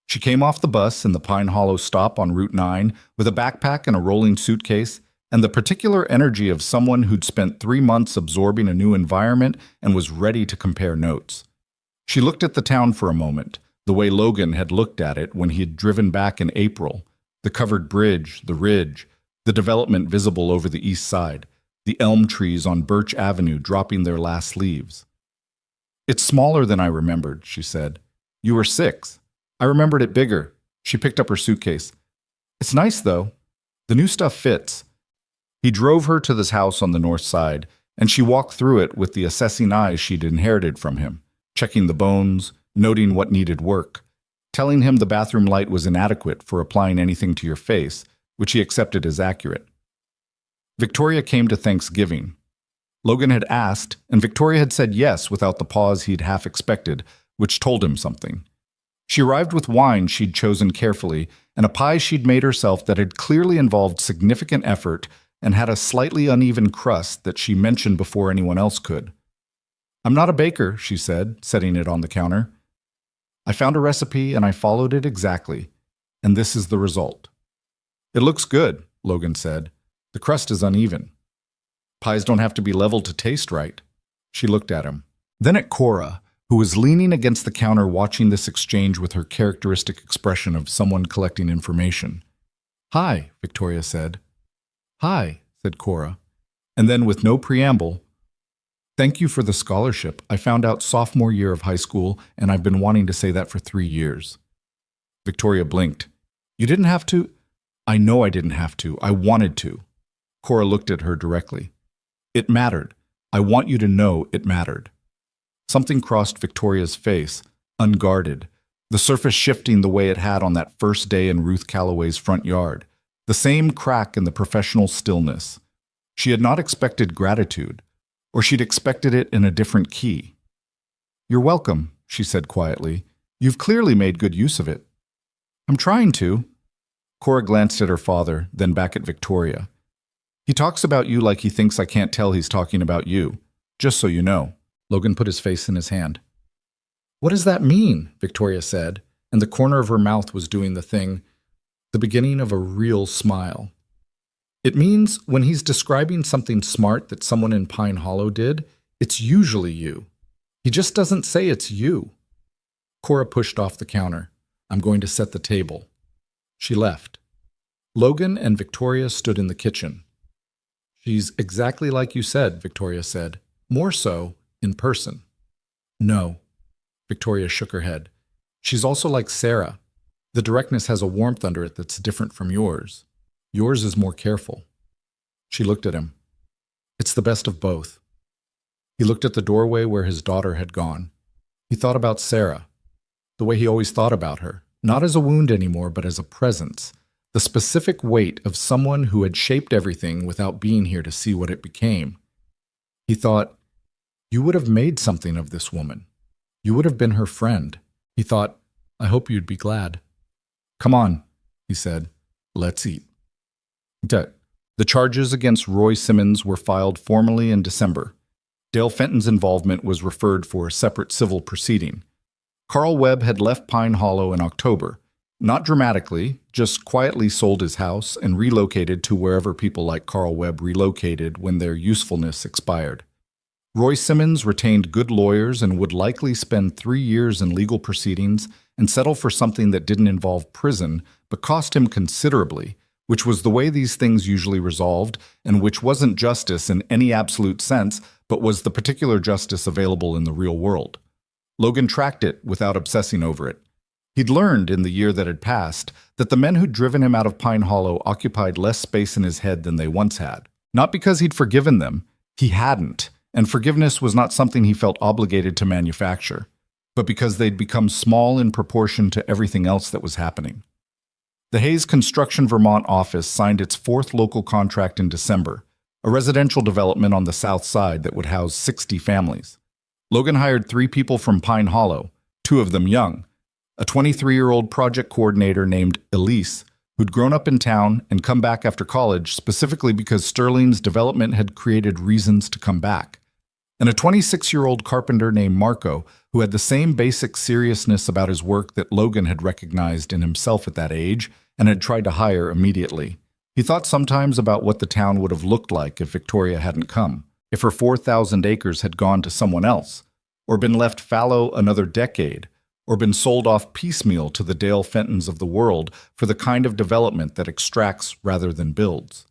She came off the bus in the Pine Hollow stop on Route 9 with a backpack and a rolling suitcase, and the particular energy of someone who'd spent 3 months absorbing a new environment and was ready to compare notes. She looked at the town for a moment, the way Logan had looked at it when he had driven back in April. The covered bridge, the ridge, the development visible over the east side, the elm trees on Birch Avenue dropping their last leaves. "It's smaller than I remembered," she said. "You were 6. I remembered it bigger." She picked up her suitcase. "It's nice, though. The new stuff fits." He drove her to this house on the north side, and she walked through it with the assessing eyes she'd inherited from him, checking the bones, noting what needed work, telling him the bathroom light was inadequate for applying anything to your face, which he accepted as accurate. Victoria came to Thanksgiving. Logan had asked, and Victoria had said yes without the pause he'd half expected, which told him something. She arrived with wine she'd chosen carefully and a pie she'd made herself that had clearly involved significant effort and had a slightly uneven crust that she mentioned before anyone else could. "I'm not a baker," she said, setting it on the counter. "I found a recipe and I followed it exactly, and this is the result." "It looks good," Logan said. "The crust is uneven." "Pies don't have to be leveled to taste right." She looked at him. Then at Cora, who was leaning against the counter watching this exchange with her characteristic expression of someone collecting information. "Hi," Victoria said. "Hi," said Cora. And then with no preamble, "Thank you for the scholarship. I found out sophomore year of high school, and I've been wanting to say that for 3 years." Victoria blinked. "You didn't have to?" "I know I didn't have to. I wanted to." Cora looked at her directly. "It mattered. I want you to know it mattered." Something crossed Victoria's face, unguarded, the surface shifting the way it had on that first day in Ruth Calloway's front yard, the same crack in the professional stillness. She had not expected gratitude, or she'd expected it in a different key. "You're welcome," she said quietly. "You've clearly made good use of it." "I'm trying to." Cora glanced at her father, then back at Victoria. "He talks about you like he thinks I can't tell he's talking about you. Just so you know." Logan put his face in his hand. "What does that mean?" Victoria said, and the corner of her mouth was doing the thing, the beginning of a real smile. "It means when he's describing something smart that someone in Pine Hollow did, it's usually you. He just doesn't say it's you." Cora pushed off the counter. "I'm going to set the table." She left. Logan and Victoria stood in the kitchen. "She's exactly like you said," Victoria said. "More so in person." "No." Victoria shook her head. "She's also like Sarah. The directness has a warmth under it that's different from yours. Yours is more careful." She looked at him. "It's the best of both." He looked at the doorway where his daughter had gone. He thought about Sarah, the way he always thought about her, not as a wound anymore, but as a presence, the specific weight of someone who had shaped everything without being here to see what it became. He thought, you would have made something of this woman. You would have been her friend. He thought, I hope you'd be glad. Come on, he said. Let's eat. The charges against Roy Simmons were filed formally in December. Dale Fenton's involvement was referred for a separate civil proceeding. Carl Webb had left Pine Hollow in October. Not dramatically, just quietly sold his house and relocated to wherever people like Carl Webb relocated when their usefulness expired. Roy Simmons retained good lawyers and would likely spend 3 years in legal proceedings and settle for something that didn't involve prison, but cost him considerably, which was the way these things usually resolved, and which wasn't justice in any absolute sense, but was the particular justice available in the real world. Logan tracked it without obsessing over it. He'd learned in the year that had passed that the men who'd driven him out of Pine Hollow occupied less space in his head than they once had. Not because he'd forgiven them, he hadn't, and forgiveness was not something he felt obligated to manufacture, but because they'd become small in proportion to everything else that was happening. The Hayes Construction Vermont office signed its 4th local contract in December, a residential development on the south side that would house 60 families. Logan hired 3 people from Pine Hollow, 2 of them young, a 23-year-old project coordinator named Elise, who'd grown up in town and come back after college specifically because Sterling's development had created reasons to come back, and a 26-year-old carpenter named Marco, who had the same basic seriousness about his work that Logan had recognized in himself at that age and had tried to hire immediately. He thought sometimes about what the town would have looked like if Victoria hadn't come, if her 4,000 acres had gone to someone else, or been left fallow another decade, or been sold off piecemeal to the Dale Fentons of the world for the kind of development that extracts rather than builds.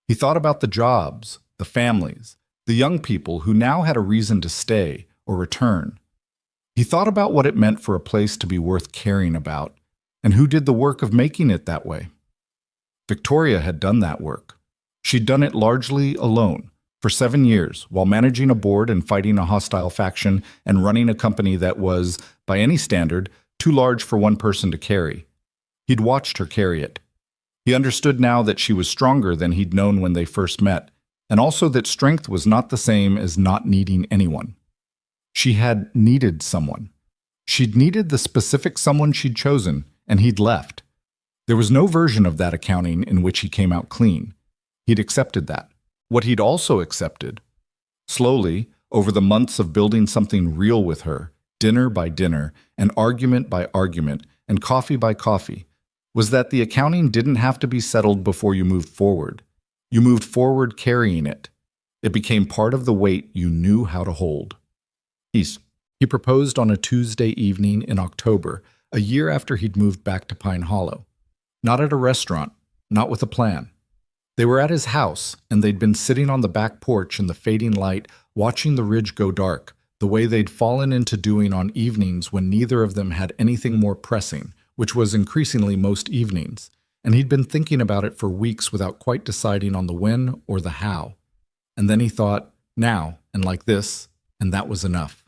He thought about the jobs, the families, the young people who now had a reason to stay or return. He thought about what it meant for a place to be worth caring about, and who did the work of making it that way. Victoria had done that work. She'd done it largely alone, for 7 years, while managing a board and fighting a hostile faction and running a company that was, by any standard, too large for one person to carry. He'd watched her carry it. He understood now that she was stronger than he'd known when they first met, and also that strength was not the same as not needing anyone. She had needed someone. She'd needed the specific someone she'd chosen, and he'd left. There was no version of that accounting in which he came out clean. He'd accepted that. What he'd also accepted, slowly, over the months of building something real with her, dinner by dinner, and argument by argument, and coffee by coffee, was that the accounting didn't have to be settled before you moved forward. You moved forward carrying it. It became part of the weight you knew how to hold. He proposed on a Tuesday evening in October, a year after he'd moved back to Pine Hollow. Not at a restaurant, not with a plan. They were at his house, and they'd been sitting on the back porch in the fading light, watching the ridge go dark, the way they'd fallen into doing on evenings when neither of them had anything more pressing, which was increasingly most evenings, and he'd been thinking about it for weeks without quite deciding on the when or the how. And then he thought, now, and like this, and that was enough.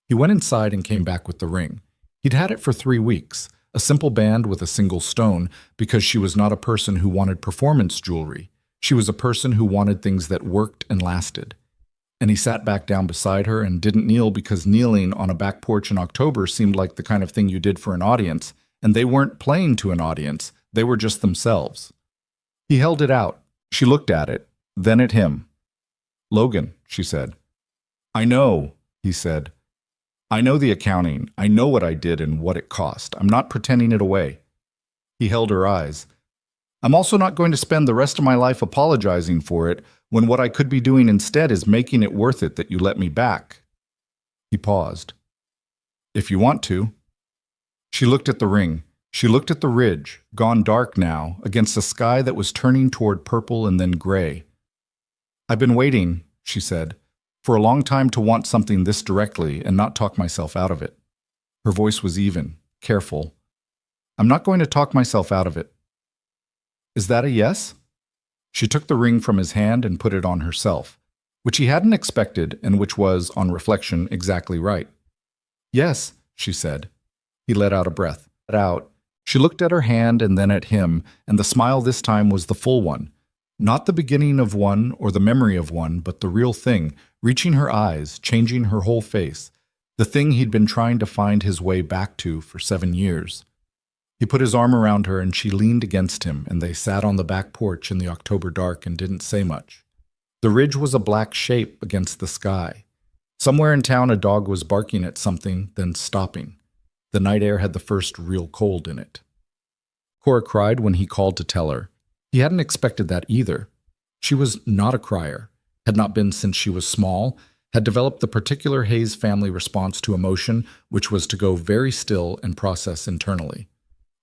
He went inside and came back with the ring. He'd had it for 3 weeks, a simple band with a single stone, because she was not a person who wanted performance jewelry. She was a person who wanted things that worked and lasted. And he sat back down beside her and didn't kneel because kneeling on a back porch in October seemed like the kind of thing you did for an audience, and they weren't playing to an audience, they were just themselves. He held it out. She looked at it, then at him. "Logan," she said. "I know," he said. "I know the accounting. I know what I did and what it cost. I'm not pretending it away." He held her eyes. "I'm also not going to spend the rest of my life apologizing for it when what I could be doing instead is making it worth it that you let me back." He paused. "If you want to." She looked at the ring. She looked at the ridge, gone dark now, against a sky that was turning toward purple and then gray. "I've been waiting," she said, "for a long time to want something this directly and not talk myself out of it." Her voice was even, careful. "I'm not going to talk myself out of it." "Is that a yes?" She took the ring from his hand and put it on herself. which he hadn't expected and which was, on reflection, exactly right. "Yes," she said. He let out a breath. She looked at her hand and then at him, and the smile this time was the full one. Not the beginning of one or the memory of one, but the real thing, reaching her eyes, changing her whole face, the thing he'd been trying to find his way back to for 7 years. He put his arm around her and she leaned against him, and they sat on the back porch in the October dark and didn't say much. The ridge was a black shape against the sky. Somewhere in town a dog was barking at something, then stopping. The night air had the first real cold in it. Cora cried when he called to tell her. He hadn't expected that either. She was not a crier, had not been since she was small, had developed the particular Hayes family response to emotion, which was to go very still and process internally.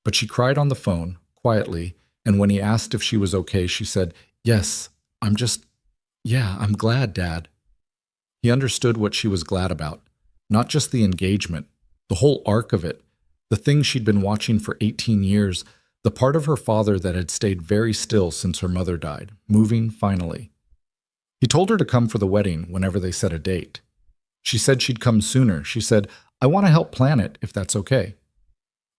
But she cried on the phone, quietly, and when he asked if she was okay, she said, "Yes, I'm glad, Dad." He understood what she was glad about, not just the engagement, the whole arc of it, the thing she'd been watching for 18 years, the part of her father that had stayed very still since her mother died, moving finally. He told her to come for the wedding whenever they set a date. She said she'd come sooner. She said, "I want to help plan it, if that's okay."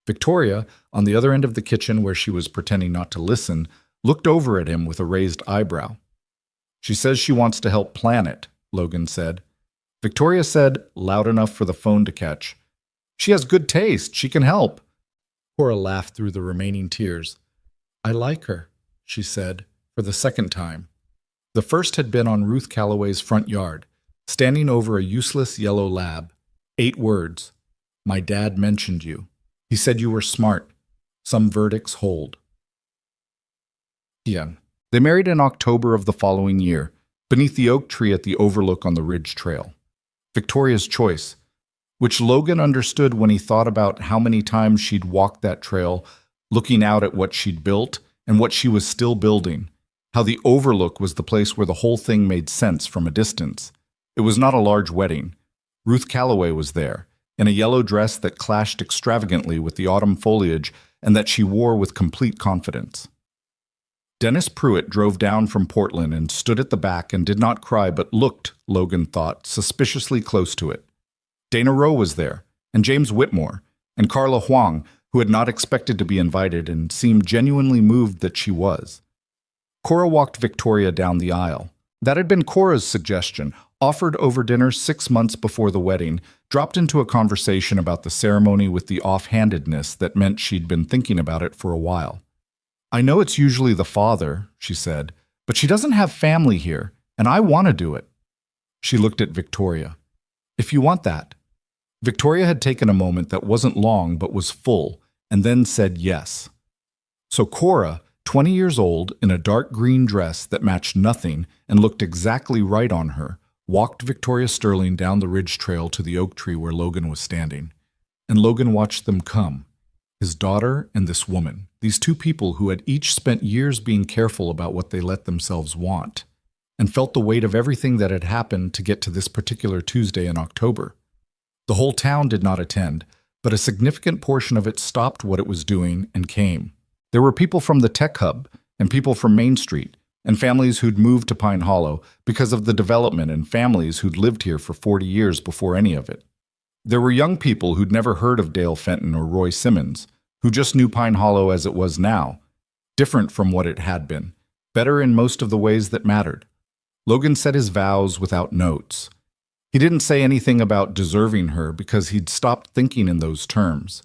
Victoria, on the other end of the kitchen where she was pretending not to listen, looked over at him with a raised eyebrow. "She says she wants to help plan it," Logan said. Victoria said, loud enough for the phone to catch, "She has good taste. She can help." Cora laughed through the remaining tears. "I like her," she said, for the second time. The first had been on Ruth Calloway's front yard, standing over a useless yellow lab. 8 words. "My dad mentioned you. He said you were smart. Some verdicts hold." Yeah. They married in October of the following year, beneath the oak tree at the overlook on the Ridge Trail. Victoria's choice, which Logan understood when he thought about how many times she'd walked that trail, looking out at what she'd built and what she was still building, how the overlook was the place where the whole thing made sense from a distance. It was not a large wedding. Ruth Calloway was there, in a yellow dress that clashed extravagantly with the autumn foliage and that she wore with complete confidence. Dennis Pruitt drove down from Portland and stood at the back and did not cry but looked, Logan thought, suspiciously close to it. Dana Rowe was there, and James Whitmore, and Carla Huang, who had not expected to be invited and seemed genuinely moved that she was. Cora walked Victoria down the aisle. That had been Cora's suggestion, offered over dinner 6 months before the wedding, dropped into a conversation about the ceremony with the offhandedness that meant she'd been thinking about it for a while. "I know it's usually the father," she said, "but she doesn't have family here, and I want to do it." She looked at Victoria. "If you want that." Victoria had taken a moment that wasn't long but was full, and then said yes. So Cora, 20 years old, in a dark green dress that matched nothing and looked exactly right on her, walked Victoria Sterling down the ridge trail to the oak tree where Logan was standing. And Logan watched them come. His daughter and this woman, these 2 people who had each spent years being careful about what they let themselves want, and felt the weight of everything that had happened to get to this particular Tuesday in October. The whole town did not attend, but a significant portion of it stopped what it was doing and came. There were people from the tech hub, and people from Main Street, and families who'd moved to Pine Hollow because of the development, and families who'd lived here for 40 years before any of it. There were young people who'd never heard of Dale Fenton or Roy Simmons, who just knew Pine Hollow as it was now, different from what it had been, better in most of the ways that mattered. Logan said his vows without notes. He didn't say anything about deserving her because he'd stopped thinking in those terms.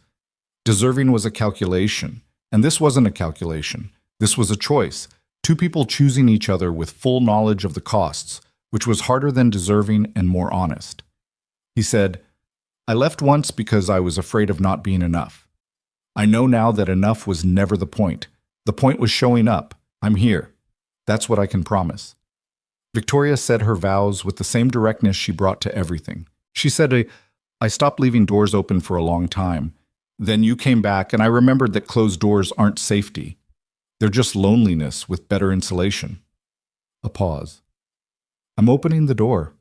Deserving was a calculation, and this wasn't a calculation. This was a choice, 2 people choosing each other with full knowledge of the costs, which was harder than deserving and more honest. He said, "I left once because I was afraid of not being enough. I know now that enough was never the point. The point was showing up. I'm here. That's what I can promise." Victoria said her vows with the same directness she brought to everything. She said, I stopped leaving doors open for a long time. Then you came back, and I remembered that closed doors aren't safety. They're just loneliness with better insulation." A pause. "I'm opening the door."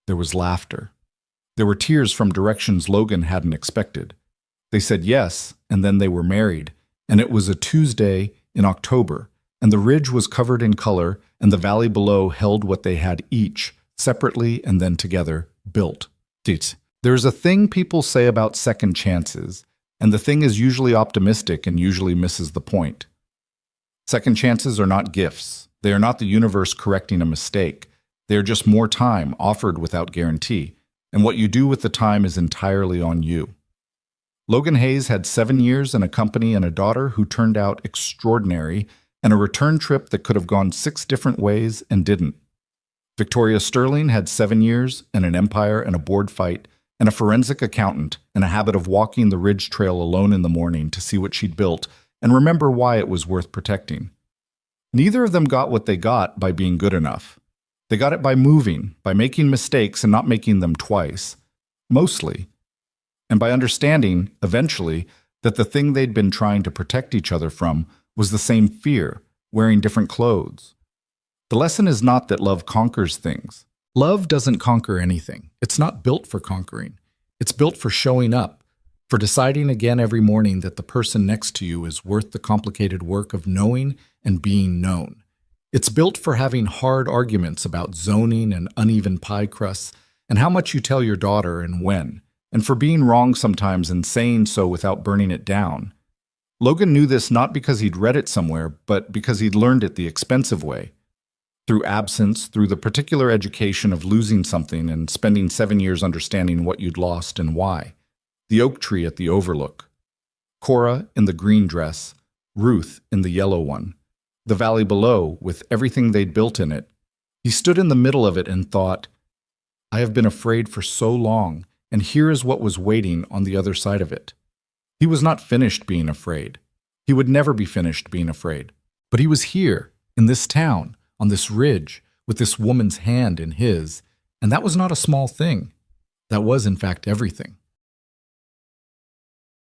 There was laughter. There were tears from directions Logan hadn't expected. They said yes, and then they were married, and it was a Tuesday in October, and the ridge was covered in color, and the valley below held what they had each, separately and then together, built. There's a thing people say about second chances, and the thing is usually optimistic and usually misses the point. Second chances are not gifts. They are not the universe correcting a mistake. They are just more time offered without guarantee, and what you do with the time is entirely on you. Logan Hayes had 7 years and a company and a daughter who turned out extraordinary, and a return trip that could have gone 6 different ways and didn't. Victoria Sterling had 7 years and an empire and a board fight and a forensic accountant and a habit of walking the ridge trail alone in the morning to see what she'd built and remember why it was worth protecting. Neither of them got what they got by being good enough. They got it by moving, by making mistakes and not making them twice, mostly, and by understanding, eventually, that the thing they'd been trying to protect each other from was the same fear, wearing different clothes. The lesson is not that love conquers things. Love doesn't conquer anything. It's not built for conquering. It's built for showing up, for deciding again every morning that the person next to you is worth the complicated work of knowing and being known. It's built for having hard arguments about zoning and uneven pie crusts and how much you tell your daughter and when, and for being wrong sometimes and saying so without burning it down. Logan knew this not because he'd read it somewhere, but because he'd learned it the expensive way. Through absence, through the particular education of losing something and spending 7 years understanding what you'd lost and why. The oak tree at the overlook. Cora in the green dress, Ruth in the yellow one. The valley below, with everything they'd built in it. He stood in the middle of it and thought, I have been afraid for so long, and here is what was waiting on the other side of it. He was not finished being afraid. He would never be finished being afraid. But he was here, in this town, on this ridge, with this woman's hand in his, and that was not a small thing. That was, in fact, everything.